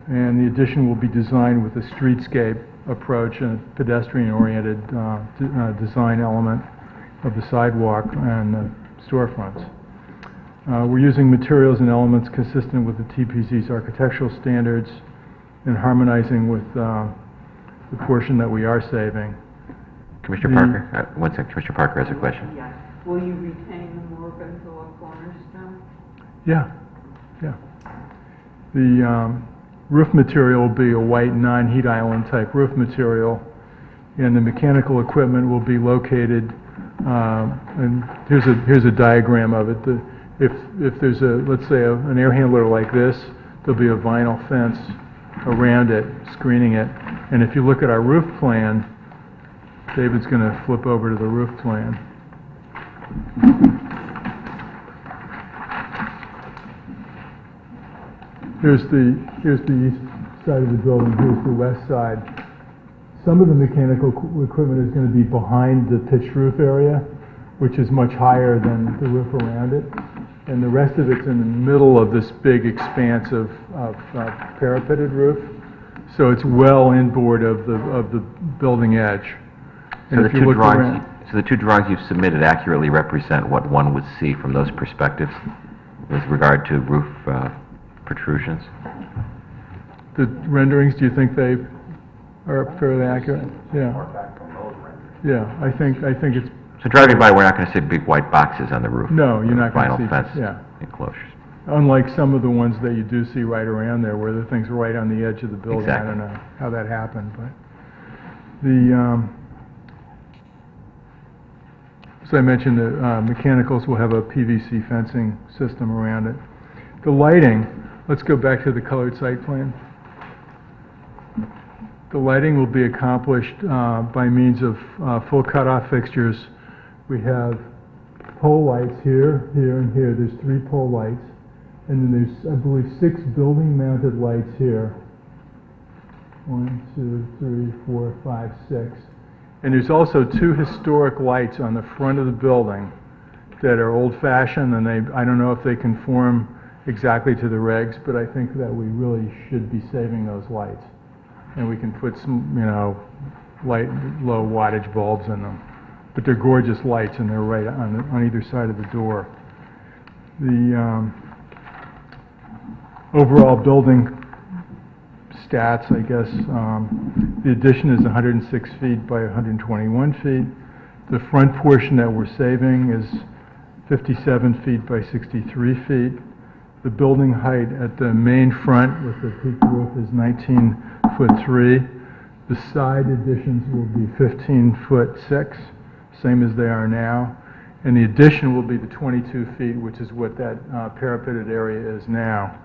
[SPEAKER 11] And the addition will be designed with a streetscape approach and a pedestrian-oriented design element of the sidewalk and the storefronts. We're using materials and elements consistent with the TPC's architectural standards and harmonizing with the portion that we are saving.
[SPEAKER 1] Commissioner Parker, one second, Commissioner Parker has a question.
[SPEAKER 12] Yeah. Will you retain the work on Four Corners now?
[SPEAKER 11] Yeah, yeah. The roof material will be a white non-heat island type roof material, and the mechanical equipment will be located, and here's a diagram of it. If there's let's say an air handler like this, there'll be a vinyl fence around it, screening it. And if you look at our roof plan, David's going to flip over to the roof plan. Here's the east side of the building, here's the west side. Some of the mechanical equipment is going to be behind the pitched roof area, which is much higher than the roof around it. And the rest of it's in the middle of this big expanse of parapeted roof. So it's well inboard of the building edge.
[SPEAKER 1] So
[SPEAKER 11] And
[SPEAKER 1] the
[SPEAKER 11] if you
[SPEAKER 1] two
[SPEAKER 11] look
[SPEAKER 1] drawings,
[SPEAKER 11] around-
[SPEAKER 1] so the two drawings you've submitted accurately represent what one would see from those perspectives with regard to roof protrusions?
[SPEAKER 11] The renderings, do you think they are fairly accurate? Yeah. Yeah, I think it's,
[SPEAKER 1] So driving by, we're not going to see big white boxes on the roof.
[SPEAKER 11] No, you're not gonna see-
[SPEAKER 1] Vinyl fence
[SPEAKER 11] yeah.
[SPEAKER 1] enclosures.
[SPEAKER 11] unlike some of the ones that you do see right around there, where the thing's right on the edge of the building. I
[SPEAKER 1] Exactly.
[SPEAKER 11] don't know how that happened, but the, as I mentioned, the mechanicals will have a PVC fencing system around it. The lighting, let's go back to the colored site plan. The lighting will be accomplished by means of full cutoff fixtures. We have pole lights here, here, and here. There's 3 pole lights. And then there's, I believe, 6 building-mounted lights here. 1, 2, 3, 4, 5, 6. And there's also 2 historic lights on the front of the building that are old-fashioned, and I don't know if they conform exactly to the regs, but I think that we really should be saving those lights. And we can put some, light, low wattage bulbs in them. But they're gorgeous lights, and they're right on either side of the door. The overall building stats, I guess, the addition is 106 feet by 121 feet. The front portion that we're saving is 57 feet by 63 feet. The building height at the main front with the peak roof is 19'3". The side additions will be 15'6", same as they are now. And the addition will be the 22 feet, which is what that parapeted area is now.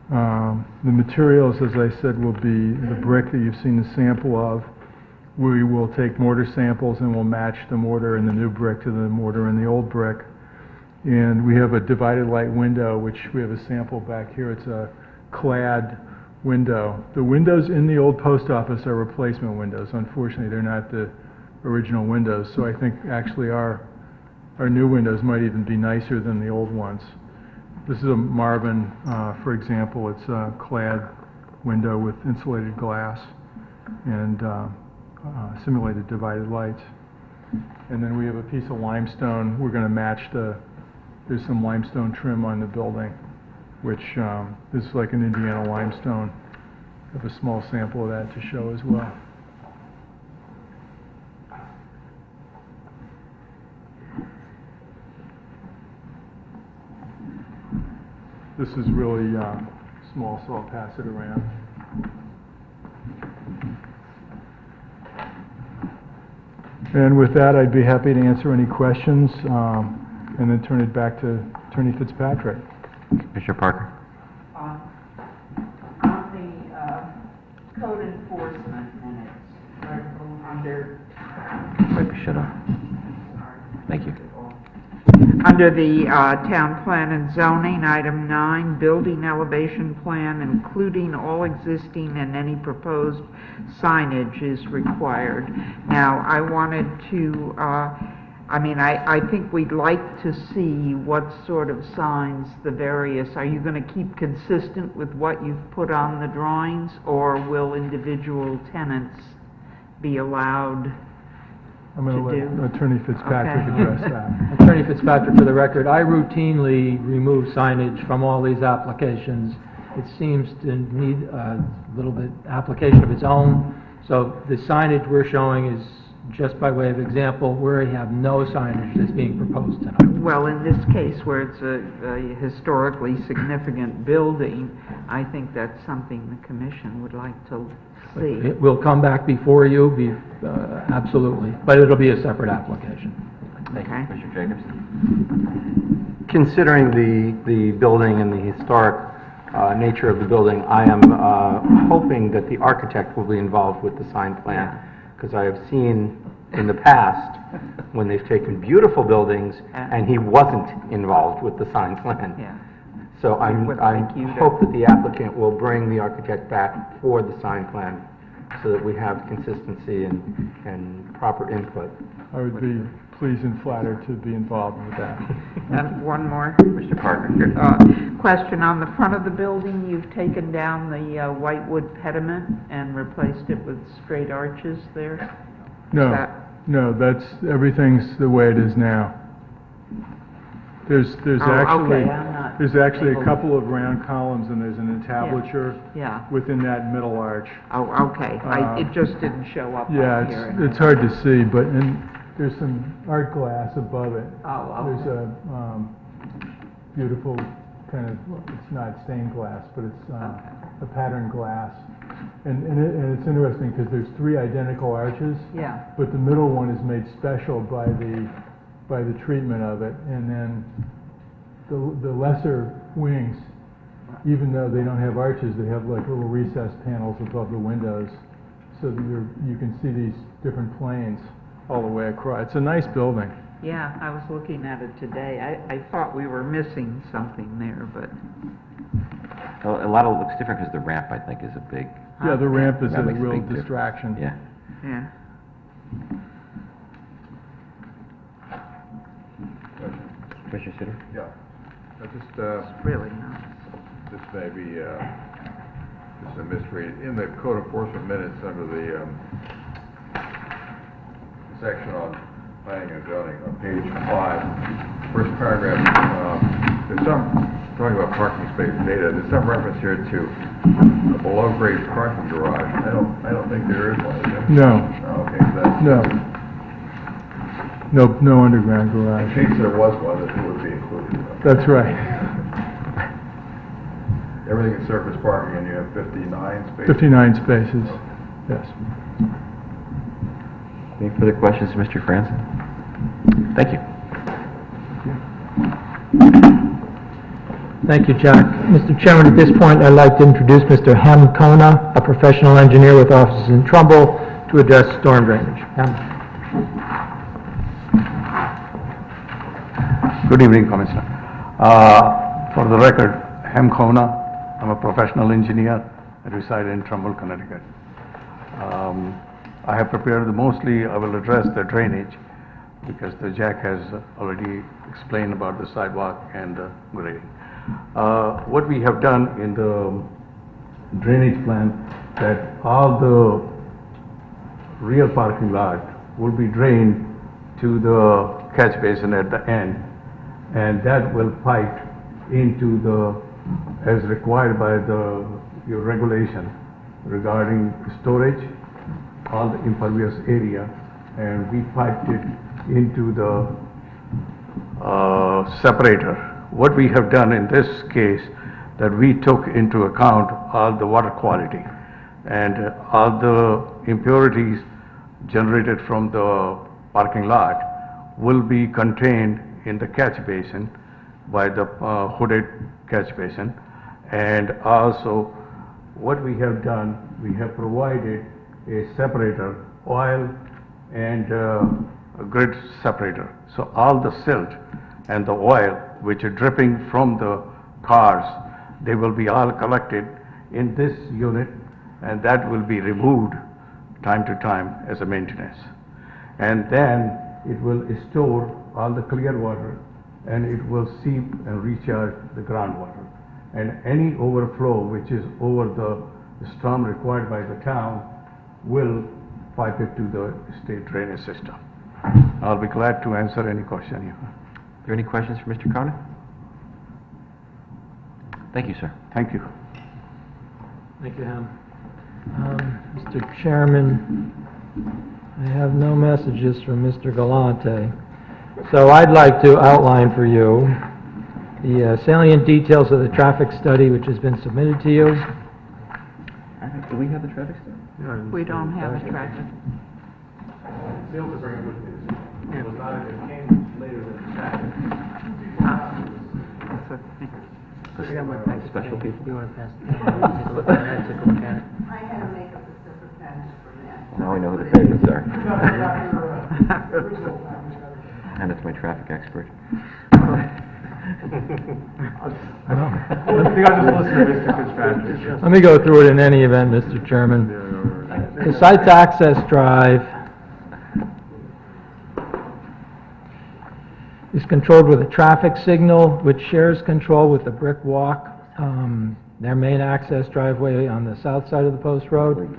[SPEAKER 11] The materials, as I said, will be the brick that you've seen the sample of. We will take mortar samples and we'll match the mortar in the new brick to the mortar in the old brick. And we have a divided light window, which we have a sample back here. It's a clad window. The windows in the old post office are replacement windows. Unfortunately, they're not the original windows. So I think actually our new windows might even be nicer than the old ones. This is a Marvin, for example. It's a clad window with insulated glass and simulated divided lights. And then we have a piece of limestone. We're going to match there's some limestone trim on the building, which is like an Indiana limestone. I have a small sample of that to show as well. This is really small, so I'll pass it around. And with that, I'd be happy to answer any questions, and then turn it back to Attorney Fitzpatrick.
[SPEAKER 1] Commissioner Parker?
[SPEAKER 12] On the code enforcement minutes, under...
[SPEAKER 1] Shut up. Thank you.
[SPEAKER 12] Under the Town Plan and Zoning, Item 9, Building Elevation Plan, including all existing and any proposed signage is required. Now, I wanted to, I think we'd like to see what sort of signs the various, are you going to keep consistent with what you've put on the drawings, or will individual tenants be allowed?
[SPEAKER 11] I'm going to
[SPEAKER 12] To
[SPEAKER 11] let Attorney Fitzpatrick
[SPEAKER 12] Okay.
[SPEAKER 11] address that.
[SPEAKER 10] Attorney Fitzpatrick, for the record, I routinely remove signage from all these applications. It seems to need a little bit application of its own, so the signage we're showing is just by way of example, where you have no signage that's being proposed tonight.
[SPEAKER 12] Well, in this case, where it's a historically significant building, I think that's something the commission would like to see.
[SPEAKER 10] It will come back before you, absolutely, but it'll be a separate application.
[SPEAKER 1] Thank you.
[SPEAKER 12] Okay.
[SPEAKER 1] Commissioner Jacobs?
[SPEAKER 2] Considering the building and the historic nature of the building, I am hoping that the architect will be involved with the sign plan, because I have seen in the past when they've taken beautiful buildings and he wasn't involved with the sign plan.
[SPEAKER 12] Yeah.
[SPEAKER 2] So I
[SPEAKER 12] would like you to-
[SPEAKER 2] hope that the applicant will bring the architect back for the sign plan so that we have consistency and proper input.
[SPEAKER 11] I would be pleased and flattered to be involved with that.
[SPEAKER 12] And one more
[SPEAKER 1] Mr. Parker?
[SPEAKER 12] question. On the front of the building, you've taken down the whitewood pediment and replaced it with straight arches there?
[SPEAKER 11] No,
[SPEAKER 12] that-
[SPEAKER 11] no, everything's the way it is now. There's
[SPEAKER 12] Oh,
[SPEAKER 11] actually,
[SPEAKER 12] okay, I'm not
[SPEAKER 11] there's actually
[SPEAKER 12] able-
[SPEAKER 11] a couple of round columns and there's an entablature
[SPEAKER 12] Yeah.
[SPEAKER 11] within that middle arch.
[SPEAKER 12] Oh, okay. It just didn't show up
[SPEAKER 11] Yeah,
[SPEAKER 12] on here.
[SPEAKER 11] it's hard to see, but there's some art glass above it.
[SPEAKER 12] Oh,
[SPEAKER 11] There's
[SPEAKER 12] okay.
[SPEAKER 11] a beautiful kind of, it's not stained glass, but it's a patterned glass. And it's interesting because there's 3 identical arches,
[SPEAKER 12] Yeah.
[SPEAKER 11] but the middle one is made special by the treatment of it. And then the lesser wings, even though they don't have arches, they have like little recessed panels above the windows, so that you can see these different planes all the way across. It's a nice building.
[SPEAKER 12] Yeah, I was looking at it today. I thought we were missing something there, but...
[SPEAKER 1] A lot of it looks different because the ramp, I think, is a big,
[SPEAKER 11] Yeah, the ramp is a
[SPEAKER 1] That makes a
[SPEAKER 11] real
[SPEAKER 1] big difference.
[SPEAKER 11] distraction.
[SPEAKER 1] yeah.
[SPEAKER 12] Yeah.
[SPEAKER 1] Commissioner Sitter?
[SPEAKER 3] Yeah. I just,
[SPEAKER 12] It's really nice.
[SPEAKER 3] this may be just a misread. In the code enforcement minutes under the section on planning and zoning on page 5, first paragraph, there's some, talking about parking space data, there's some reference here to a below-grade parking garage. I don't think there is one, is there?
[SPEAKER 11] No,
[SPEAKER 3] Oh, okay, so that's...
[SPEAKER 11] no underground
[SPEAKER 3] In
[SPEAKER 11] garage.
[SPEAKER 3] case there was one, that it would be included.
[SPEAKER 11] That's right.
[SPEAKER 3] Everything is surface parking, and you have 59 spaces.
[SPEAKER 11] 59 spaces, yes.
[SPEAKER 1] Any further questions, Mr. Franzen? Thank you.
[SPEAKER 10] Thank you, Jack. Mr. Chairman, at this point, I'd like to introduce Mr. Hem Kona, a professional engineer with offices in Trumbull, to address storm drainage. Hem?
[SPEAKER 13] Good evening, Commissioner. For the record, Hem Khona, I'm a professional engineer. I reside in Trumbull, Connecticut. I have prepared mostly, I will address the drainage because the Jack has already explained about the sidewalk and the grading. What we have done in the drainage plan, that all the rear parking lot will be drained to the catch basin at the end, and that will pipe into the, as required by your regulation regarding storage, all the impervious area, and we piped it into the separator. What we have done in this case, that we took into account all the water quality and all the impurities generated from the parking lot will be contained in the catch basin by the hooded catch basin. And also, what we have done, we have provided a separator, oil and a grid separator. So all the silt and the oil which are dripping from the cars, they will be all collected in this unit, and that will be removed time to time as a maintenance. And then it will store all the clear water, and it will seep and recharge the groundwater. And any overflow which is over the storm required by the town will pipe it to the state drainage system. I'll be glad to answer any question you have.
[SPEAKER 1] Are there any questions for Mr. Kona? Thank you, sir.
[SPEAKER 13] Thank you.
[SPEAKER 10] Thank you, Ham. Mr. Chairman, I have no messages from Mr. Galante. So I'd like to outline for you the salient details of the traffic study which has been submitted to you.
[SPEAKER 1] Do we have the traffic study?
[SPEAKER 12] We don't have a traffic.
[SPEAKER 6] Failed to bring it with me. It was not, it came later than Saturday.
[SPEAKER 1] Special people?
[SPEAKER 4] You want to pass it down? Take a look at it, take a look at it.
[SPEAKER 12] I had to make up a separate package for that.
[SPEAKER 1] Now we know who the favorites are. Hand it to my traffic expert.
[SPEAKER 5] I think I'll just listen to Mr. Fitzpatrick.
[SPEAKER 10] Let me go through it in any event, Mr. Chairman. The site's access drive is controlled with a traffic signal which shares control with the brick walk, their main access driveway on the south side of the post road.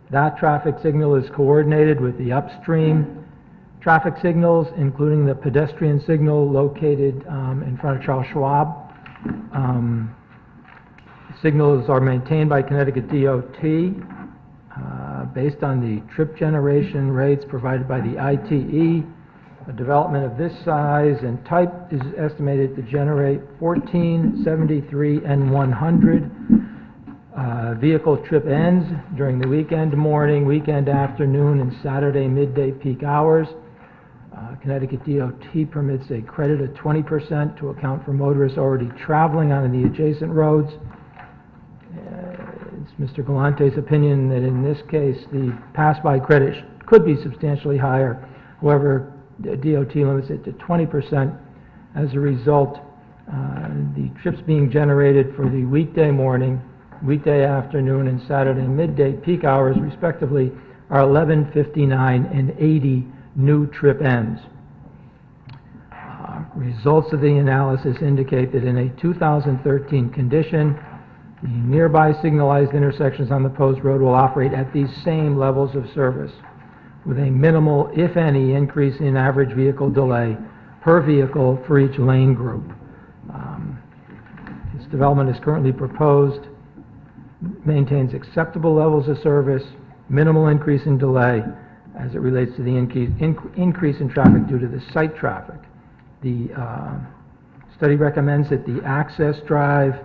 [SPEAKER 10] That traffic signal is coordinated with the upstream traffic signals, including the pedestrian signal located in front of Charles Schwab. Signals are maintained by Connecticut DOT based on the trip generation rates provided by the ITE. A development of this size and type is estimated to generate 14, 73, and 100 vehicle trip ends during the weekend morning, weekend afternoon, and Saturday midday peak hours. Connecticut DOT permits a credit of 20% to account for motorists already traveling on the adjacent roads. It's Mr. Galante's opinion that in this case the pass-by credit could be substantially higher. However, the DOT limits it to 20%. As a result, the trips being generated for the weekday morning, weekday afternoon, and Saturday midday peak hours, respectively, are 11, 59, and 80 new trip ends. Results of the analysis indicate that in a 2013 condition, the nearby signalized intersections on the post road will operate at these same levels of service, with a minimal, if any, increase in average vehicle delay per vehicle for each lane group. This development is currently proposed, maintains acceptable levels of service, minimal increase in delay as it relates to the increase in traffic due to the site traffic. The study recommends that the access drive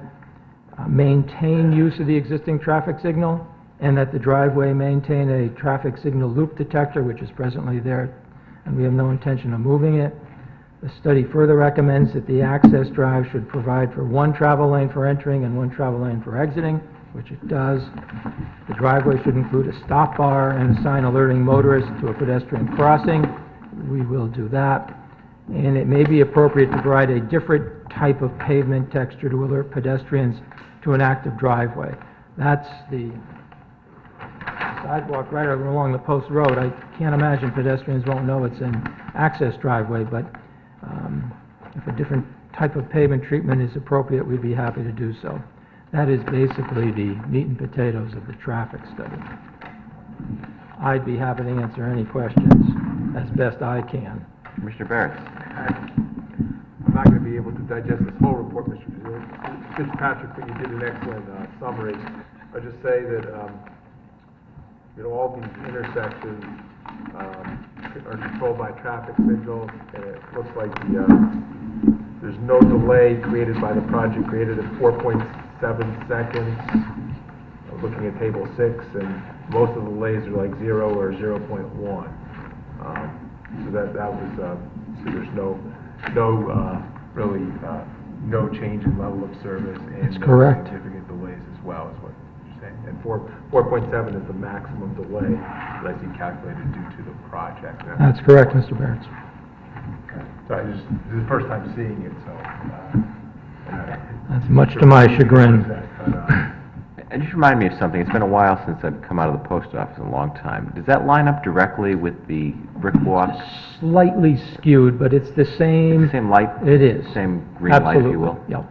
[SPEAKER 10] maintain use of the existing traffic signal, and that the driveway maintain a traffic signal loop detector, which is presently there, and we have no intention of moving it. The study further recommends that the access drive should provide for one travel lane for entering and one travel lane for exiting, which it does. The driveway should include a stop bar and a sign alerting motorists to a pedestrian crossing. We will do that. And it may be appropriate to provide a different type of pavement texture to alert pedestrians to an active driveway. That's the sidewalk right along the post road. I can't imagine pedestrians won't know it's an access driveway, but if a different type of pavement treatment is appropriate, we'd be happy to do so. That is basically the meat and potatoes of the traffic study. I'd be happy to answer any questions as best I can.
[SPEAKER 1] Commissioner Barrett?
[SPEAKER 6] I'm not going to be able to digest this whole report, Mr. Fitzpatrick, but you did an excellent summary. I'll just say that, all these intersections are controlled by traffic signals, and it looks like there's no delay created by the project, created at 4.7 seconds. Looking at table 6, and most of the delays are like 0 or 0.1. So that was, so there's really no change in level of service, and
[SPEAKER 10] That's correct.
[SPEAKER 6] significant delays as well, is what you're saying. And 4.7 is the maximum delay that I see calculated due to the project.
[SPEAKER 10] That's correct, Mr. Barrett.
[SPEAKER 6] So this is the first time seeing it, so.
[SPEAKER 10] That's much to my chagrin.
[SPEAKER 1] And just remind me of something. It's been a while since I've come out of the post office, a long time. Does that line up directly with the brick walk?
[SPEAKER 10] Slightly skewed, but it's the same.
[SPEAKER 1] Same light?
[SPEAKER 10] It is.
[SPEAKER 1] Same green light, if you will?
[SPEAKER 10] Absolutely, yep.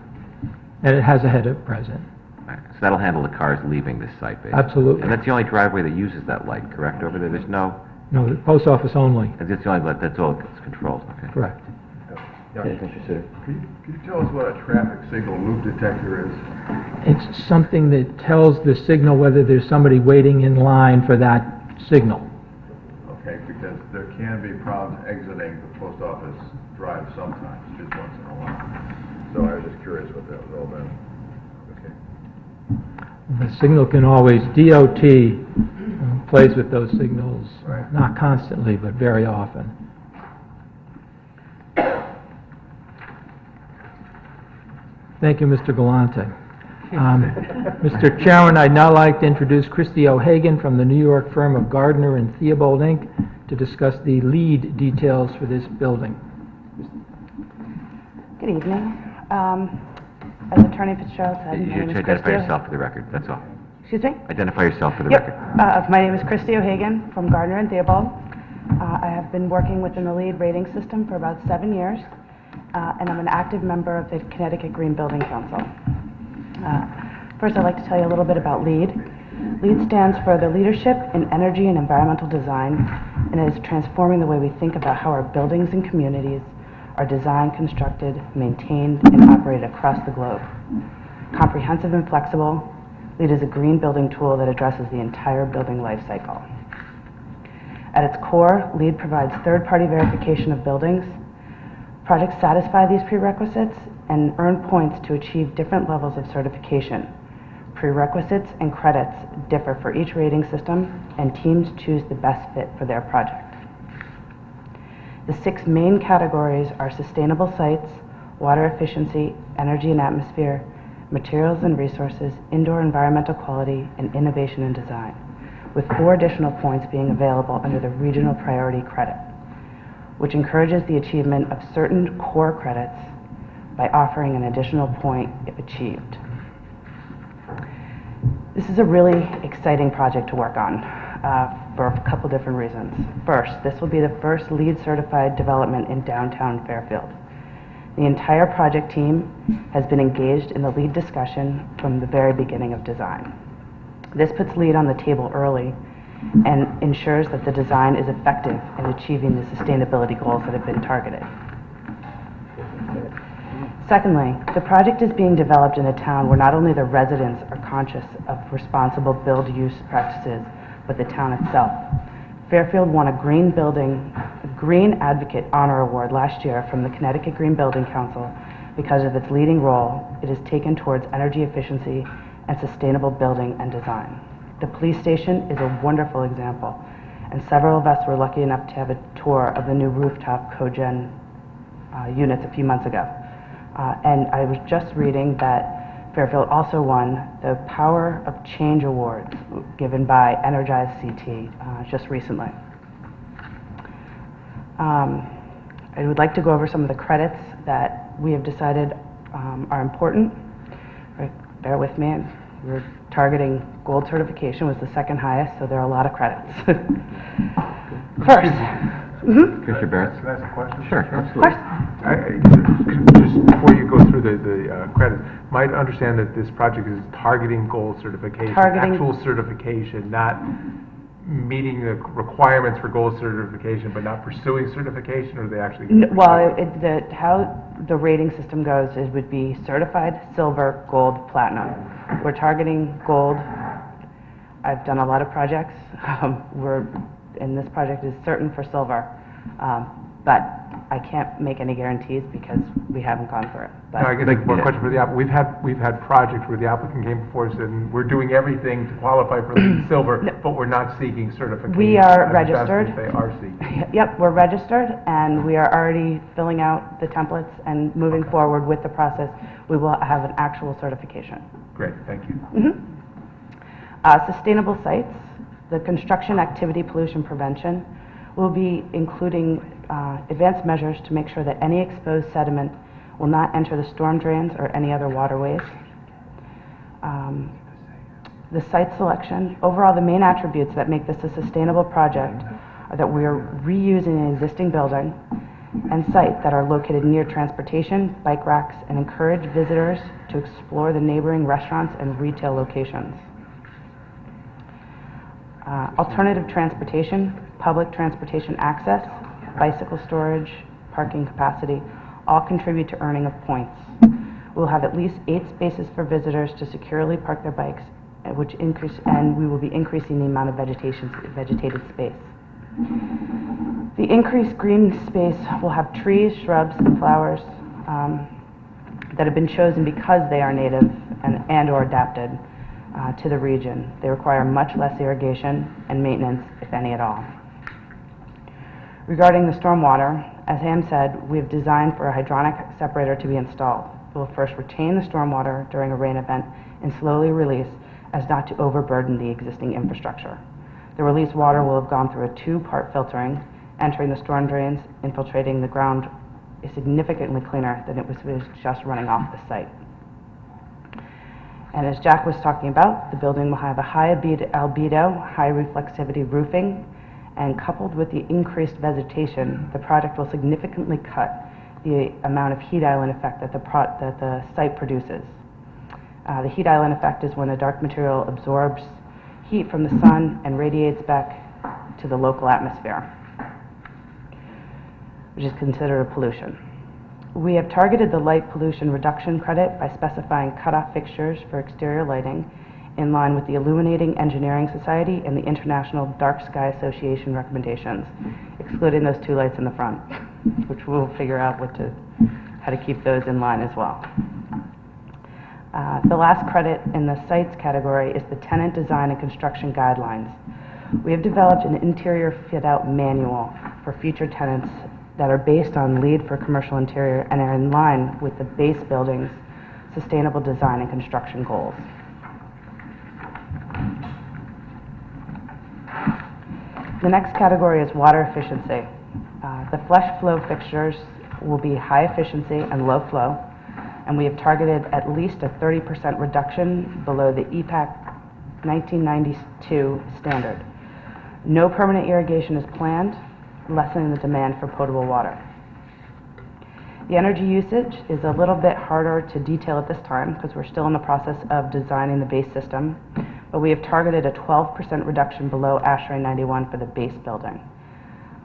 [SPEAKER 10] And it has a head up present.
[SPEAKER 1] Right. So that'll handle the cars leaving this site, basically?
[SPEAKER 10] Absolutely.
[SPEAKER 1] And that's the only driveway that uses that light, correct, over there? There's no...
[SPEAKER 10] No, the post office only.
[SPEAKER 1] That's the only light, that's all it's controlled, okay?
[SPEAKER 10] Correct.
[SPEAKER 3] Could you tell us what a traffic signal loop detector is?
[SPEAKER 10] It's something that tells the signal whether there's somebody waiting in line for that signal.
[SPEAKER 3] Okay, can be problems exiting the post office drive sometimes, just once in a while. So I was just curious what that was all about. Okay.
[SPEAKER 10] The signal can always, DOT plays with those signals,
[SPEAKER 3] Right.
[SPEAKER 10] not constantly, but very often. Thank you, Mr. Galante. Mr. Chairman, I'd now like to introduce Christy O'Hagan from the New York firm of Gardner and Theobald, Inc., to discuss the lead details for this building.
[SPEAKER 14] Good evening. As Attorney Fitzgerald said, my
[SPEAKER 1] You
[SPEAKER 14] name
[SPEAKER 1] need
[SPEAKER 14] is
[SPEAKER 1] to identify
[SPEAKER 14] Christy.
[SPEAKER 1] yourself for the record, that's all.
[SPEAKER 14] Excuse me?
[SPEAKER 1] Identify yourself for the
[SPEAKER 14] Yep.
[SPEAKER 1] record.
[SPEAKER 14] My name is Christy O'Hagan from Gardner and Theobald. I have been working within the LEED rating system for about 7 years, and I'm an active member of the Connecticut Green Building Council. First, I'd like to tell you a little bit about LEED. LEED stands for the Leadership in Energy and Environmental Design, and it is transforming the way we think about how our buildings and communities are designed, constructed, maintained, and operated across the globe. Comprehensive and flexible, LEED is a green building tool that addresses the entire building life cycle. At its core, LEED provides third-party verification of buildings. Projects satisfy these prerequisites and earn points to achieve different levels of certification. Prerequisites and credits differ for each rating system, and teams choose the best fit for their project. The 6 main categories are sustainable sites, water efficiency, energy and atmosphere, materials and resources, indoor environmental quality, and innovation and design, with 4 additional points being available under the regional priority credit, which encourages the achievement of certain core credits by offering an additional point if achieved. This is a really exciting project to work on for a couple different reasons. First, this will be the first LEED certified development in downtown Fairfield. The entire project team has been engaged in the LEED discussion from the very beginning of design. This puts LEED on the table early and ensures that the design is effective in achieving the sustainability goals that have been targeted. Secondly, the project is being developed in a town where not only the residents are conscious of responsible build use practices, but the town itself. Fairfield won a Green Advocate Honor Award last year from the Connecticut Green Building Council because of its leading role it has taken towards energy efficiency and sustainable building and design. The police station is a wonderful example, and several of us were lucky enough to have a tour of the new rooftop cogen units a few months ago. And I was just reading that Fairfield also won the Power of Change Awards given by Energize CT just recently. I would like to go over some of the credits that we have decided are important. Bear with me. We're targeting gold certification, was the second highest, so there are a lot of credits. First.
[SPEAKER 1] Commissioner Barrett?
[SPEAKER 2] Can I ask a question?
[SPEAKER 1] Sure,
[SPEAKER 2] Absolutely. Just before you go through the credits, might understand that this project is targeting gold certification, actual certification, not meeting the requirements for gold certification, but not pursuing certification, or are they actually?
[SPEAKER 14] Well, how the rating system goes, it would be certified, silver, gold, platinum. We're targeting gold. I've done a lot of projects. And this project is certain for silver, but I can't make any guarantees because we haven't gone through it. But
[SPEAKER 2] No, I guess it's more a question for the applicant. We've had projects where the applicant came before us and we're doing everything to qualify for LEED silver, but we're not seeking certification.
[SPEAKER 14] We are
[SPEAKER 2] as best
[SPEAKER 14] registered.
[SPEAKER 2] as they are seeking.
[SPEAKER 14] Yep, we're registered, and we are already filling out the templates and moving forward with the process. We will have an actual certification.
[SPEAKER 2] Great, thank you.
[SPEAKER 14] Sustainable sites, the construction activity pollution prevention will be including advanced measures to make sure that any exposed sediment will not enter the storm drains or any other waterways. The site selection, overall the main attributes that make this a sustainable project are that we are reusing an existing building and site that are located near transportation, bike racks, and encourage visitors to explore the neighboring restaurants and retail locations. Alternative transportation, public transportation access, bicycle storage, parking capacity, all contribute to earning of points. We'll have at least 8 spaces for visitors to securely park their bikes, and we will be increasing the amount of vegetated space. The increased green space will have trees, shrubs, and flowers that have been chosen because they are native and/or adapted to the region. They require much less irrigation and maintenance, if any at all. Regarding the stormwater, as Ham said, we have designed for a hydronic separator to be installed. It will first retain the stormwater during a rain event and slowly release as not to overburden the existing infrastructure. The released water will have gone through a 2-part filtering, entering the storm drains, infiltrating the ground is significantly cleaner than it was just running off the site. And as Jack was talking about, the building will have a high albedo, high reflexivity roofing, and coupled with the increased vegetation, the project will significantly cut the amount of heat island effect that the site produces. The heat island effect is when a dark material absorbs heat from the sun and radiates back to the local atmosphere, which is considered a pollution. We have targeted the light pollution reduction credit by specifying cutoff fixtures for exterior lighting in line with the Illuminating Engineering Society and the International Dark Sky Association recommendations, excluding those 2 lights in the front, which we'll figure out how to keep those in line as well. The last credit in the sites category is the tenant design and construction guidelines. We have developed an interior fit-out manual for future tenants that are based on LEED for commercial interior and are in line with the base building's sustainable design and construction goals. The next category is water efficiency. The flush flow fixtures will be high efficiency and low flow, and we have targeted at least a 30% reduction below the EPAC 1992 standard. No permanent irrigation is planned, lessening the demand for potable water. The energy usage is a little bit harder to detail at this time because we're still in the process of designing the base system, but we have targeted a 12% reduction below ASHRAE 91 for the base building.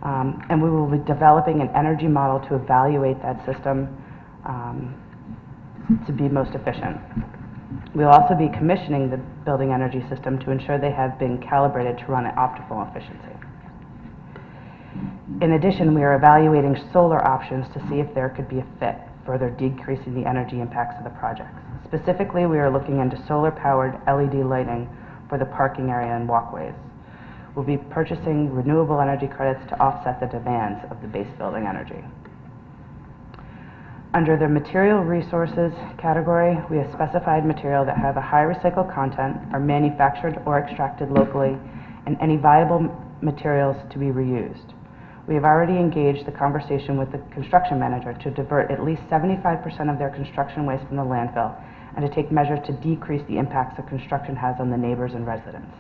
[SPEAKER 14] And we will be developing an energy model to evaluate that system to be most efficient. We'll also be commissioning the building energy system to ensure they have been calibrated to run at optimal efficiency. In addition, we are evaluating solar options to see if there could be a fit, further decreasing the energy impacts of the projects. Specifically, we are looking into solar-powered LED lighting for the parking area and walkways. We'll be purchasing renewable energy credits to offset the demands of the base building energy. Under the material resources category, we have specified material that have a high recycled content, are manufactured or extracted locally, and any viable materials to be reused. We have already engaged the conversation with the construction manager to divert at least 75% of their construction waste from the landfill and to take measures to decrease the impacts that construction has on the neighbors and residents.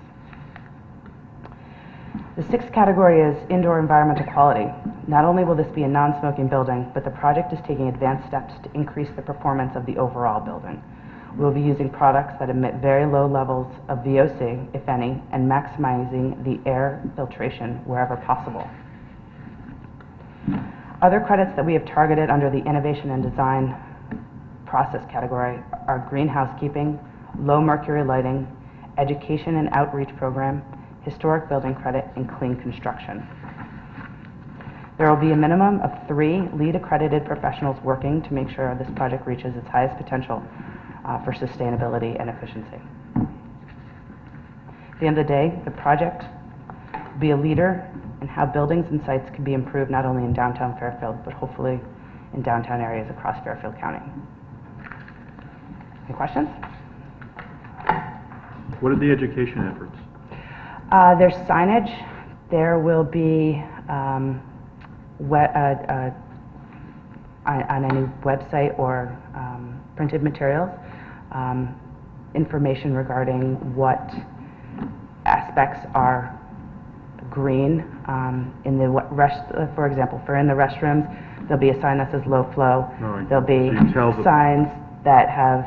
[SPEAKER 14] The 6th category is indoor environmental quality. Not only will this be a non-smoking building, but the project is taking advanced steps to increase the performance of the overall building. We'll be using products that emit very low levels of VOC, if any, and maximizing the air filtration wherever possible. Other credits that we have targeted under the innovation and design process category are green housekeeping, low mercury lighting, education and outreach program, historic building credit, and clean construction. There will be a minimum of 3 LEED accredited professionals working to make sure this project reaches its highest potential for sustainability and efficiency. At the end of the day, the project will be a leader in how buildings and sites can be improved not only in downtown Fairfield, but hopefully in downtown areas across Fairfield County. Any questions?
[SPEAKER 6] What are the education efforts?
[SPEAKER 14] There's signage. There will be on any website or printed materials, information regarding what aspects are green. In the for example, in the restrooms, there'll be a sign that says low flow.
[SPEAKER 6] Right.
[SPEAKER 14] There'll be
[SPEAKER 6] So you tell them.
[SPEAKER 14] signs that have,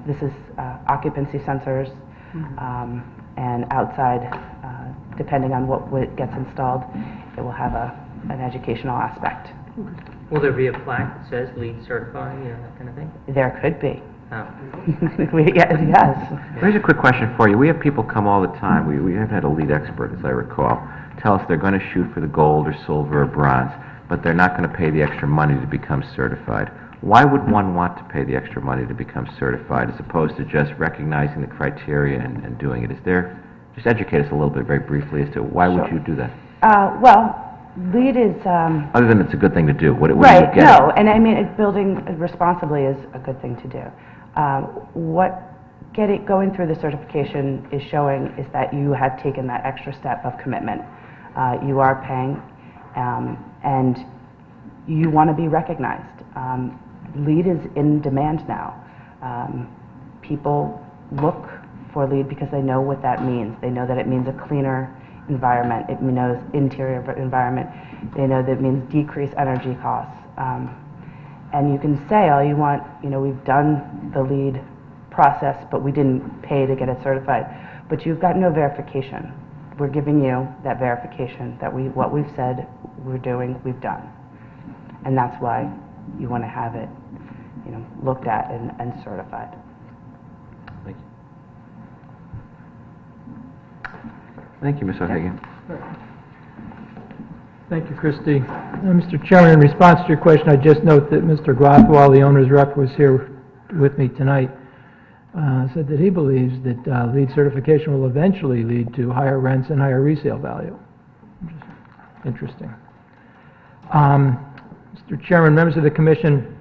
[SPEAKER 14] this is occupancy sensors, and outside, depending on what gets installed, it will have an educational aspect.
[SPEAKER 4] Will there be a plaque that says LEED certified, that kind of thing?
[SPEAKER 14] There could be. Yes.
[SPEAKER 1] Here's a quick question for you. We have people come all the time. We have had a lead expert, as I recall, tell us they're going to shoot for the gold or silver or bronze, but they're not going to pay the extra money to become certified. Why would one want to pay the extra money to become certified as opposed to just recognizing the criteria and doing it? Just educate us a little bit very briefly as to why would you do that?
[SPEAKER 14] Well, LEED is,
[SPEAKER 1] Other than it's a good thing to do, what do you
[SPEAKER 14] right,
[SPEAKER 1] get?
[SPEAKER 14] no, and I mean, building responsibly is a good thing to do. Going through the certification is showing is that you have taken that extra step of commitment. You are paying, and you want to be recognized. LEED is in demand now. People look for LEED because they know what that means. They know that it means a cleaner environment. It knows interior environment. They know that it means decreased energy costs. And you can say all you want, we've done the LEED process, but we didn't pay to get it certified. But you've got no verification. We're giving you that verification that what we've said we're doing, we've done. And that's why you want to have it, looked at and certified.
[SPEAKER 1] Thank you. Thank you, Ms. O'Hagan.
[SPEAKER 10] Thank you, Christie. Mr. Chairman, in response to your question, I just note that Mr. Grothwell, the owner's rep, was here with me tonight, said that he believes that LEED certification will eventually lead to higher rents and higher resale value. Interesting. Mr. Chairman, members of the Commission,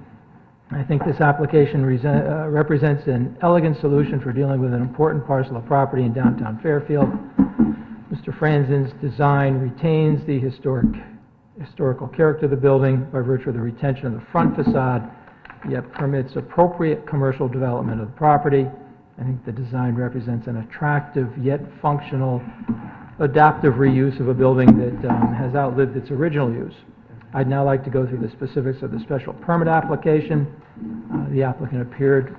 [SPEAKER 10] I think this application represents an elegant solution for dealing with an important parcel of property in downtown Fairfield. Mr. Franzen's design retains the historical character of the building by virtue of the retention of the front facade, yet permits appropriate commercial development of the property. I think the design represents an attractive yet functional adaptive reuse of a building that has outlived its original use. I'd now like to go through the specifics of the special permit application. The applicant appeared,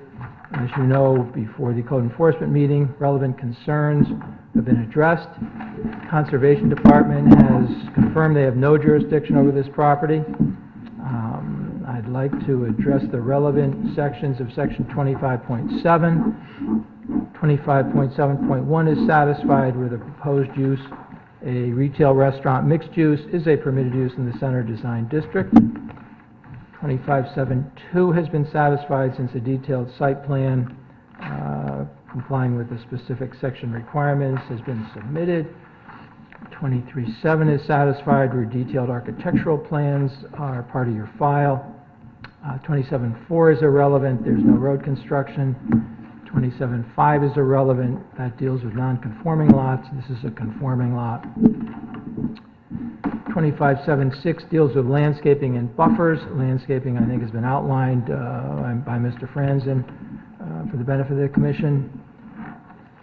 [SPEAKER 10] as you know, before the code enforcement meeting. Relevant concerns have been addressed. Conservation Department has confirmed they have no jurisdiction over this property. I'd like to address the relevant sections of Section 25.7. 25.7.1 is satisfied where the proposed use, a retail restaurant mixed use, is a permitted use in the Center Design District. 25.7.2 has been satisfied since a detailed site plan complying with the specific section requirements has been submitted. 23.7 is satisfied where detailed architectural plans are part of your file. 27.4 is irrelevant. There's no road construction. 27.5 is irrelevant. That deals with non-conforming lots. This is a conforming lot. 25.7.6 deals with landscaping and buffers. Landscaping, I think, has been outlined by Mr. Franzen for the benefit of the Commission.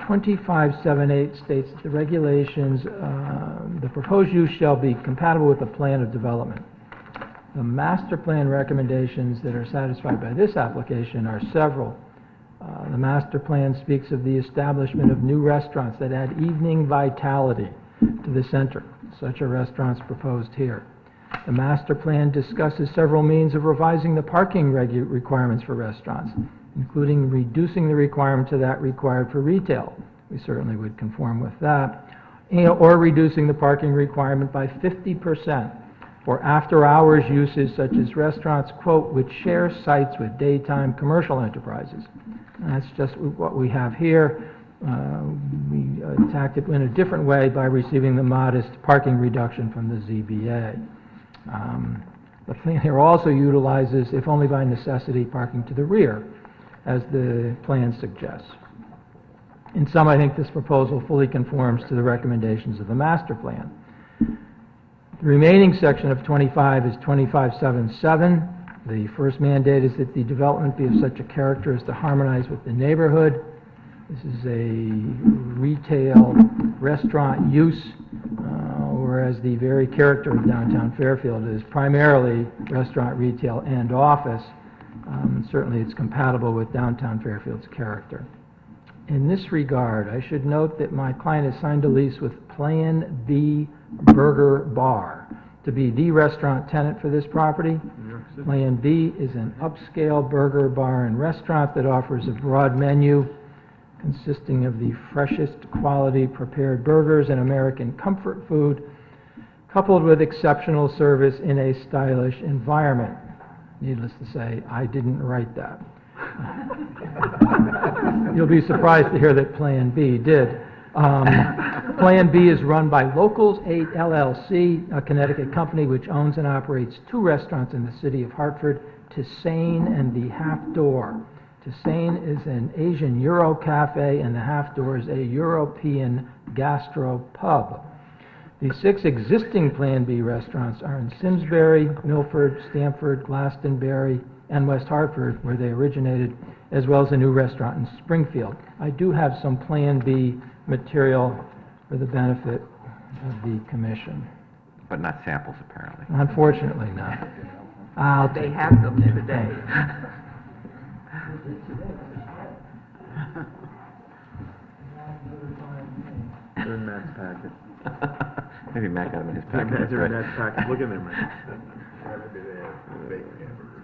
[SPEAKER 10] 25.7.8 states that the regulations, the proposed use shall be compatible with the plan of development. The master plan recommendations that are satisfied by this application are several. The master plan speaks of the establishment of new restaurants that add evening vitality to the center. Such a restaurant's proposed here. The master plan discusses several means of revising the parking requirements for restaurants, including reducing the requirement to that required for retail. We certainly would conform with that. Or reducing the parking requirement by 50% for after-hours uses such as restaurants, quote, which share sites with daytime commercial enterprises. And that's just what we have here. We attacked it in a different way by receiving the modest parking reduction from the ZBA. The plan here also utilizes, if only by necessity, parking to the rear, as the plan suggests. In sum, I think this proposal fully conforms to the recommendations of the master plan. The remaining section of 25 is 25.7.7. The first mandate is that the development be of such a character as to harmonize with the neighborhood. This is a retail restaurant use, whereas the very character of downtown Fairfield is primarily restaurant, retail, and office. Certainly it's compatible with downtown Fairfield's character. In this regard, I should note that my client has signed a lease with Plan B Burger Bar to be the restaurant tenant for this property. Plan B is an upscale burger bar and restaurant that offers a broad menu consisting of the freshest quality prepared burgers and American comfort food, coupled with exceptional service in a stylish environment. Needless to say, I didn't write that. You'll be surprised to hear that Plan B did. Plan B is run by Locals 8 LLC, a Connecticut company which owns and operates 2 restaurants in the city of Hartford, Tisane and the Half Door. Tisane is an Asian Euro cafe, and the Half Door is a European gastro pub. The 6 existing Plan B restaurants are in Simsbury, Milford, Stamford, Glastonbury, and West Hartford, where they originated, as well as a new restaurant in Springfield. I do have some Plan B material for the benefit of the commission.
[SPEAKER 1] But not samples, apparently.
[SPEAKER 10] Unfortunately not. I'll
[SPEAKER 12] They
[SPEAKER 10] take
[SPEAKER 12] have
[SPEAKER 10] it.
[SPEAKER 12] them today.
[SPEAKER 5] They're in Matt's packet.
[SPEAKER 1] Maybe Matt got them in his packet.
[SPEAKER 5] They're in
[SPEAKER 1] Right.
[SPEAKER 5] Matt's packet. Look in there, Matt.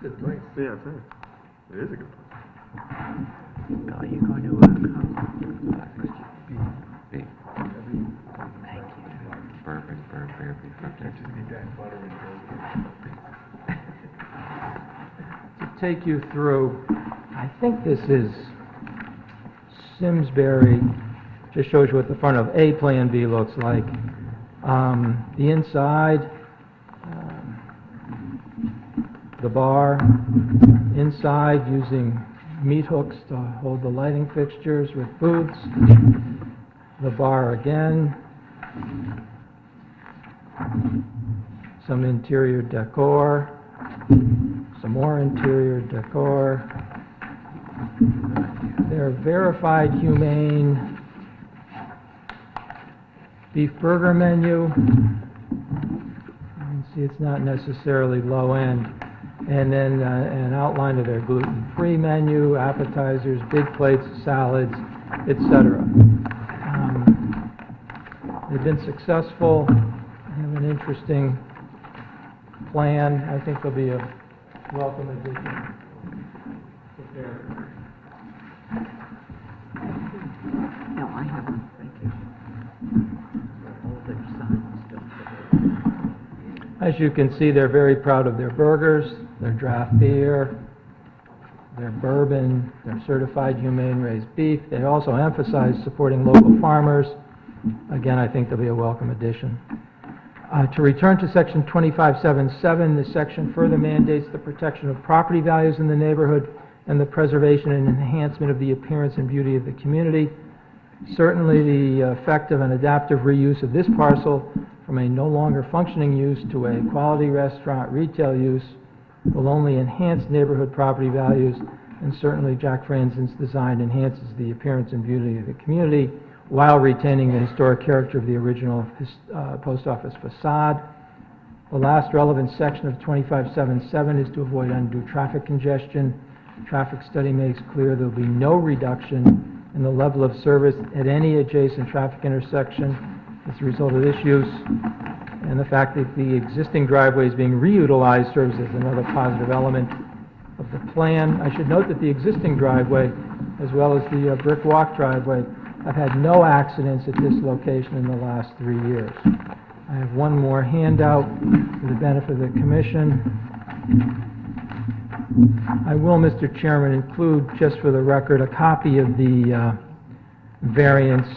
[SPEAKER 6] It's nice.
[SPEAKER 5] Yeah, it's nice. It is a good place.
[SPEAKER 1] Bill, are you going to, B. Thank you. Bourbon,
[SPEAKER 10] To take you through, I think this is Simsbury, just shows you what the front of a Plan B looks like. The inside, the bar, inside using meat hooks to hold the lighting fixtures with booths. The bar again. Some interior decor. Some more interior decor. Their verified humane beef burger menu. You can see it's not necessarily low end. And then an outline of their gluten-free menu, appetizers, big plates, salads, etc. They've been successful, have an interesting plan. I think they'll be a welcome addition.
[SPEAKER 12] No, I haven't, thank you. All their signs don't.
[SPEAKER 10] As you can see, they're very proud of their burgers, their draft beer, their bourbon, their certified humane raised beef. They also emphasize supporting local farmers. Again, I think they'll be a welcome addition. To return to section 2577, this section further mandates the protection of property values in the neighborhood and the preservation and enhancement of the appearance and beauty of the community. Certainly, the effective and adaptive reuse of this parcel from a no longer functioning use to a quality restaurant retail use will only enhance neighborhood property values, and certainly Jack Franzen's design enhances the appearance and beauty of the community while retaining the historic character of the original post office facade. The last relevant section of 2577 is to avoid undue traffic congestion. Traffic study makes clear there will be no reduction in the level of service at any adjacent traffic intersection as a result of this use, and the fact that the existing driveway is being reutilized serves as another positive element of the plan. I should note that the existing driveway, as well as the brick walk driveway, have had no accidents at this location in the last 3 years. I have one more handout for the benefit of the commission. I will, Mr. Chairman, include, just for the record, a copy of the variance.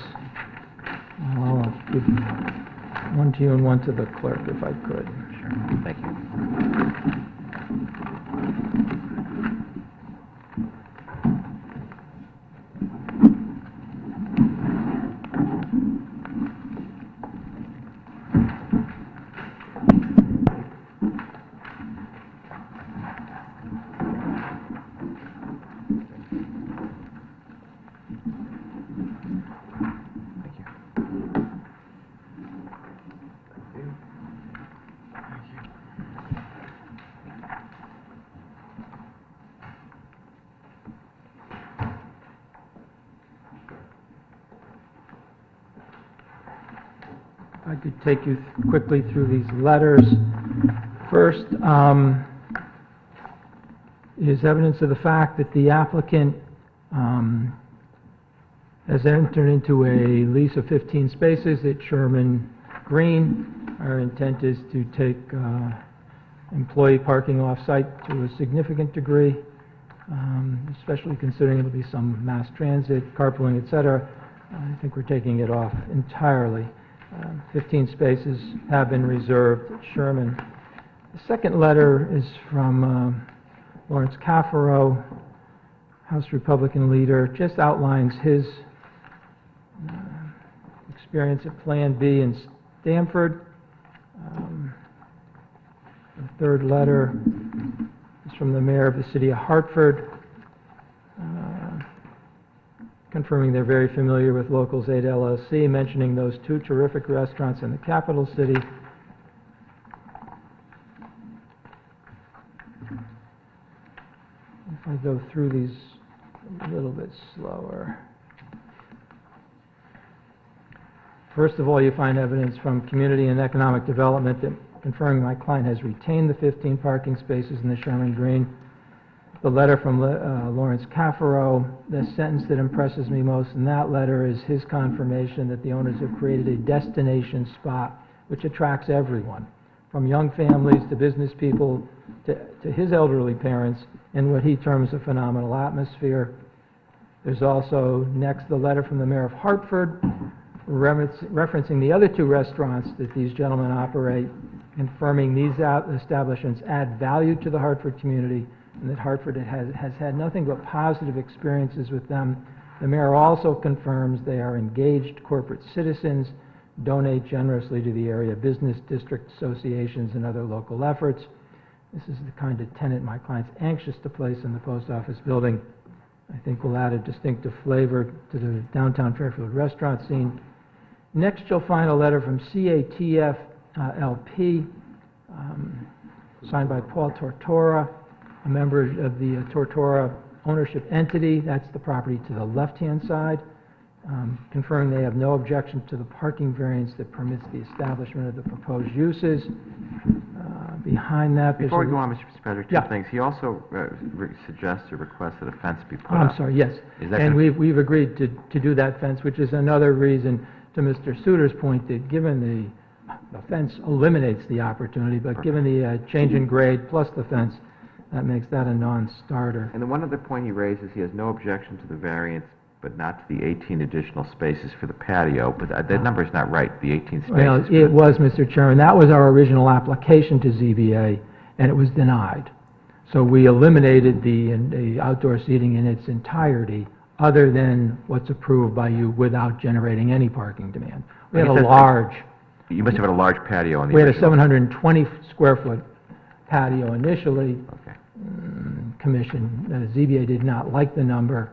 [SPEAKER 10] I'll give one to you and one to the clerk, if I could.
[SPEAKER 1] Sure, thank you.
[SPEAKER 10] I could take you quickly through these letters. First, is evidence of the fact that the applicant has entered into a lease of 15 spaces at Sherman Green. Our intent is to take employee parking off-site to a significant degree, especially considering there'll be some mass transit, carpooling, et cetera. I think we're taking it off entirely. 15 spaces have been reserved at Sherman. The second letter is from Lawrence Caffaro, House Republican leader, just outlines his experience at Plan B in Stamford. The third letter is from the mayor of the city of Hartford, confirming they're very familiar with Locals 8 LLC, mentioning those two terrific restaurants in the capital city. If I go through these a little bit slower. First of all, you find evidence from Community and Economic Development that confirming my client has retained the 15 parking spaces in the Sherman Green. The letter from Lawrence Caffaro, the sentence that impresses me most in that letter is his confirmation that the owners have created a destination spot which attracts everyone, from young families to business people to his elderly parents, in what he terms a phenomenal atmosphere. There's also next the letter from the mayor of Hartford, referencing the other two restaurants that these gentlemen operate, confirming these establishments add value to the Hartford community, and that Hartford has had nothing but positive experiences with them. The mayor also confirms they are engaged corporate citizens, donate generously to the area business district associations and other local efforts. This is the kind of tenant my client's anxious to place in the post office building. I think will add a distinctive flavor to the downtown Fairfield restaurant scene. Next, you'll find a letter from CATF LP, signed by Paul Tortora, a member of the Tortora ownership entity. That's the property to the left-hand side, confirming they have no objection to the parking variance that permits the establishment of the proposed uses. Behind that,
[SPEAKER 1] Before we go on, Mr. Fitzpatrick, two
[SPEAKER 10] Yeah.
[SPEAKER 1] things. He also suggests or requests that a fence be put
[SPEAKER 10] I'm
[SPEAKER 1] up.
[SPEAKER 10] sorry, yes.
[SPEAKER 1] Is that
[SPEAKER 10] And
[SPEAKER 1] gonna-
[SPEAKER 10] we've agreed to do that fence, which is another reason, to Mr. Suter's point, that given the fence eliminates the opportunity, but given the change in grade plus the fence, that makes that a non-starter.
[SPEAKER 1] And the one other point he raises, he has no objection to the variance, but not to the 18 additional spaces for the patio, but that number's not right, the 18 spaces.
[SPEAKER 10] Well,
[SPEAKER 1] for
[SPEAKER 10] it
[SPEAKER 1] the-
[SPEAKER 10] was, Mr. Chairman, that was our original application to ZBA, and it was denied. So we eliminated the outdoor seating in its entirety, other than what's approved by you without generating any parking demand. We had
[SPEAKER 1] He
[SPEAKER 10] a
[SPEAKER 1] says-
[SPEAKER 10] large,
[SPEAKER 1] You must have had a large patio on the
[SPEAKER 10] we had a
[SPEAKER 1] original.
[SPEAKER 10] 720 square foot patio initially.
[SPEAKER 1] Okay.
[SPEAKER 10] Commission, ZBA did not like the number,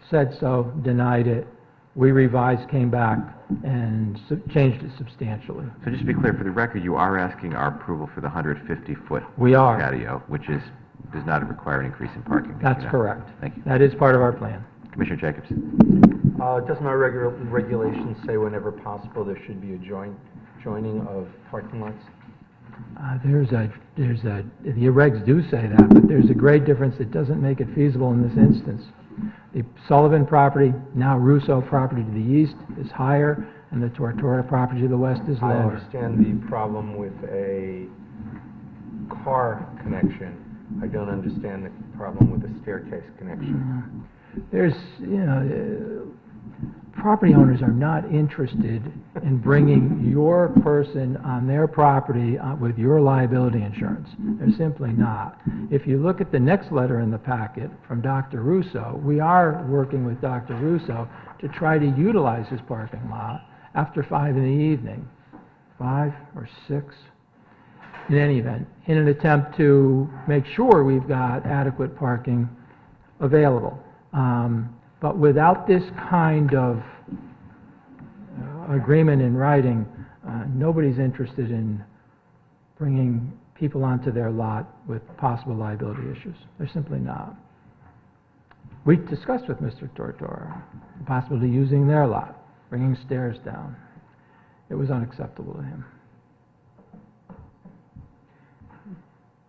[SPEAKER 10] said so, denied it. We revised, came back, and changed it substantially.
[SPEAKER 1] So just to be clear, for the record, you are asking our approval for the 150-foot
[SPEAKER 10] We are.
[SPEAKER 1] patio, which does not require an increase in parking.
[SPEAKER 10] That's correct.
[SPEAKER 1] Thank you.
[SPEAKER 10] That is part of our plan.
[SPEAKER 1] Commissioner Jacobs.
[SPEAKER 2] Doesn't our regulations say whenever possible there should be a joining of parking lots?
[SPEAKER 10] The regs do say that, but there's a grade difference that doesn't make it feasible in this instance. The Sullivan property, now Russo property to the east, is higher, and the Tortora property to the west is
[SPEAKER 2] I
[SPEAKER 10] lower.
[SPEAKER 2] understand the problem with a car connection. I don't understand the problem with a staircase connection.
[SPEAKER 10] There's, property owners are not interested in bringing your person on their property with your liability insurance. They're simply not. If you look at the next letter in the packet from Dr. Russo, we are working with Dr. Russo to try to utilize his parking lot after 5 in the evening, 5 or 6, in any event, in an attempt to make sure we've got adequate parking available. But without this kind of agreement in writing, nobody's interested in bringing people onto their lot with possible liability issues. They're simply not. We discussed with Mr. Tortora the possibility of using their lot, bringing stairs down. It was unacceptable to him.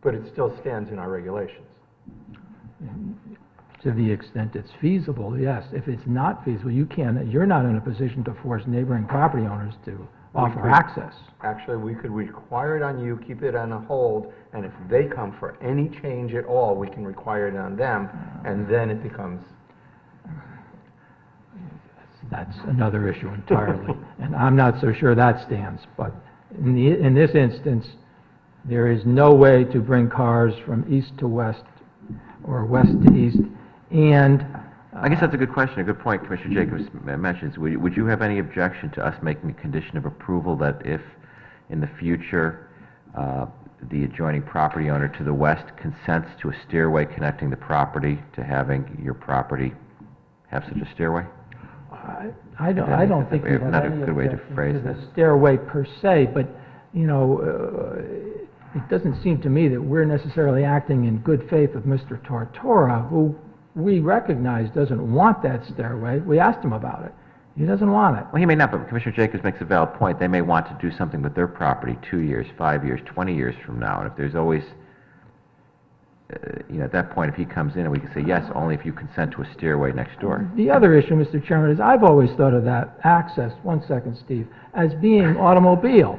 [SPEAKER 2] But it still stands in our regulations.
[SPEAKER 10] to the extent it's feasible, yes. If it's not feasible, you're not in a position to force neighboring property owners to offer access.
[SPEAKER 2] Actually, we could require it on you, keep it on a hold, and if they come for any change at all, we can require it on them, and then it becomes...
[SPEAKER 10] That's another issue entirely, and I'm not so sure that stands, but in this instance, there is no way to bring cars from east to west or west to east, and...
[SPEAKER 1] I guess that's a good question, a good point Commissioner Jacobs mentions. Would you have any objection to us making a condition of approval that if, in the future, the adjoining property owner to the west consents to a stairway connecting the property to having your property have such a stairway?
[SPEAKER 10] I don't think we have
[SPEAKER 1] Not a
[SPEAKER 10] any
[SPEAKER 1] good way to
[SPEAKER 10] objection
[SPEAKER 1] phrase
[SPEAKER 10] to the
[SPEAKER 1] this.
[SPEAKER 10] stairway per se, but, you know, it doesn't seem to me that we're necessarily acting in good faith of Mr. Tortora, who we recognize doesn't want that stairway. We asked him about it. He doesn't want it.
[SPEAKER 1] Well, he may not, but Commissioner Jacobs makes a valid point. They may want to do something with their property 2 years, 5 years, 20 years from now, and if there's always, you know, at that point, if he comes in and we can say, yes, only if you consent to a stairway next door.
[SPEAKER 10] The other issue, Mr. Chairman, is I've always thought of that access, 1 second, Steve, as being automobile,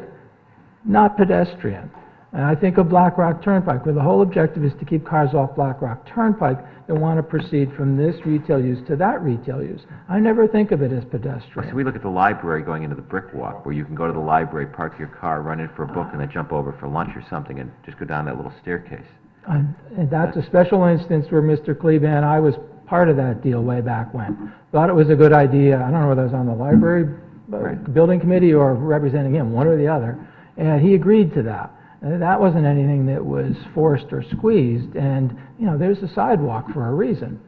[SPEAKER 10] not pedestrian. And I think of Black Rock Turnpike, where the whole objective is to keep cars off Black Rock Turnpike that want to proceed from this retail use to that retail use. I never think of it as pedestrian.
[SPEAKER 1] So we look at the library going into the brick walk, where you can go to the library, park your car, run in for a book, and then jump over for lunch or something, and just go down that little staircase.
[SPEAKER 10] And that's a special instance where Mr. Kleban, I was part of that deal way back when. Thought it was a good idea. I don't know whether I was on the library building committee or representing him, one or the other. And he agreed to that. That wasn't anything that was forced or squeezed. And, you know, there's a sidewalk for a reason.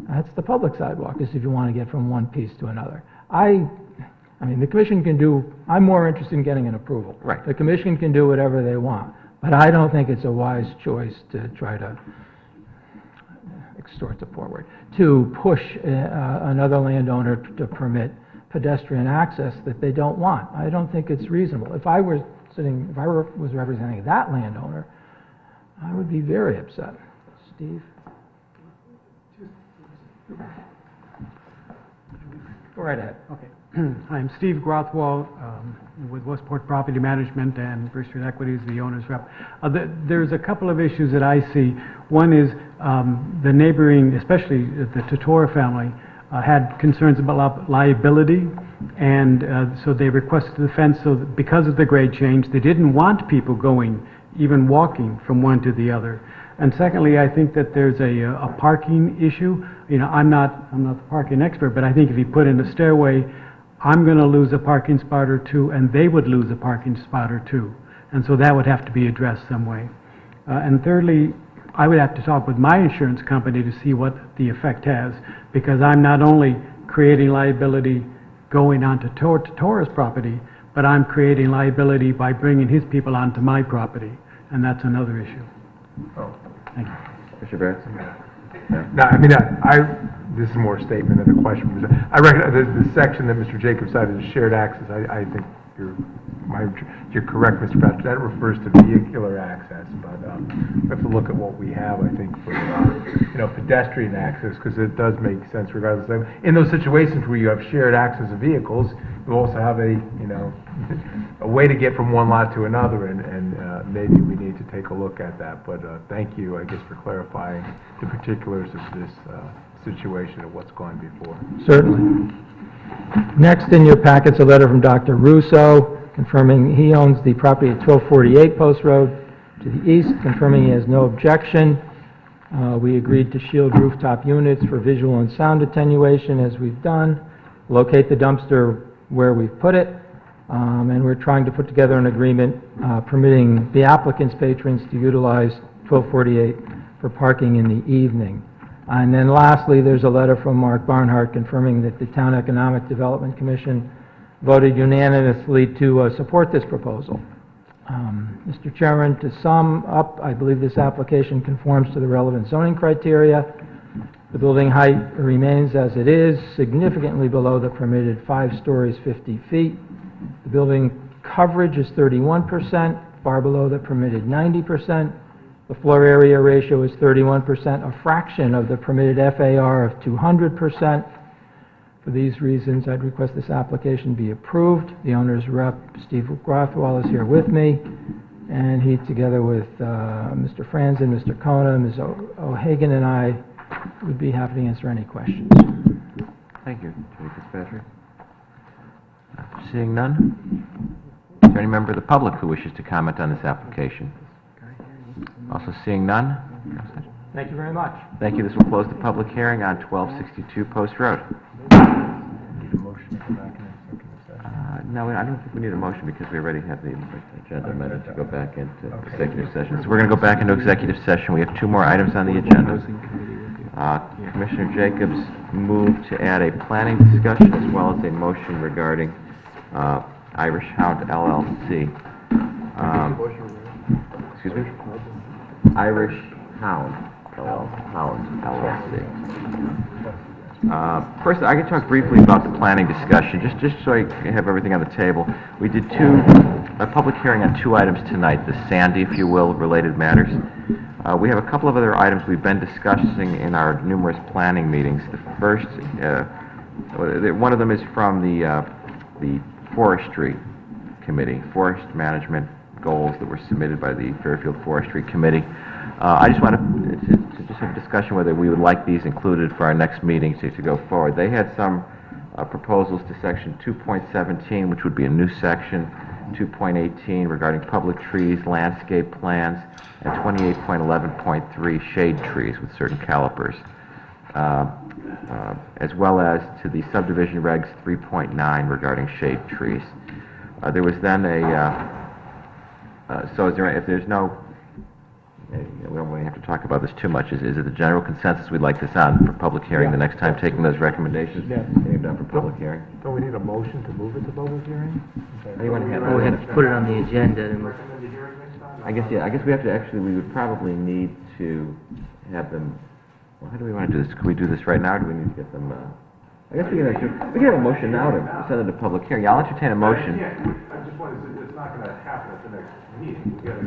[SPEAKER 10] That's the public sidewalk, is if you want to get from one piece to another. I mean, the commission can do, I'm more interested in getting an approval.
[SPEAKER 1] Right.
[SPEAKER 10] The commission can do whatever they want. But I don't think it's a wise choice to try to extort the poor word, to push another landowner to permit pedestrian access that they don't want. I don't think it's reasonable. If I was representing that landowner, I would be very upset. Steve? Go right ahead.
[SPEAKER 15] Okay. I'm Steve Grothwald with Westport Property Management and Berkshire Equities, the owner's rep. There's a couple of issues that I see. One is the neighboring, especially the Totora family, had concerns about liability, and so they requested the fence. So that because of the grade change, they didn't want people going, even walking from one to the other. And secondly, I think that there's a parking issue. You know, I'm not the parking expert, but I think if you put in a stairway, I'm going to lose a parking spot or two, and they would lose a parking spot or two. And so that would have to be addressed some way. And thirdly, I would have to talk with my insurance company to see what the effect has, because I'm not only creating liability going onto Tora's property, but I'm creating liability by bringing his people onto my property, and that's another issue.
[SPEAKER 3] Oh.
[SPEAKER 15] Thank you.
[SPEAKER 1] Mr. Barrett?
[SPEAKER 9] No, I mean, this is more a statement than a question. I recognize the section that Mr. Jacobs cited as shared access. I think you're correct, Mr. Patrick. That refers to vehicular access, but we have to look at what we have, I think, for pedestrian access, because it does make sense regardless. In those situations where you have shared access of vehicles, you also have a way to get from one lot to another, and maybe we need to take a look at that. But thank you, I guess, for clarifying the particulars of this situation of what's going before.
[SPEAKER 10] Certainly. Next in your packet's a letter from Dr. Russo confirming he owns the property at 1248 Post Road to the east, confirming he has no objection. We agreed to shield rooftop units for visual and sound attenuation, as we've done, locate the dumpster where we've put it, and we're trying to put together an agreement permitting the applicant's patrons to utilize 1248 for parking in the evening. And then lastly, there's a letter from Mark Barnhart confirming that the Town Economic Development Commission voted unanimously to support this proposal. Mr. Chairman, to sum up, I believe this application conforms to the relevant zoning criteria. The building height remains as it is, significantly below the permitted 5 stories, 50 feet. The building coverage is 31%, far below the permitted 90%. The floor area ratio is 31%, a fraction of the permitted FAR of 200%. For these reasons, I'd request this application be approved. The owner's rep, Steve Grothwell, is here with me, and he, together with Mr. Franzen, Mr. Kona, Ms. O'Hagan, and I, would be happy to answer any questions.
[SPEAKER 1] Thank you, Judy Fitzpatrick. Seeing none? Is there any member of the public who wishes to comment on this application? Also seeing none?
[SPEAKER 10] Thank you very much.
[SPEAKER 1] Thank you. This will close the public hearing on 1262 Post Road. No, I don't think we need a motion because we already have the agenda amended to go back into executive session. So we're going to go back into executive session. We have two more items on the agenda. Commissioner Jacobs moved to add a planning discussion as well as a motion regarding Irish Hound LLC. Excuse me? Irish Hound LLC. First, I can talk briefly about the planning discussion, just so I have everything on the table. We did a public hearing on two items tonight, the Sandy, if you will, related matters. We have a couple of other items we've been discussing in our numerous planning meetings. The first, one of them is from the Forestry Committee, forest management goals that were submitted by the Fairfield Forestry Committee. I just want to just have a discussion whether we would like these included for our next meeting to go forward. They had some proposals to section 2.17, which would be a new section, 2.18 regarding public trees, landscape plans, and 28.11.3 shade trees with certain calipers, as well as to the subdivision regs 3.9 regarding shade trees. There was then so if there's no, we don't really have to talk about this too much. Is it the general consensus we'd like this on for public hearing the next time, taking those recommendations? Getting it done for public hearing?
[SPEAKER 2] Don't we need a motion to move it to public hearing?
[SPEAKER 1] We
[SPEAKER 4] have to put it on the agenda.
[SPEAKER 1] I guess we have to actually, we would probably need to have them, well, how do we want to do this? Can we do this right now, or do we need to get them, I guess we can have a motion now to send it to public hearing. I'll entertain a motion.
[SPEAKER 3] I just wanted to say, it's not going to happen at the next meeting. We got to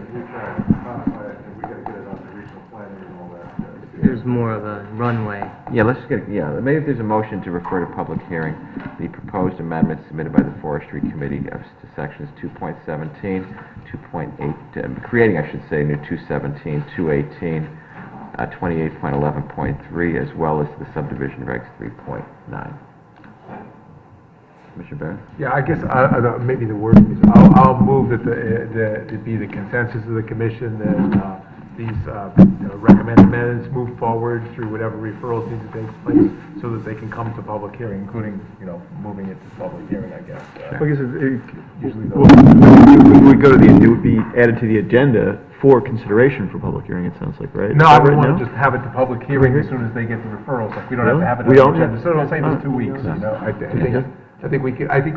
[SPEAKER 3] modify it, and we got to get it on the regional planning and all that.
[SPEAKER 4] There's more of a runway.
[SPEAKER 1] Yeah, maybe if there's a motion to refer to public hearing, the proposed amendments submitted by the Forestry Committee to sections 2.17, 2.8, creating, I should say, new 217, 218, 28.11.3, as well as the subdivision regs 3.9. Commissioner Barron?
[SPEAKER 2] Yeah, I guess maybe the word is, I'll move that it be the consensus of the commission that these recommended amendments move forward through whatever referrals need to take place so that they can come to public hearing, including, moving it to public hearing, I guess.
[SPEAKER 5] I guess
[SPEAKER 2] Usually
[SPEAKER 5] we go to it would be added to the agenda for consideration for public hearing, it sounds like, right?
[SPEAKER 2] No, I would want to just have it to public hearing as soon as they get the referrals. Like, we don't have to have it on the agenda. So it'll save us 2 weeks, I think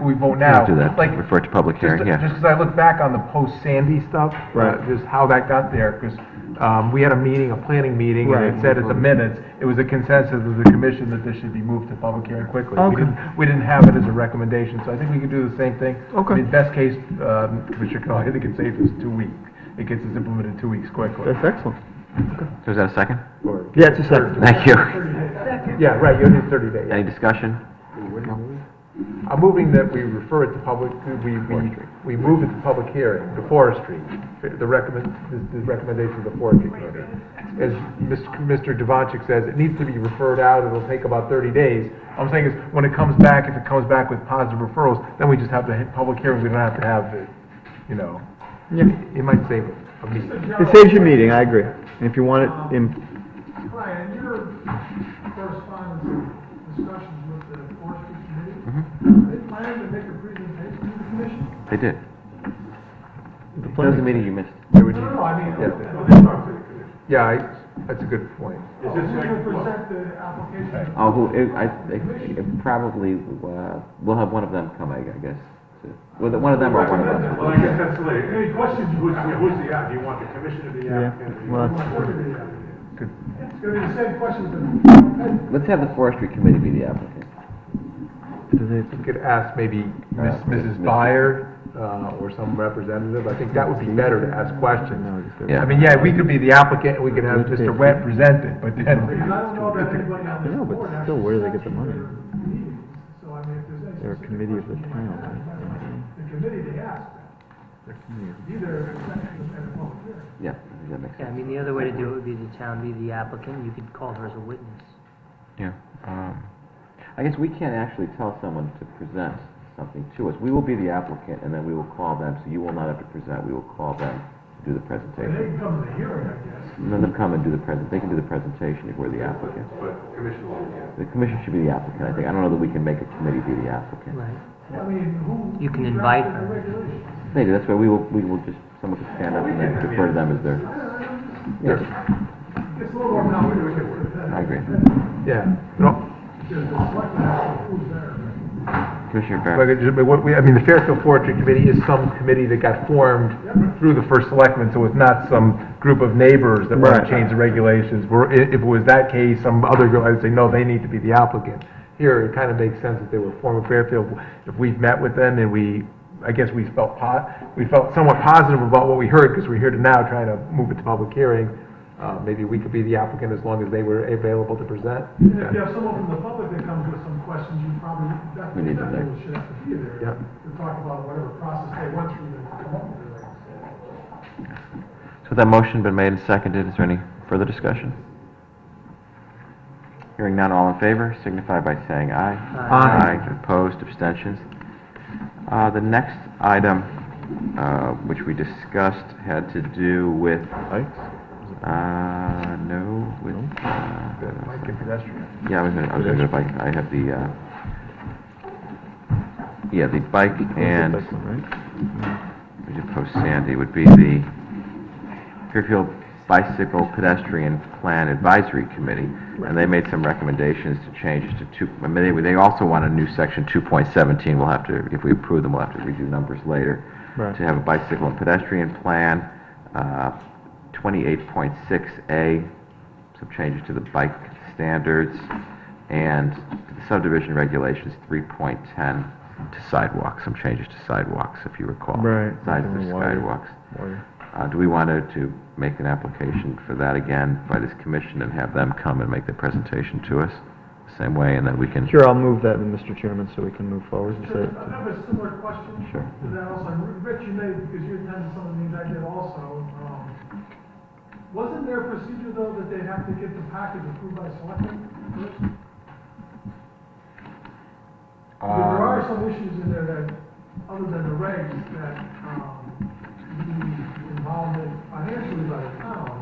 [SPEAKER 2] we vote now.
[SPEAKER 1] Do that,
[SPEAKER 2] Like,
[SPEAKER 1] refer to public hearing,
[SPEAKER 2] Just
[SPEAKER 1] yeah.
[SPEAKER 2] because I look back on the post-Sandy stuff, just how that got there, because we had a planning meeting, and it said at the minutes, it was a consensus of the commission that this should be moved to public hearing quickly. We didn't have it as a recommendation, so I think we could do the same thing.
[SPEAKER 5] Okay.
[SPEAKER 2] I mean, best case, Commissioner Connell, I think it saves us 2 weeks. It gets us implemented 2 weeks quickly.
[SPEAKER 5] That's excellent.
[SPEAKER 1] So is that a second?
[SPEAKER 5] Yeah, it's a second.
[SPEAKER 1] Thank you.
[SPEAKER 2] Yeah, right, you need 30 days.
[SPEAKER 1] Any discussion?
[SPEAKER 2] I'm moving that we refer it to public, we move it to public hearing, to forestry, the recommendation of the forestry committee. As Mr. Devanchik says, it needs to be referred out, it'll take about 30 days. I'm saying is, when it comes back, if it comes back with positive referrals, then we just have to hit public hearing, we don't have to have it, it might save a meeting.
[SPEAKER 5] It saves your meeting, I agree. And if you want it in...
[SPEAKER 7] Brian, your correspondence and discussions with the forestry committee, they plan to make a presentation to the commission?
[SPEAKER 1] They did. That was the meeting you missed.
[SPEAKER 7] No, I mean,
[SPEAKER 2] Yeah, that's a good point.
[SPEAKER 7] who's going to present the application?
[SPEAKER 1] It probably, we'll have one of them come, I guess. One of them or one of us.
[SPEAKER 3] Well, I guess that's the any questions, who's the applicant? Do you want the commission to be the applicant?
[SPEAKER 7] It's going to be the same questions.
[SPEAKER 1] Let's have the Forestry Committee be the applicant.
[SPEAKER 2] You could ask maybe Mrs. Byer,
[SPEAKER 9] or some representative. I think that would be better to ask questions.
[SPEAKER 1] Yeah.
[SPEAKER 9] I mean, yeah, we could be the applicant, and we could have Mr. Webb present it, but then...
[SPEAKER 7] Because I don't know that anybody on this board actually...
[SPEAKER 5] still, where do they get the money?
[SPEAKER 7] meetings. So, I mean, if there's any...
[SPEAKER 5] They're a committee of the town.
[SPEAKER 7] The committee, they ask that. Either at a public hearing.
[SPEAKER 1] Yeah, I think that makes
[SPEAKER 4] Yeah, I
[SPEAKER 1] sense.
[SPEAKER 4] mean, the other way to do it would be the town be the applicant, you could call her as a witness.
[SPEAKER 1] Yeah. I guess we can't actually tell someone to present something to us. We will be the applicant, and then we will call them, so you will not have to present. We will call them to do the
[SPEAKER 7] And they
[SPEAKER 1] presentation.
[SPEAKER 7] can come to the hearing, I guess.
[SPEAKER 1] And then they'll come and do the they can do the presentation if we're the applicant. The commission should be the applicant, I think. I don't know that we can make a committee be the applicant.
[SPEAKER 4] Right.
[SPEAKER 7] I mean, who...
[SPEAKER 4] You can invite
[SPEAKER 7] drafted the
[SPEAKER 4] her.
[SPEAKER 7] regulations?
[SPEAKER 1] Maybe, that's why we will just, someone can stand up and then defer to them as their... Yes,
[SPEAKER 7] It's a little more complicated.
[SPEAKER 1] I agree.
[SPEAKER 9] Yeah. No.
[SPEAKER 7] Because the selectmen have to approve their...
[SPEAKER 1] Commissioner Barrett.
[SPEAKER 9] I mean, the Fairfield Forestry Committee is some committee that got formed through the first selectman, so it's not some group of neighbors that want to change the regulations. If it was that case, some other group, I'd say, no, they need to be the applicant. Here, it kind of makes sense that they were formed of Fairfield. If we've met with them and I guess we felt somewhat positive about what we heard, because we're here to now trying to move it to public hearing. Maybe we could be the applicant as long as they were available to present.
[SPEAKER 7] And if you have someone from the public that comes with some questions, you probably
[SPEAKER 1] We need to
[SPEAKER 7] definitely should have to be there
[SPEAKER 9] Yep.
[SPEAKER 7] to talk about whatever process they went through to come up with their regulations.
[SPEAKER 1] So that motion been made and seconded. Is there any further discussion? Hearing none, all in favor, signify by saying aye.
[SPEAKER 4] Aye.
[SPEAKER 1] Opposed, abstentions. The next item, which we discussed, had to do with... no, with...
[SPEAKER 9] Bike and pedestrian.
[SPEAKER 1] Yeah, I was gonna go to bike. I have the, the bike and... We did post Sandy, would be the Fairfield Bicycle Pedestrian Plan Advisory Committee. And they made some recommendations to changes to I mean, they also want a new section 2.17. We'll have to, if we approve them, we'll have to redo numbers later.
[SPEAKER 5] Right.
[SPEAKER 1] To have a bicycle and pedestrian plan, 28.6A, some changes to the bike standards, and the subdivision regulations 3.10 to sidewalks, some changes to sidewalks, if you recall.
[SPEAKER 5] Right.
[SPEAKER 1] Sides of the sidewalks. Do we want to make an application for that again by this commission and have them come and make the presentation to us the same way, and then we can...
[SPEAKER 5] Sure, I'll move that, Mr. Chairman, so we can move forward.
[SPEAKER 7] I have a similar question.
[SPEAKER 1] Sure.
[SPEAKER 7] To that also. And Rich, you may, because you attended some of the meetings I did also. Wasn't there a procedure, though, that they have to get the package approved by selectmen first? There are some issues in there that, other than the regs, that need involvement financially by the town.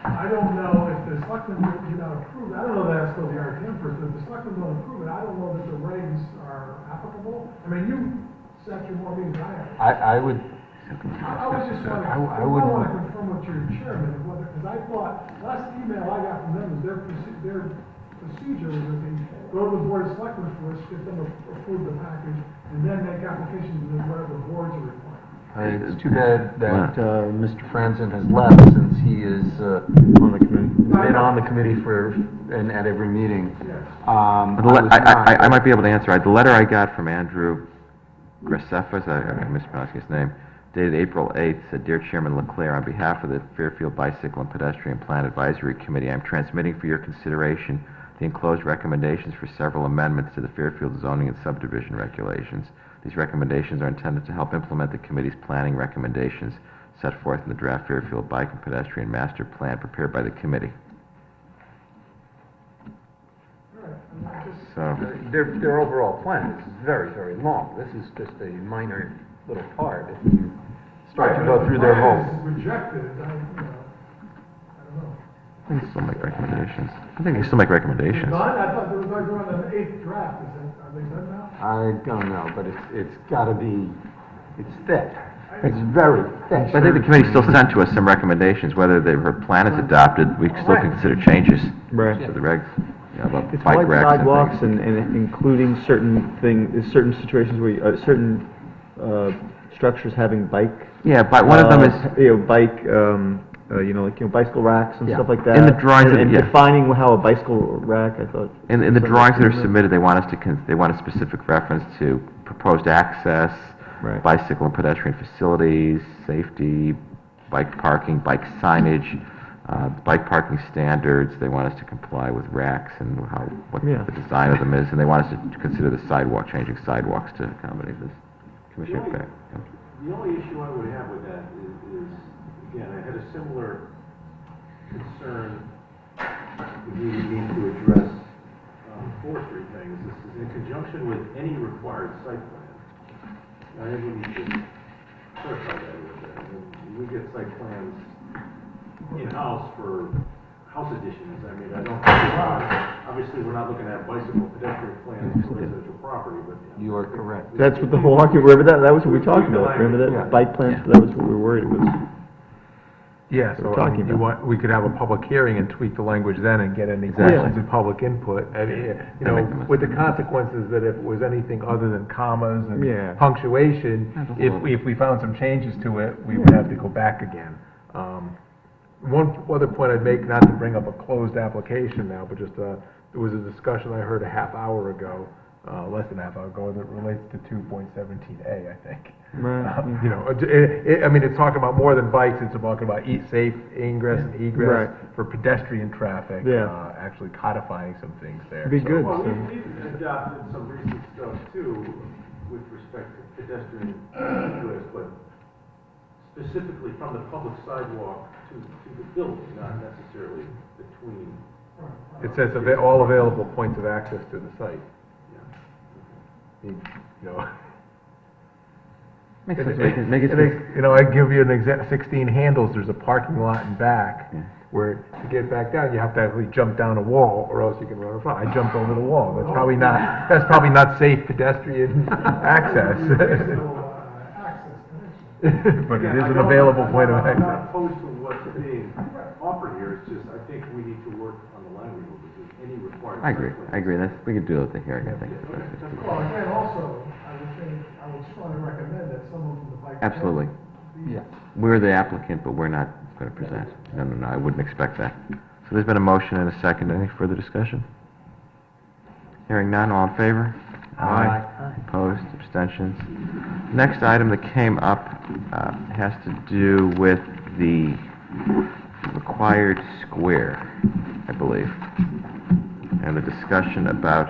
[SPEAKER 7] I don't know if the selectmen do not approve it. I don't know that that's still the RTM first, but if the selectmen don't approve it, I don't know that the regs are applicable. I mean, you sat through more meetings than I have.
[SPEAKER 2] I would,
[SPEAKER 7] I was just wondering,
[SPEAKER 2] I
[SPEAKER 7] I
[SPEAKER 2] would-
[SPEAKER 7] want to confirm with your chairman, because I thought, last email I got from them is their procedure was that they go to the board of selectmen first, get them to approve the package, and then make applications to whatever boards are required.
[SPEAKER 2] it's too bad that Mr. Franzen has left, since he is
[SPEAKER 5] On the committee.
[SPEAKER 2] been on the committee and at every meeting.
[SPEAKER 7] Yes.
[SPEAKER 1] I might be able to answer. The letter I got from Andrew Graceffas, I mispronounced his name, dated April 8th, said, "Dear Chairman Leclerc, on behalf of the Fairfield Bicycle and Pedestrian Plan Advisory Committee, I'm transmitting for your consideration the enclosed recommendations for several amendments to the Fairfield zoning and subdivision regulations. These recommendations are intended to help implement the committee's planning recommendations set forth in the draft Fairfield Bike and Pedestrian Master Plan prepared by the committee." So,
[SPEAKER 2] Their overall plan is very, very long. This is just a minor little part. If you start to go through their whole...
[SPEAKER 7] If it's rejected, I don't know.
[SPEAKER 1] I think they still make recommendations. I think they still make recommendations.
[SPEAKER 7] Done? I thought they were going on an eighth draft, are they done now?
[SPEAKER 2] I don't know, but it's gotta be, it's thick. It's very thick.
[SPEAKER 1] But I think the committee still sent to us some recommendations, whether her plan is adopted, we still can consider changes
[SPEAKER 5] Right.
[SPEAKER 1] to the regs, about
[SPEAKER 5] It's
[SPEAKER 1] bike
[SPEAKER 5] like
[SPEAKER 1] racks and
[SPEAKER 5] sidewalks
[SPEAKER 1] things.
[SPEAKER 5] and including certain situations where, certain structures having bike.
[SPEAKER 1] Yeah, but one of them is,
[SPEAKER 5] Bike, bicycle racks and
[SPEAKER 2] Yeah.
[SPEAKER 5] stuff like that.
[SPEAKER 1] In the drawings of
[SPEAKER 5] And
[SPEAKER 1] yeah.
[SPEAKER 5] defining how a bicycle rack, I thought.
[SPEAKER 1] in the drawings that are submitted, they want us to, they want a specific reference to proposed access,
[SPEAKER 5] Right.
[SPEAKER 1] bicycle and pedestrian facilities, safety, bike parking, bike signage, bike parking standards. They want us to comply with racks and what
[SPEAKER 5] Yeah.
[SPEAKER 1] the design of them is, and they want us to consider the sidewalk, changing sidewalks to accommodate this. Commissioner Beck.
[SPEAKER 6] The only issue I would have with that is, again, I had a similar concern that we need to address forestry things. This is in conjunction with any required site plan. I think we need to clarify that a little bit. I mean, we get site plans in-house for house additions. I mean, I don't think, obviously, we're not looking at bicycle pedestrian plans for residential property, but.
[SPEAKER 2] You are correct.
[SPEAKER 5] That's what the whole argument, remember that was what we were talking about, remember that, bike plans, that was what we were worried, it was.
[SPEAKER 9] Yeah, so
[SPEAKER 5] We're
[SPEAKER 9] I
[SPEAKER 5] talking
[SPEAKER 9] mean, you
[SPEAKER 5] about.
[SPEAKER 9] want, we could have a public hearing and tweak the language then and get any
[SPEAKER 1] Exactly.
[SPEAKER 9] questions and public input. I mean, you know, with the consequences that if it was anything other than commas
[SPEAKER 5] Yeah.
[SPEAKER 9] and punctuation, if we found some changes to it, we would have to go back again. One other point I'd make, not to bring up a closed application now, but just, there was a discussion I heard a half hour ago, less than a half hour ago, that relates to 2.17A, I think.
[SPEAKER 5] Right.
[SPEAKER 9] You know, I mean, it's talking about more than bikes, it's talking about safe ingress and egress
[SPEAKER 5] Right.
[SPEAKER 9] for pedestrian traffic.
[SPEAKER 5] Yeah.
[SPEAKER 9] Actually codifying some things there.
[SPEAKER 5] Be
[SPEAKER 9] So-
[SPEAKER 5] good.
[SPEAKER 6] Well, we've adopted some recent stuff too with respect to pedestrian egress, but specifically from the public sidewalk to the building, not necessarily between.
[SPEAKER 9] It says all available points of access to the site. You know.
[SPEAKER 1] Make it
[SPEAKER 9] You know, I give you an example, 16 Handles, there's a parking lot in back,
[SPEAKER 1] Yeah.
[SPEAKER 9] where to get back down, you have to actually jump down a wall, or else you can run in front. I jumped over the wall, that's probably not safe pedestrian access. But it is an available point of
[SPEAKER 6] I'm
[SPEAKER 9] access.
[SPEAKER 6] not opposed to what's being offered here, it's just, I think we need to work on the language, because any required.
[SPEAKER 1] I agree, we could do it at the hearing, I think.
[SPEAKER 7] Well, again, also, I would think, I would strongly recommend that someone from the bike.
[SPEAKER 1] Absolutely.
[SPEAKER 2] Yeah.
[SPEAKER 1] We're the applicant, but we're not going to present. No, I wouldn't expect that. So there's been a motion and a second. Any further discussion? Hearing none, all in favor?
[SPEAKER 2] Aye.
[SPEAKER 1] Opposed, abstentions? Next item that came up has to do with the required square, I believe, and the discussion about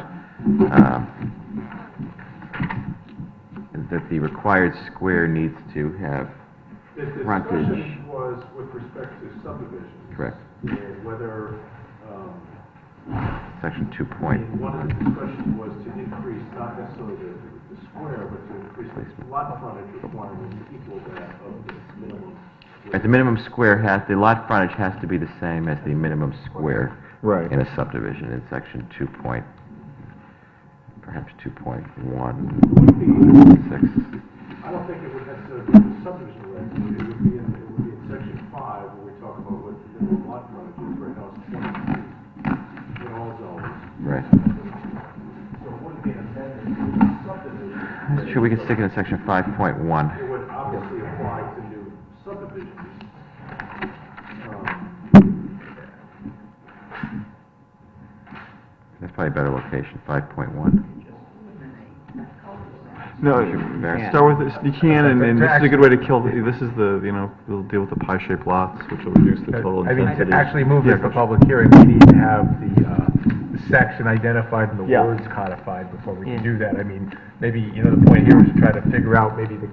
[SPEAKER 1] that the required square needs to have
[SPEAKER 6] The
[SPEAKER 1] frontage.
[SPEAKER 6] discussion was with respect to subdivisions.
[SPEAKER 1] Correct.
[SPEAKER 6] And whether,
[SPEAKER 1] Section 2
[SPEAKER 6] I
[SPEAKER 1] point.
[SPEAKER 6] mean, one of the discussions was to increase, not necessarily the square, but to increase the lot frontage requirement to equal that of the minimum.
[SPEAKER 1] The minimum square the lot frontage has to be the same as the minimum square
[SPEAKER 5] Right.
[SPEAKER 1] in a subdivision in section 2 point, perhaps 2.16.
[SPEAKER 6] I don't think it would necessarily be the subdivision regs, it would be in section 5, where we talk about what the minimum lot frontage is, right now it's 20 feet in all zones.
[SPEAKER 1] Right.
[SPEAKER 6] So it wouldn't be an amendment to the subdivision.
[SPEAKER 1] Sure, we can stick it in section 5.1.
[SPEAKER 6] It would obviously apply to new subdivisions.
[SPEAKER 1] That's probably a better location, 5.1.
[SPEAKER 5] No,
[SPEAKER 1] Variance.
[SPEAKER 5] start with this, you can, and this is a good way to kill, this is the, we'll deal with the pie-shaped lots, which will reduce the total
[SPEAKER 9] I mean,
[SPEAKER 5] intensity.
[SPEAKER 9] to actually move this
[SPEAKER 5] Yeah,
[SPEAKER 9] to public hearing, we need to have the section identified and the
[SPEAKER 5] Yeah.
[SPEAKER 9] words codified before we
[SPEAKER 4] Yeah.
[SPEAKER 9] can do that. I mean, maybe, you know, the point here is to try to figure out, maybe the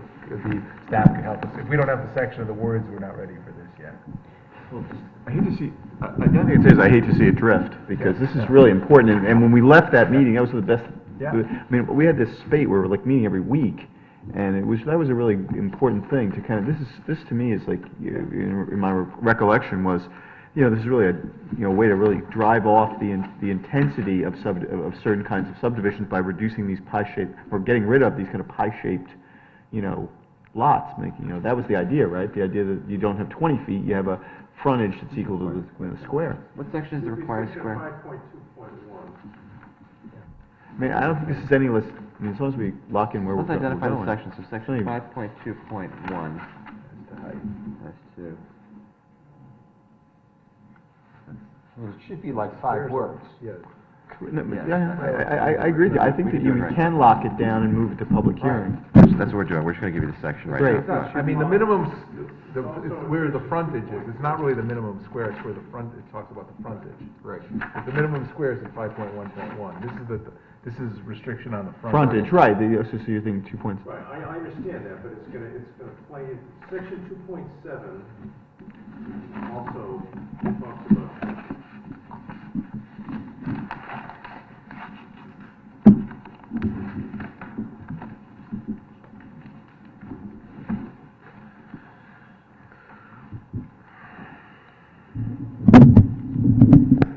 [SPEAKER 9] staff can help us. If we don't have the section of the words, we're not ready for this yet.
[SPEAKER 5] I hate to see, the only thing I'd say is I hate to see it drift, because this is really important, and when we left that meeting, that was the best,
[SPEAKER 9] Yeah.
[SPEAKER 5] I mean, we had this spate where we're like meeting every week, and that was a really important thing to kind of, this to me is like, in my recollection was, this is really a way to really drive off the intensity of certain kinds of subdivisions by reducing these pie-shaped, or getting rid of these kind of pie-shaped, lots, making, that was the idea, right? The idea that you don't have 20 feet, you have a frontage that's equal to the square.
[SPEAKER 1] What section is the required square?
[SPEAKER 6] 5.2.1.
[SPEAKER 5] I mean, I don't think this is any less, I mean, as long as we lock in where we're
[SPEAKER 1] Let's
[SPEAKER 5] going.
[SPEAKER 1] identify the section, so section
[SPEAKER 5] Sorry.
[SPEAKER 1] 5.2.1. That's 2.
[SPEAKER 2] It should be like 5 words.
[SPEAKER 9] Yeah.
[SPEAKER 5] I agree with you. I think that you can lock it down and move it to public hearing.
[SPEAKER 1] That's what we're doing. We're just going to give you the section right
[SPEAKER 5] Great.
[SPEAKER 1] now.
[SPEAKER 3] I mean, the minimum, where the frontage is, it's not really the minimum square, it's where the front, it talks about the frontage. Right. The minimum square is at 5.1.1. This is restriction on the
[SPEAKER 5] Frontage, right, so you're thinking 2 points.
[SPEAKER 6] Right, I understand that, but it's gonna play, section 2.7 also talks about.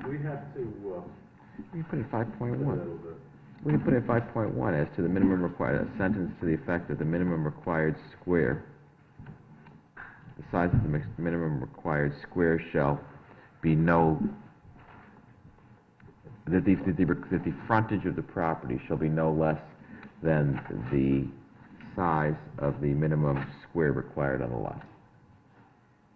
[SPEAKER 6] We have to,
[SPEAKER 1] We put in 5.1. We can put in 5.1 as to the minimum required, a sentence to the effect that the minimum required square, the size of the minimum required square shall be that the frontage of the property shall be no less than the size of the minimum square required on the lot.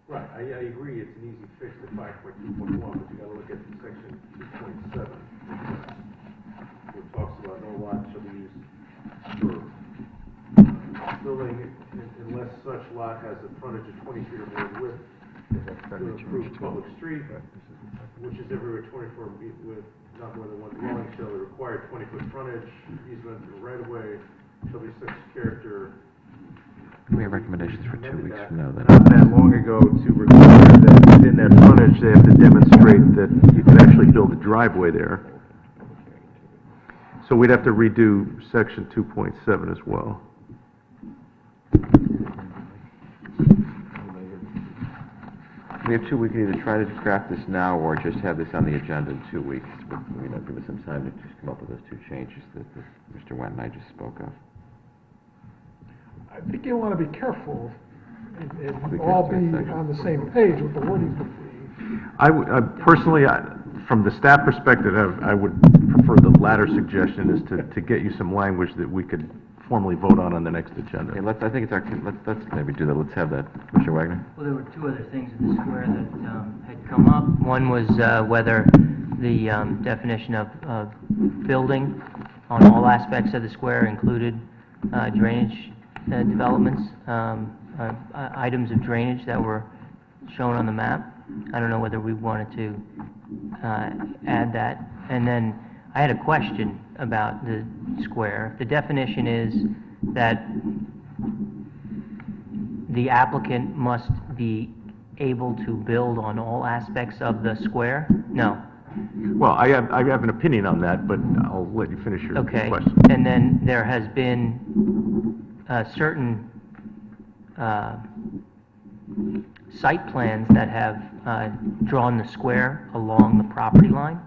[SPEAKER 6] right, I agree, it's an easy fix to 5.2.1, but you gotta look at section 2.7. It talks about no lot shall be used for building unless such lot has a frontage of 20 feet or more in width to an approved public street, which is everywhere 24 feet with not more than one dwelling, shall be required 20-foot frontage, easement or right-of-way shall be such character.
[SPEAKER 1] We have recommendations for 2 weeks from now, then.
[SPEAKER 6] Not that long ago to require that within that frontage, they have to demonstrate that you could actually build a driveway there. So we'd have to redo section 2.7 as well.
[SPEAKER 1] We have 2 weeks, either try to craft this now or just have this on the agenda in 2 weeks. Give us some time to just come up with those 2 changes that Mr. Wendt and I just spoke of.
[SPEAKER 7] I think you want to be careful and
[SPEAKER 1] We
[SPEAKER 7] all
[SPEAKER 1] can
[SPEAKER 7] be
[SPEAKER 1] do a
[SPEAKER 7] on the same page with the wording.
[SPEAKER 6] I would, personally, from the staff perspective, I would prefer the latter suggestion is to get you some language that we could formally vote on the next agenda.
[SPEAKER 1] Okay, I think it's our, let's maybe do that. Let's have that. Mr. Wagner?
[SPEAKER 4] Well, there were two other things in the square that had come up. One was whether the definition of building on all aspects of the square included drainage developments, items of drainage that were shown on the map. I don't know whether we wanted to add that. And then I had a question about the square. The definition is that the applicant must be able to build on all aspects of the square? No.
[SPEAKER 6] Well, I have an opinion on that, but I'll let you finish your
[SPEAKER 4] Okay.
[SPEAKER 6] question.
[SPEAKER 4] And then there has been certain site plans that have drawn the square along the property line.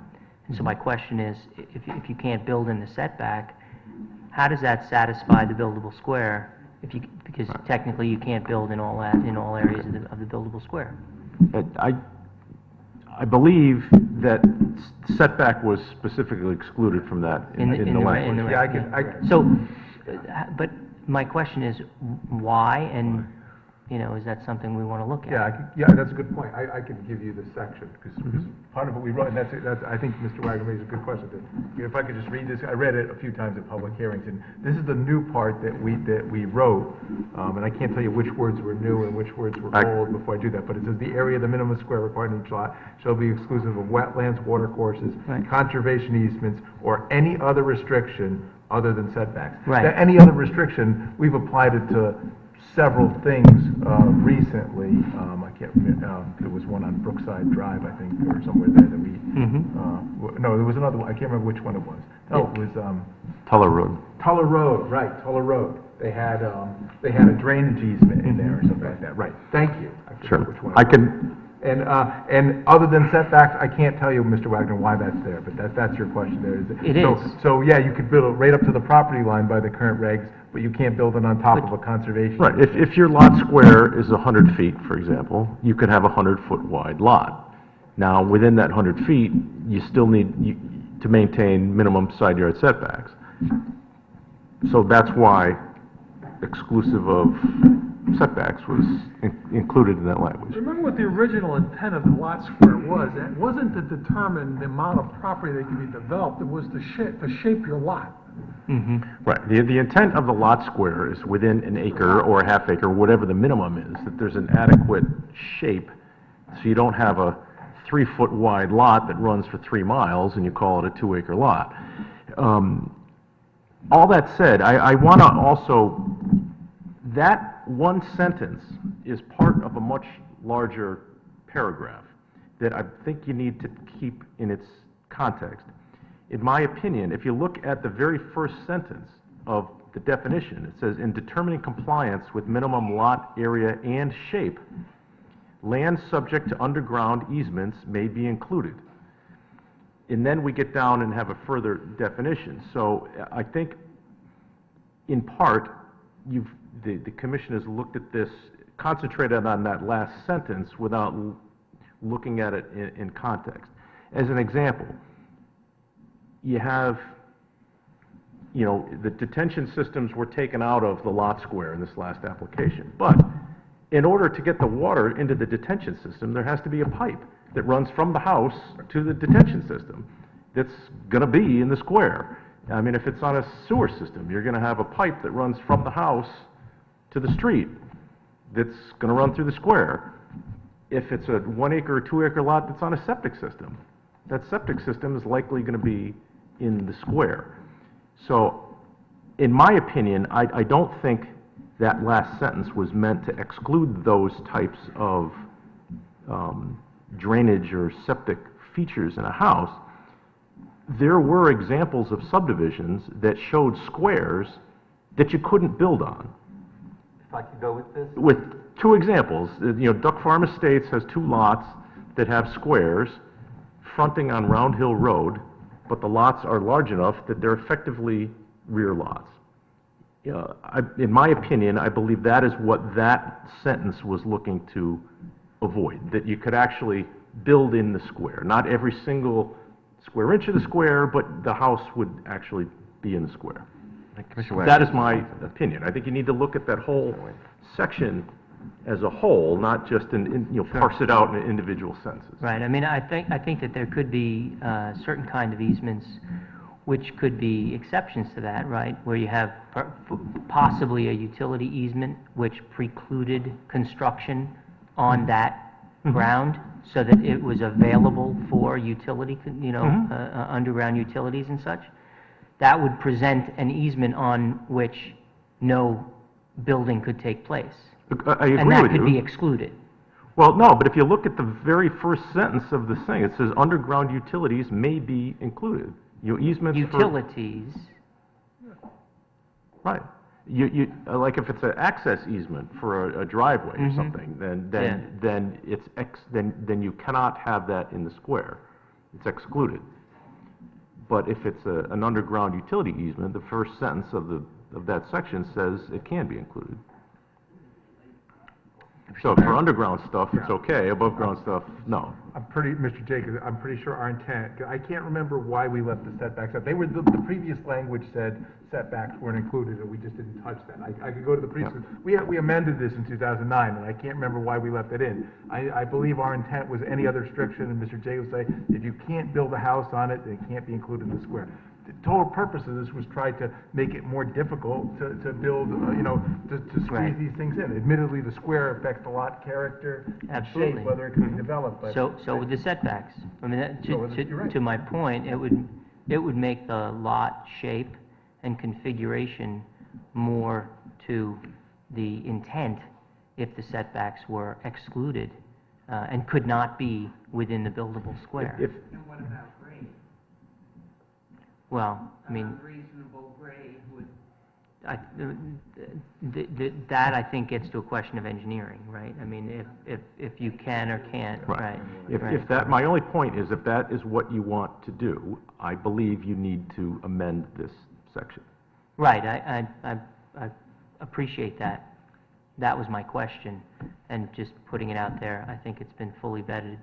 [SPEAKER 4] And so my question is, if you can't build in the setback, how does that satisfy the buildable square? Because technically you can't build in all areas of the buildable square.
[SPEAKER 6] I believe that setback was specifically excluded from that in the language.
[SPEAKER 4] Yeah, so, but my question is, why, and, is that something we want to look at?
[SPEAKER 3] Yeah, that's a good point. I can give you the section, because part of what we wrote, and that's, I think Mr. Wagner raised a good question. If I could just read this, I read it a few times at public hearings, and this is the new part that we wrote, and I can't tell you which words were new and which words were old before I do that, but it says the area of the minimum square required in each lot shall be exclusive of wetlands, water courses, conservation easements, or any other restriction other than setbacks.
[SPEAKER 4] Right.
[SPEAKER 3] Now, any other restriction, we've applied it to several things recently. I can't remember, there was one on Brookside Drive, I think, or somewhere there that we, no, there was another one, I can't remember which one it was. No, it was,
[SPEAKER 6] Tuller Road.
[SPEAKER 3] Tuller Road, right, Tuller Road. They had a drainage easement in there or something like that, right. Thank you. I forget which one it
[SPEAKER 6] I
[SPEAKER 3] was.
[SPEAKER 6] can,
[SPEAKER 3] And other than setbacks, I can't tell you, Mr. Wagner, why that's there, but that's your question there.
[SPEAKER 4] It is.
[SPEAKER 3] So, yeah, you could build it right up to the property line by the current regs, but you can't build it on top of a conservation.
[SPEAKER 6] right, if your lot square is 100 feet, for example, you could have a 100-foot wide lot. Now, within that 100 feet, you still need to maintain minimum side yard setbacks. So that's why, exclusive of
[SPEAKER 5] setbacks was included in that language.
[SPEAKER 7] Remember what the original intent of the lot square was? It wasn't to determine the amount of property that can be developed, it was to shape your lot.
[SPEAKER 5] Right. The intent of the lot square is within an acre or a half acre, whatever the minimum is, that there's an adequate shape, so you don't have a 3-foot wide lot that runs for 3 miles and you call it a 2-acre lot. All that said, I want to also, that one sentence is part of a much larger paragraph that I think you need to keep in its context. In my opinion, if you look at the very first sentence of the definition, it says, in determining compliance with minimum lot area and shape, land subject to underground easements may be included. And then we get down and have a further definition. So I think, in part, the commission has looked at this, concentrated on that last sentence without looking at it in context. As an example, you have, the detention systems were taken out of the lot square in this last application. But in order to get the water into the detention system, there has to be a pipe that runs from the house to the detention system that's going to be in the square. I mean, if it's on a sewer system, you're going to have a pipe that runs from the house to the street that's going to run through the square. If it's a 1-acre or 2-acre lot that's on a septic system, that septic system is likely going to be in the square. So, in my opinion, I don't think that last sentence was meant to exclude those types of drainage or septic features in a house. There were examples of subdivisions that showed squares that you couldn't build on.
[SPEAKER 2] If I could go with this?
[SPEAKER 5] With 2 examples, Duck Farm Estates has 2 lots that have squares fronting on Round Hill Road, but the lots are large enough that they're effectively rear lots. In my opinion, I believe that is what that sentence was looking to avoid, that you could actually build in the square. Not every single square inch of the square, but the house would actually be in the square. That is my opinion. I think you need to look at that whole section as a whole, not just parse it out in individual sentences.
[SPEAKER 4] Right, I mean, I think that there could be certain kind of easements which could be exceptions to that, right? Where you have possibly a utility easement which precluded construction on that ground so that it was available for utility, underground utilities and such. That would present an easement on which no building could take place.
[SPEAKER 5] I agree with you.
[SPEAKER 4] And that could be excluded.
[SPEAKER 5] Well, no, but if you look at the very first sentence of the thing, it says underground utilities may be included. Easements
[SPEAKER 4] Utilities.
[SPEAKER 5] Right. Like if it's an access easement for a driveway or something, then then you cannot have that in the square. It's excluded. But if it's an underground utility easement, the first sentence of that section says it can be included. So for underground stuff, it's okay. Above ground stuff, no.
[SPEAKER 9] Mr. Jacobs, I'm pretty sure our intent, I can't remember why we left the setbacks out. The previous language said setbacks weren't included, and we just didn't touch that. I could go to the previous, we amended this in 2009, and I can't remember why we left it in. I believe our intent was any other restriction, and Mr. Jacobs say, if you can't build a house on it, then it can't be included in the square. The total purpose of this was try to make it more difficult to build, to squeeze these things in. Admittedly, the square affects the lot character and shape, whether it can be developed. But
[SPEAKER 4] So with the setbacks, I mean, to my point, it would make the lot shape and configuration more to the intent if the setbacks were excluded and could not be within the buildable square.
[SPEAKER 12] And what about grade?
[SPEAKER 4] Well, I mean,
[SPEAKER 12] Reasonable grade would...
[SPEAKER 4] that I think gets to a question of engineering, right? I mean, if you can or can't, right?
[SPEAKER 5] If that, my only point is, if that is what you want to do, I believe you need to amend this section.
[SPEAKER 4] Right, I appreciate that. That was my question, and just putting it out there, I think it's been fully vetted,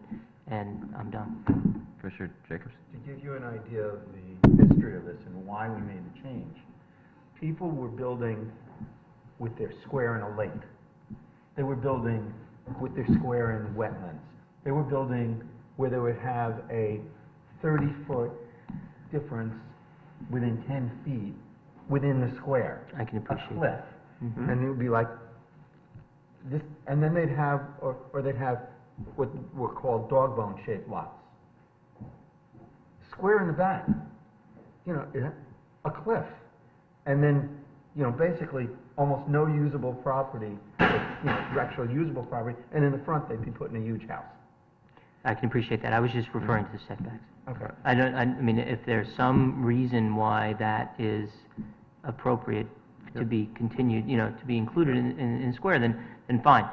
[SPEAKER 4] and I'm done.
[SPEAKER 1] Commissioner Jacobs?
[SPEAKER 2] To give you an idea of the history of this and why we made the change, people were building with their square and a lake. they were building with their square and wetlands. They were building where they would have a 30-foot difference within 10 feet within the square.
[SPEAKER 4] I can appreciate
[SPEAKER 2] A cliff. And it would be like this, and then they'd have, or they'd have what were called dog bone shaped lots. Square in the back, a cliff. And then, basically almost no usable property, actual usable property, and in the front they'd be putting a huge house.
[SPEAKER 4] I can appreciate that. I was just referring to the setbacks.
[SPEAKER 2] Okay.
[SPEAKER 4] I mean, if there's some reason why that is appropriate to be continued, to be included in square, then fine.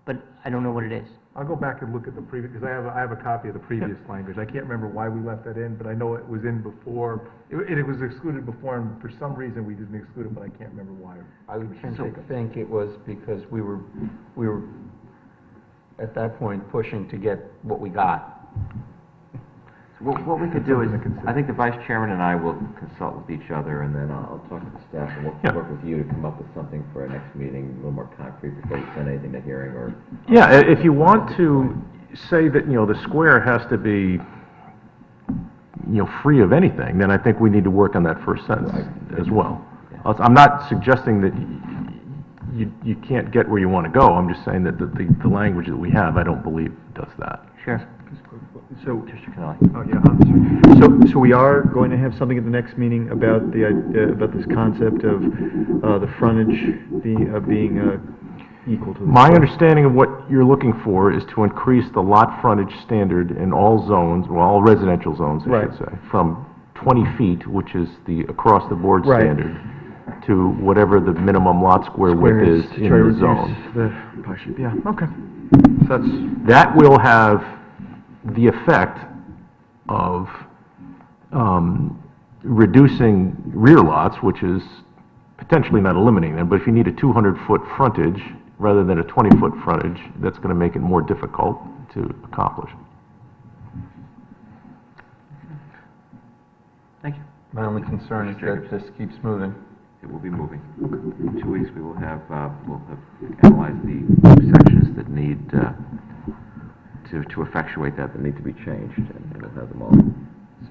[SPEAKER 4] But I don't know what it is.
[SPEAKER 9] I'll go back and look at the previous, because I have a copy of the previous language. I can't remember why we left that in, but I know it was in before. It was excluded before, and for some reason we didn't exclude it, but I can't remember why.
[SPEAKER 2] I would think it was because we were at that point pushing to get what we got.
[SPEAKER 1] What we could do is, I think the vice chairman and I will consult with each other, and then I'll talk to the staff, and we'll work with you to come up with something for our next meeting, a little more concrete before we send anything to hearing, or...
[SPEAKER 6] Yeah, if you want to say that, the square has to be, free of anything, then I think we need to work on that first sentence as well. I'm not suggesting that you can't get where you want to go, I'm just saying that the language that we have, I don't believe does that.
[SPEAKER 4] Sure.
[SPEAKER 5] So,
[SPEAKER 1] Mr. Cannelli.
[SPEAKER 5] oh, yeah, I'm sorry. So we are going to have something at the next meeting about about this concept of the frontage being equal to the...
[SPEAKER 6] My understanding of what you're looking for is to increase the lot frontage standard in all zones, well, all residential zones, I should say, from 20 feet, which is the across-the-board standard, to whatever the minimum lot square width is in the zone.
[SPEAKER 5] Yeah, okay. So
[SPEAKER 6] That will have the effect of reducing rear lots, which is potentially not eliminating them, but if you need a 200-foot frontage rather than a 20-foot frontage, that's going to make it more difficult to accomplish.
[SPEAKER 1] Thank you.
[SPEAKER 2] My only concern is that this keeps moving.
[SPEAKER 1] It will be moving. In 2 weeks, we'll have analyzed the sections that need to effectuate that need to be changed, and we'll have them all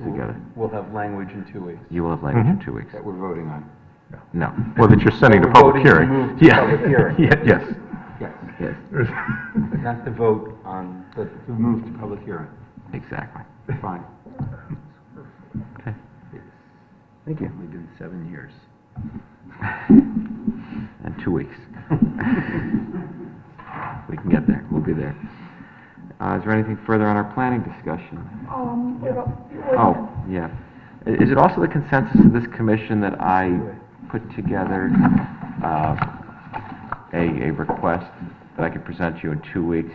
[SPEAKER 1] together.
[SPEAKER 2] We'll have language in 2 weeks
[SPEAKER 1] You will have language in 2 weeks.
[SPEAKER 2] that we're voting on.
[SPEAKER 1] No.
[SPEAKER 6] Well, that you're sending to
[SPEAKER 2] We're
[SPEAKER 6] public
[SPEAKER 2] voting to
[SPEAKER 6] hearing.
[SPEAKER 2] move to
[SPEAKER 6] Yeah.
[SPEAKER 2] public hearing.
[SPEAKER 6] Yeah, yes.
[SPEAKER 2] Yes.
[SPEAKER 1] Yes,
[SPEAKER 2] Not to vote on, but to move to public hearing.
[SPEAKER 1] exactly.
[SPEAKER 2] Fine.
[SPEAKER 1] Okay.
[SPEAKER 2] Thank you. We've been 7 years.
[SPEAKER 1] And 2 weeks. We can get there. We'll be there. Is there anything further on our planning discussion? Oh, yeah. Is it also the consensus of this commission that I put together a request that I could present you in 2 weeks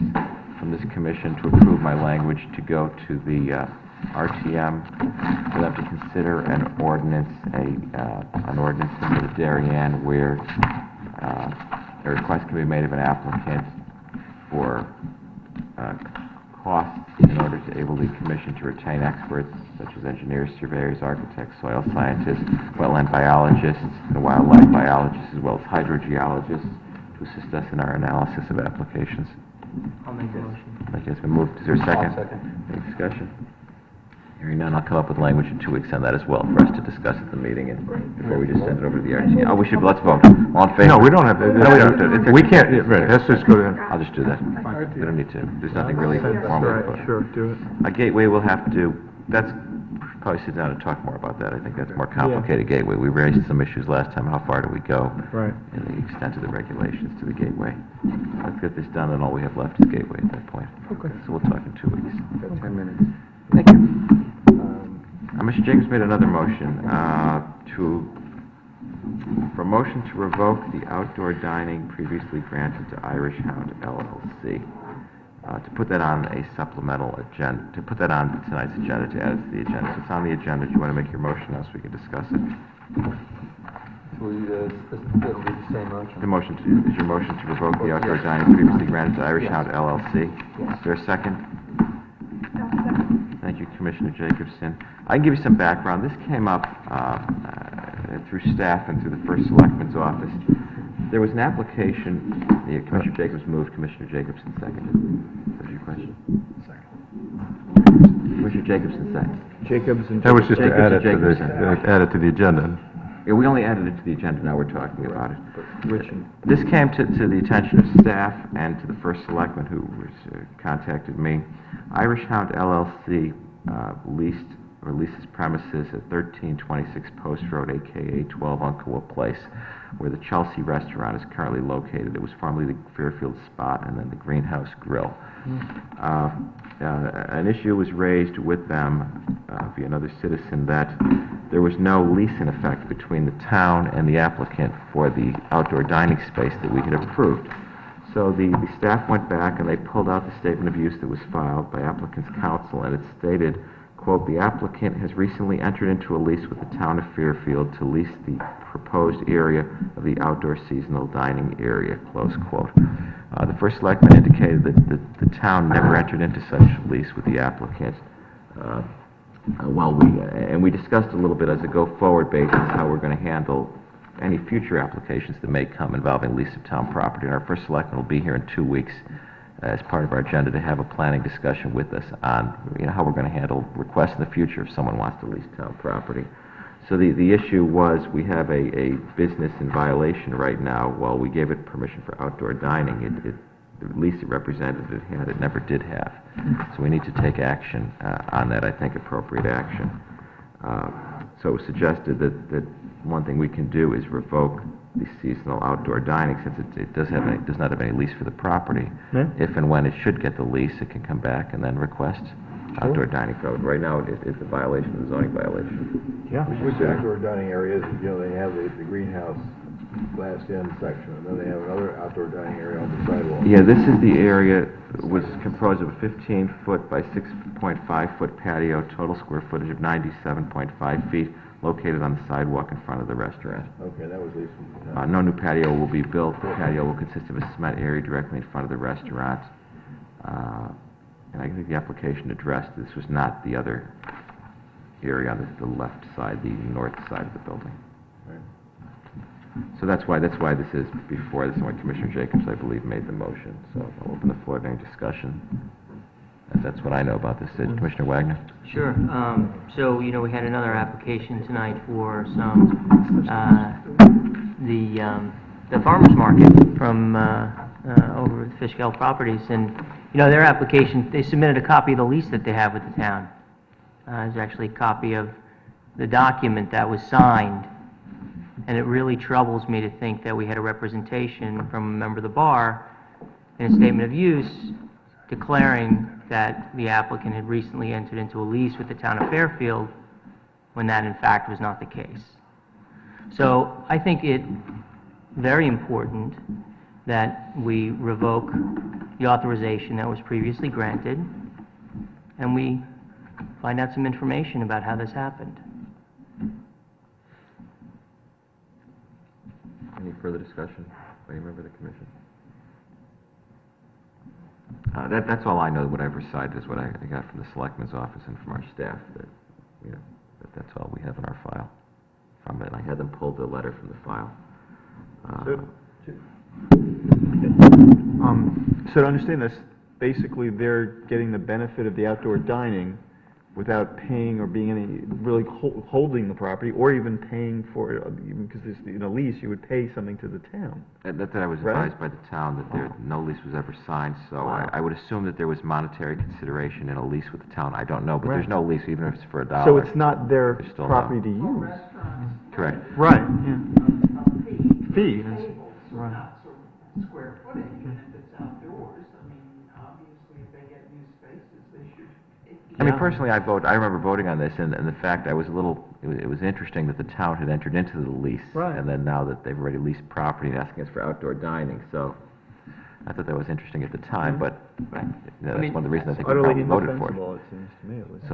[SPEAKER 1] from this commission to approve my language to go to the RTM for them to consider an ordinance similar to Darien where a request can be made of an applicant for costs in order to enable the commission to retain experts such as engineers, surveyors, architects, soil scientists, wetland biologists, and wildlife biologists, as well as hydrogeologists to assist us in our analysis of applications.
[SPEAKER 4] I'll make the motion.
[SPEAKER 1] That has been moved. Is there a second?
[SPEAKER 2] I'll second.
[SPEAKER 1] Any discussion? Hearing none, I'll come up with language in 2 weeks on that as well for us to discuss at the meeting and before we just send it over to the RTM. Oh, let's vote. All in favor?
[SPEAKER 6] No, we don't have to.
[SPEAKER 1] No, we don't have to.
[SPEAKER 6] We can't, yeah, right, let's just go to them.
[SPEAKER 1] I'll just do that. We don't need to. There's nothing really formal.
[SPEAKER 5] Sure, do it.
[SPEAKER 1] A gateway will have to, probably sit down and talk more about that. I think that's more complicated gateway. We raised some issues last time. How far do we go?
[SPEAKER 5] Right.
[SPEAKER 1] In the extent of the regulations to the gateway. Let's get this done, and all we have left is gateway at that point.
[SPEAKER 5] Okay.
[SPEAKER 1] So we'll talk in 2 weeks.
[SPEAKER 2] Got 10 minutes.
[SPEAKER 1] Thank you. Mr. Jacobs made another motion for a motion to revoke the outdoor dining previously granted to Irish Hound LLC. To put that on a supplemental agenda, to put that on tonight's agenda, to add it to the agenda. So it's on the agenda. Do you want to make your motion now so we can discuss it?
[SPEAKER 2] It'll be the same motion.
[SPEAKER 1] The motion is your motion to revoke the outdoor dining previously granted to Irish Hound LLC. Is there a second? Thank you, Commissioner Jacobson. I can give you some background. This came up through staff and through the First Selectman's office. There was an application, yeah, Commissioner Jacobs moved, Commissioner Jacobson seconded. Is that your question? Commissioner Jacobson seconded.
[SPEAKER 5] Jacobs and... That was just to
[SPEAKER 1] Jacobs
[SPEAKER 5] add
[SPEAKER 1] and
[SPEAKER 5] it to the,
[SPEAKER 1] Jacobson.
[SPEAKER 5] add it to the agenda.
[SPEAKER 1] Yeah, we only added it to the agenda, now we're talking about it. This came to the attention of staff and to the first selectman who contacted me. Irish Hound LLC leases premises at 1326 Post Road, a.k.a. 12 Uncowa Place, where the Chelsea Restaurant is currently located. It was formerly the Fairfield Spot and then the Greenhouse Grill. An issue was raised with them via another citizen that there was no lease in effect between the town and the applicant for the outdoor dining space that we had approved. So the staff went back and they pulled out the statement of use that was filed by applicant's counsel, and it stated, quote, "The applicant has recently entered into a lease with the town of Fairfield to lease the proposed area of the outdoor seasonal dining area," close quote. The first selectman indicated that the town never entered into such a lease with the applicant. And we discussed a little bit as a go-forward basis how we're going to handle any future applications that may come involving lease of town property. And our first selectman will be here in 2 weeks as part of our agenda to have a planning discussion with us on how we're going to handle requests in the future if someone wants to lease town property. So the issue was we have a business in violation right now. While we gave it permission for outdoor dining, the lease it represented it never did have. So we need to take action on that, I think appropriate action. So it was suggested that one thing we can do is revoke the seasonal outdoor dining, since it does not have any lease for the property.
[SPEAKER 5] Yeah.
[SPEAKER 1] If and when it should get the lease, it can come back and then request outdoor dining code. Right now, it's a violation, a zoning violation.
[SPEAKER 5] Yeah.
[SPEAKER 3] With the outdoor dining areas, they have the greenhouse glassed-in section, and then they have another outdoor dining area on the sidewalk.
[SPEAKER 1] Yeah, this is the area, was composed of a 15-foot by 6.5-foot patio, total square footage of 97.5 feet, located on the sidewalk in front of the restaurant.
[SPEAKER 3] Okay, that was leased.
[SPEAKER 1] No new patio will be built. The patio will consist of a cement area directly in front of the restaurant. And I think the application addressed this was not the other area on the left side, the north side of the building. So that's why this is before this, and why Commissioner Jacobs, I believe, made the motion. So I'll open the floor to any discussion. That's what I know about this. Commissioner Wagner?
[SPEAKER 4] Sure. So, we had another application tonight for some, the farmer's market from over at Fishkill Properties. And, their application, they submitted a copy of the lease that they have with the town. There's actually a copy of the document that was signed. And it really troubles me to think that we had a representation from a member of the bar in a statement of use declaring that the applicant had recently entered into a lease with the town of Fairfield, when that in fact was not the case. So I think it very important that we revoke the authorization that was previously granted, and we find out some information about how this happened.
[SPEAKER 1] Any further discussion by any member of the commission? That's all I know. What I've recited is what I got from the selectman's office and from our staff. That's all we have in our file. From it, I had them pull the letter from the file.
[SPEAKER 5] So to understand this, basically they're getting the benefit of the outdoor dining without paying or being any, really holding the property, or even paying for it, even because there's, in a lease, you would pay something to the town.
[SPEAKER 1] That I was
[SPEAKER 5] Right?
[SPEAKER 1] advised by the town that no lease was ever signed, so I would assume that there was monetary consideration in a lease with the town. I don't know, but there's no lease, even if it's for $1.
[SPEAKER 5] So it's not their
[SPEAKER 1] There's still
[SPEAKER 5] property
[SPEAKER 1] no.
[SPEAKER 5] to use?
[SPEAKER 1] Correct.
[SPEAKER 5] Right, yeah. Fee, right.
[SPEAKER 12] Square footage, and if it's outdoors, obviously if they get new spaces, they should.
[SPEAKER 1] I mean, personally, I remember voting on this, and the fact it was interesting that the town had entered into the lease.
[SPEAKER 5] Right.
[SPEAKER 1] And then now that they've already leased property and asking us for outdoor dining, so I thought that was interesting at the time, but that's one of the reasons I think we probably voted for it.
[SPEAKER 5] It seems to me, at least.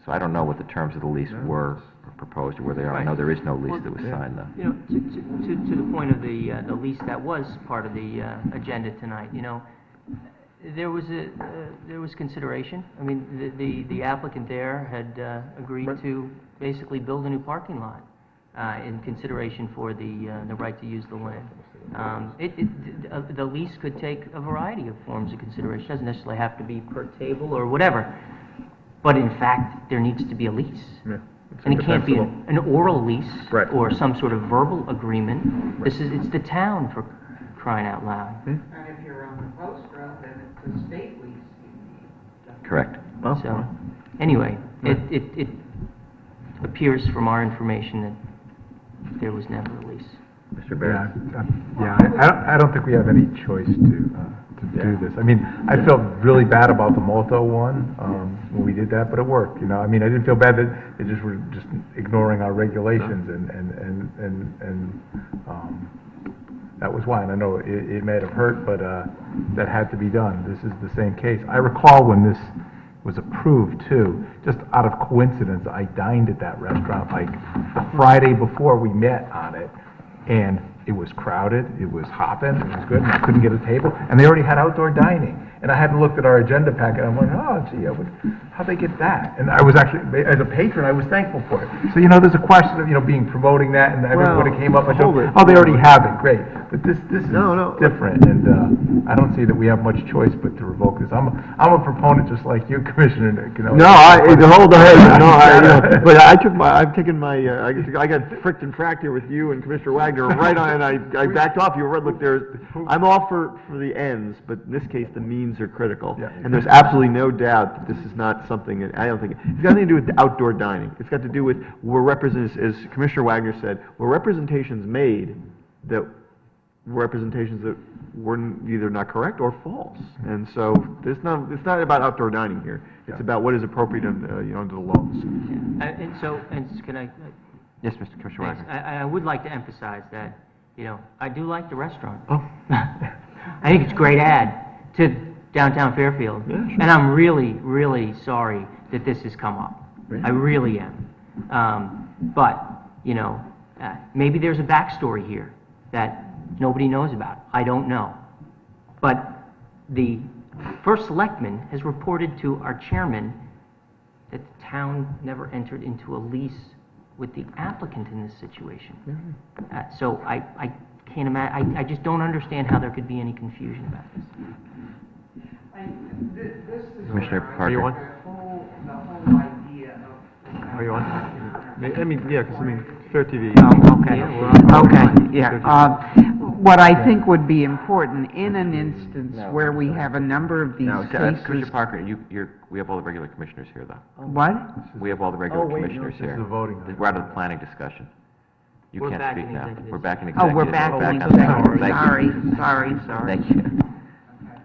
[SPEAKER 1] So I don't know what the terms of the lease were proposed or where they are. I know there is no lease that was signed, though.
[SPEAKER 4] To the point of the lease that was part of the agenda tonight, there was consideration. I mean, the applicant there had agreed to basically build a new parking lot in consideration for the right to use the land. The lease could take a variety of forms of consideration. It doesn't necessarily have to be per table or whatever. But in fact, there needs to be a lease.
[SPEAKER 3] Yeah.
[SPEAKER 4] And it can't be an oral lease
[SPEAKER 3] Right.
[SPEAKER 4] or some sort of verbal agreement. It's the town, for crying out loud.
[SPEAKER 12] And if you're on the post road, then it's a state lease.
[SPEAKER 1] Correct.
[SPEAKER 4] So, anyway, it appears from our information that there was never a lease.
[SPEAKER 1] Mr.
[SPEAKER 9] Yeah,
[SPEAKER 1] Barrett?
[SPEAKER 9] I don't think we have any choice to do this. I mean, I felt really bad about the Malto one, when we did that, but it worked, you know? I mean, I didn't feel bad that they just were just ignoring our regulations and that was why, and I know it may have hurt, but, that had to be done. This is the same case. I recall when this was approved too, just out of coincidence, I dined at that restaurant like the Friday before we met on it, and it was crowded, it was hopping, it was good, and I couldn't get a table, and they already had outdoor dining. And I hadn't looked at our agenda packet, I'm like, oh gee, how'd they get that? And I was actually, as a patron, I was thankful for it. So, you know, there's a question of, you know, promoting that, and everybody came up, I said, oh, they already have it, great. But this is different, and I don't see that we have much choice but to revoke this. I'm a proponent, just like you, Commissioner, you know.
[SPEAKER 16] Hold on, but I've taken my, I got fricked and fracked here with you and Commissioner Wagner right on, and I backed off you. Look, I'm all for the ends, but in this case, the means are critical.
[SPEAKER 9] Yeah.
[SPEAKER 16] And there's absolutely no doubt that this is not something, I don't think, it's got nothing to do with the outdoor dining. It's got to do with, as Commissioner Wagner said, were representations made that were representations that were either not correct or false. And so it's not about outdoor dining here. It's about what is appropriate under the laws.
[SPEAKER 4] And can I?
[SPEAKER 1] Yes, Mr. Commissioner Wagner.
[SPEAKER 4] I would like to emphasize that, I do like the restaurant.
[SPEAKER 16] Oh.
[SPEAKER 4] I think it's a great add to downtown Fairfield.
[SPEAKER 16] Yeah, sure.
[SPEAKER 4] And I'm really, really sorry that this has come up.
[SPEAKER 16] Right.
[SPEAKER 4] I really am. But, maybe there's a backstory here that nobody knows about. I don't know. But the first selectman has reported to our chairman that the town never entered into a lease with the applicant in this situation. So I can't imagine, I just don't understand how there could be any confusion about this.
[SPEAKER 12] This is
[SPEAKER 1] Commissioner
[SPEAKER 12] where I
[SPEAKER 1] Parker.
[SPEAKER 12] think the whole idea of...
[SPEAKER 5] Are you on? I mean, yeah, because, Fair TV.
[SPEAKER 12] What I think would be important in an instance where we have a number of these cases...
[SPEAKER 1] Commissioner Parker, we have all the regular commissioners here, though.
[SPEAKER 12] What?
[SPEAKER 1] We have all the regular commissioners here.
[SPEAKER 9] This is a voting.
[SPEAKER 1] We're out of the planning discussion. You
[SPEAKER 4] We're
[SPEAKER 1] can't
[SPEAKER 4] back
[SPEAKER 1] speak
[SPEAKER 4] in
[SPEAKER 1] now.
[SPEAKER 4] executive
[SPEAKER 1] We're back in
[SPEAKER 12] Oh,
[SPEAKER 1] executive.
[SPEAKER 12] we're back in
[SPEAKER 1] on
[SPEAKER 12] executive.
[SPEAKER 1] Thank you.
[SPEAKER 12] Sorry.
[SPEAKER 1] Thank you.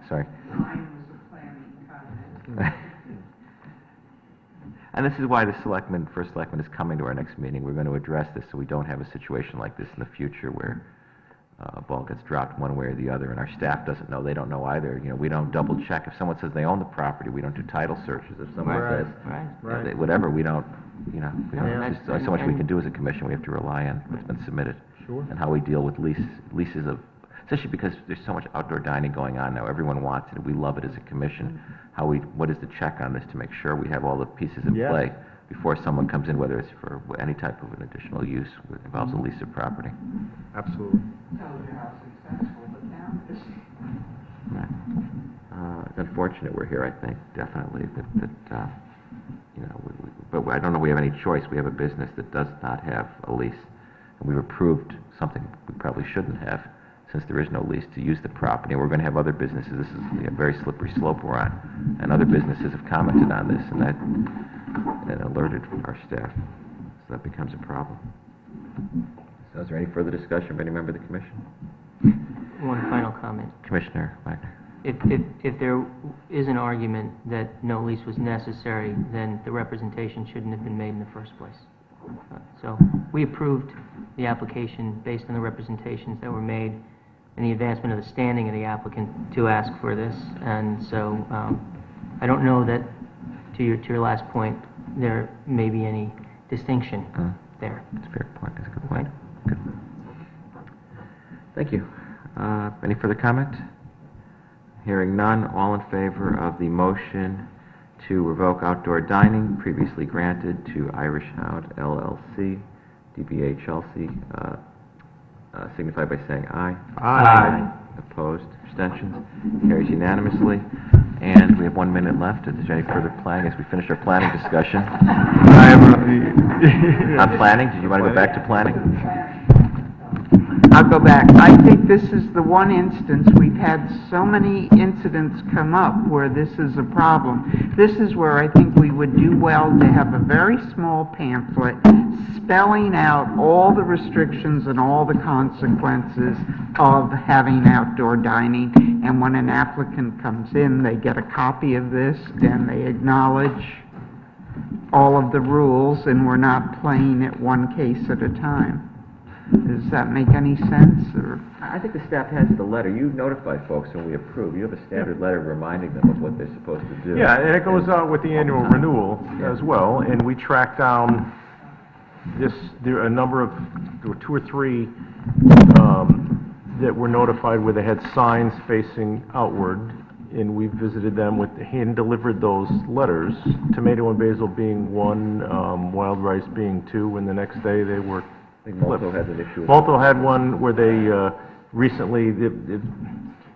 [SPEAKER 1] Sorry.
[SPEAKER 12] Mine was a planning comment.
[SPEAKER 1] And this is why the first selectman is coming to our next meeting. We're going to address this so we don't have a situation like this in the future where a ball gets dropped one way or the other and our staff doesn't know, they don't know either. We don't double check. If someone says they own the property, we don't do title searches. If someone says, whatever, we don't, there's so much we can do as a commission. We have to rely on what's been submitted.
[SPEAKER 5] Sure.
[SPEAKER 1] And how we deal with leases of, especially because there's so much outdoor dining going on now. Everyone wants it. We love it as a commission. What is the check on this to make sure we have all the pieces in play before someone comes in, whether it's for any type of an additional use that involves a lease of property.
[SPEAKER 5] Absolutely.
[SPEAKER 12] Tells you how successful the town is.
[SPEAKER 1] It's unfortunate we're here, I think, definitely, but I don't know we have any choice. We have a business that does not have a lease, and we've approved something we probably shouldn't have, since there is no lease, to use the property. And we're going to have other businesses. This is a very slippery slope we're on, and other businesses have commented on this, and that alerted our staff, so that becomes a problem. So is there any further discussion by any member of the commission?
[SPEAKER 4] One final comment.
[SPEAKER 1] Commissioner Wagner.
[SPEAKER 4] If there is an argument that no lease was necessary, then the representation shouldn't have been made in the first place. So we approved the application based on the representations that were made and the advancement of the standing of the applicant to ask for this. And so I don't know that, to your last point, there may be any distinction there.
[SPEAKER 1] That's a fair point. That's a good point. Good. Thank you. Any further comment? Hearing none, all in favor of the motion to revoke outdoor dining previously granted to Irish Hound LLC, DBA Chelsea, signify by saying aye.
[SPEAKER 5] Aye.
[SPEAKER 1] Opposed, abstentions, carries unanimously. And we have 1 minute left. Is there any further planning as we finish our planning discussion?
[SPEAKER 5] I have a...
[SPEAKER 1] On planning, did you want to go back to planning?
[SPEAKER 12] I'll go back. I think this is the one instance, we've had so many incidents come up where this is a problem. This is where I think we would do well to have a very small pamphlet spelling out all the restrictions and all the consequences of having outdoor dining. And when an applicant comes in, they get a copy of this and they acknowledge all of the rules, and we're not playing it one case at a time. Does that make any sense, or?
[SPEAKER 1] I think the staff has the letter. You notify folks when we approve. You have a standard letter reminding them of what they're supposed to do.
[SPEAKER 6] Yeah, and it goes out with the annual renewal as well, and we track down there are a number of, there were 2 or 3 that were notified where they had signs facing outward, and we visited them with, hand-delivered those letters, tomato and basil being 1, wild rice being 2, and the next day they were
[SPEAKER 1] I think Malto has an issue with
[SPEAKER 6] Malto had one where they recently,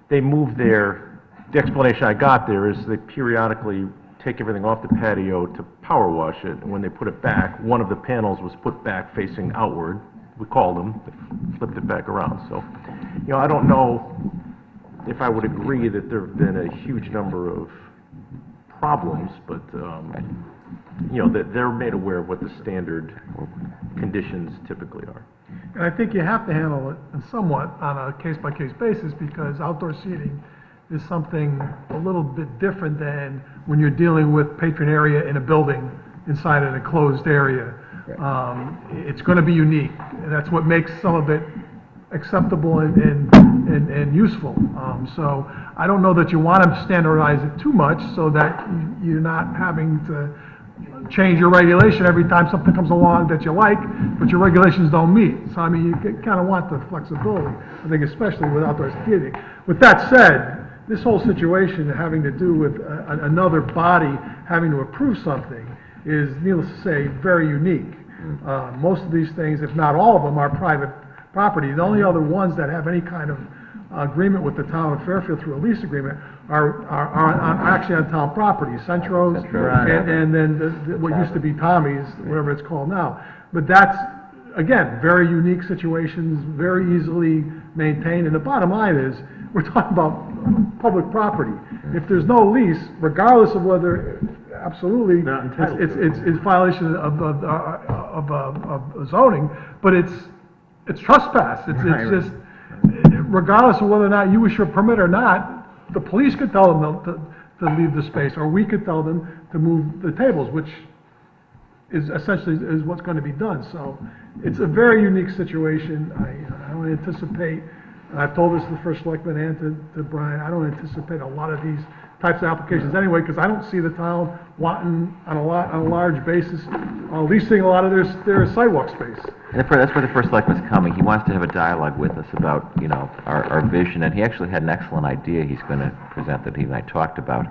[SPEAKER 6] they moved their, the explanation I got there is they periodically take everything off the patio to power wash it, and when they put it back, one of the panels was put back facing outward. We called them, they flipped it back around. So, you know, I don't know if I would agree that there have been a huge number of problems, but, you know, that they're made aware of what the standard conditions typically are.
[SPEAKER 7] And I think you have to handle it somewhat on a case-by-case basis, because outdoor seating is something a little bit different than when you're dealing with patron area in a building inside an enclosed area. It's going to be unique, and that's what makes some of it acceptable and useful. So I don't know that you want to standardize it too much so that you're not having to change your regulation every time something comes along that you like, but your regulations don't meet. So, I mean, you kind of want the flexibility, I think, especially with outdoor seating. With that said, this whole situation having to do with another body having to approve something is, needless to say, very unique. Most of these things, if not all of them, are private property. The only other ones that have any kind of agreement with the town of Fairfield through a lease agreement are actually on town property, Centros, and then what used to be Tommy's, whatever it's called now. But that's, again, very unique situations, very easily maintained, and the bottom line is, we're talking about public property. If there's no lease, regardless of whether, absolutely, it's violation of zoning, but it's trespass. It's just, regardless of whether or not you issue a permit or not, the police could tell them to leave the space, or we could tell them to move the tables, which is essentially is what's going to be done. So it's a very unique situation. I don't anticipate, and I've told this to the first selectman and to Brian, I don't anticipate a lot of these types of applications anyway, because I don't see the town wanting on a large basis leasing a lot of their sidewalk space.
[SPEAKER 1] And that's where the first selectman's coming. He wants to have a dialogue with us about, you know, our vision, and he actually had an excellent idea he's going to present that he and I talked about,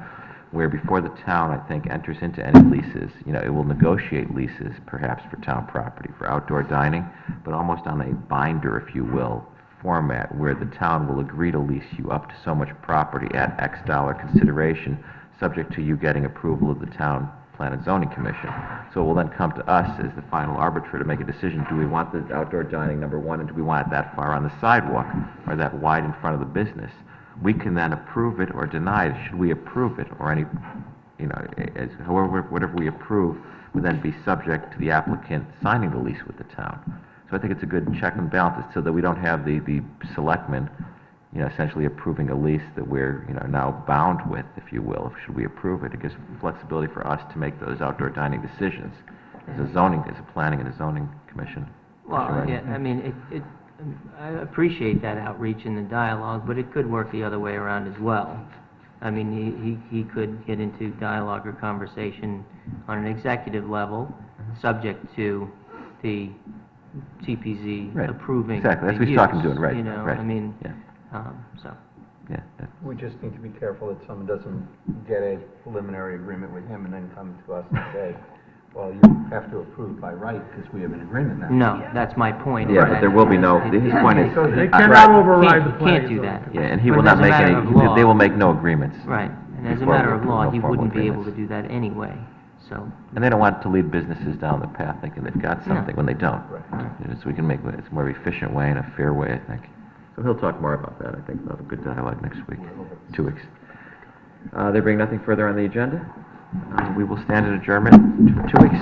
[SPEAKER 1] where before the town, I think, enters into any leases, you know, it will negotiate leases, perhaps for town property, for outdoor dining, but almost on a binder, if you will, format, where the town will agree to lease you up to so much property at X dollar consideration, subject to you getting approval of the town Plan and Zoning Commission. So it will then come to us as the final arbiter to make a decision, do we want the outdoor dining, number one, and do we want it that far on the sidewalk, or that wide in front of the business? We can then approve it or deny it. Should we approve it, or any, you know, however, whatever we approve would then be subject to the applicant signing the lease with the town. So I think it's a good check and balance, so that we don't have the selectmen, you know, essentially approving a lease that we're, you know, now bound with, if you will. Should we approve it? It gives flexibility for us to make those outdoor dining decisions as a planning and a zoning commission.
[SPEAKER 4] Well, yeah, I mean, I appreciate that outreach and the dialogue, but it could work the other way around as well. I mean, he could get into dialogue or conversation on an executive level, subject to the TPZ approving
[SPEAKER 1] Exactly, that's
[SPEAKER 4] the
[SPEAKER 1] what he's
[SPEAKER 4] use,
[SPEAKER 1] talking to, right?
[SPEAKER 4] You know,
[SPEAKER 1] right.
[SPEAKER 4] I mean,
[SPEAKER 1] yeah.
[SPEAKER 4] So.
[SPEAKER 1] Yeah.
[SPEAKER 2] We just need to be careful that someone doesn't get a preliminary agreement with him and then come to us and say, Well, you have to approve by right, because we have an agreement now.
[SPEAKER 4] No, that's my point.
[SPEAKER 1] Yeah, but there will be no, his point is...
[SPEAKER 7] They cannot override the
[SPEAKER 4] Can't
[SPEAKER 7] planning
[SPEAKER 4] do
[SPEAKER 7] zone.
[SPEAKER 4] that.
[SPEAKER 1] Yeah, and he
[SPEAKER 4] But
[SPEAKER 1] will
[SPEAKER 4] as
[SPEAKER 1] not
[SPEAKER 4] a
[SPEAKER 1] make
[SPEAKER 4] matter
[SPEAKER 1] any,
[SPEAKER 4] of law-
[SPEAKER 1] they will make no agreements.
[SPEAKER 4] Right, and as a
[SPEAKER 1] Before
[SPEAKER 4] matter
[SPEAKER 1] we
[SPEAKER 4] of
[SPEAKER 1] approve,
[SPEAKER 4] law,
[SPEAKER 1] no
[SPEAKER 4] he
[SPEAKER 1] formal
[SPEAKER 4] wouldn't be able to
[SPEAKER 1] agreements.
[SPEAKER 4] do that anyway, so.
[SPEAKER 1] And they don't want to lead businesses down the path thinking they've got something when they don't. So we can make, it's a more efficient way and a fair way, I think. So he'll talk more about that, I think. We'll have a good dialogue next week, 2 weeks. There being nothing further on the agenda, we will stand in adjournment for 2 weeks.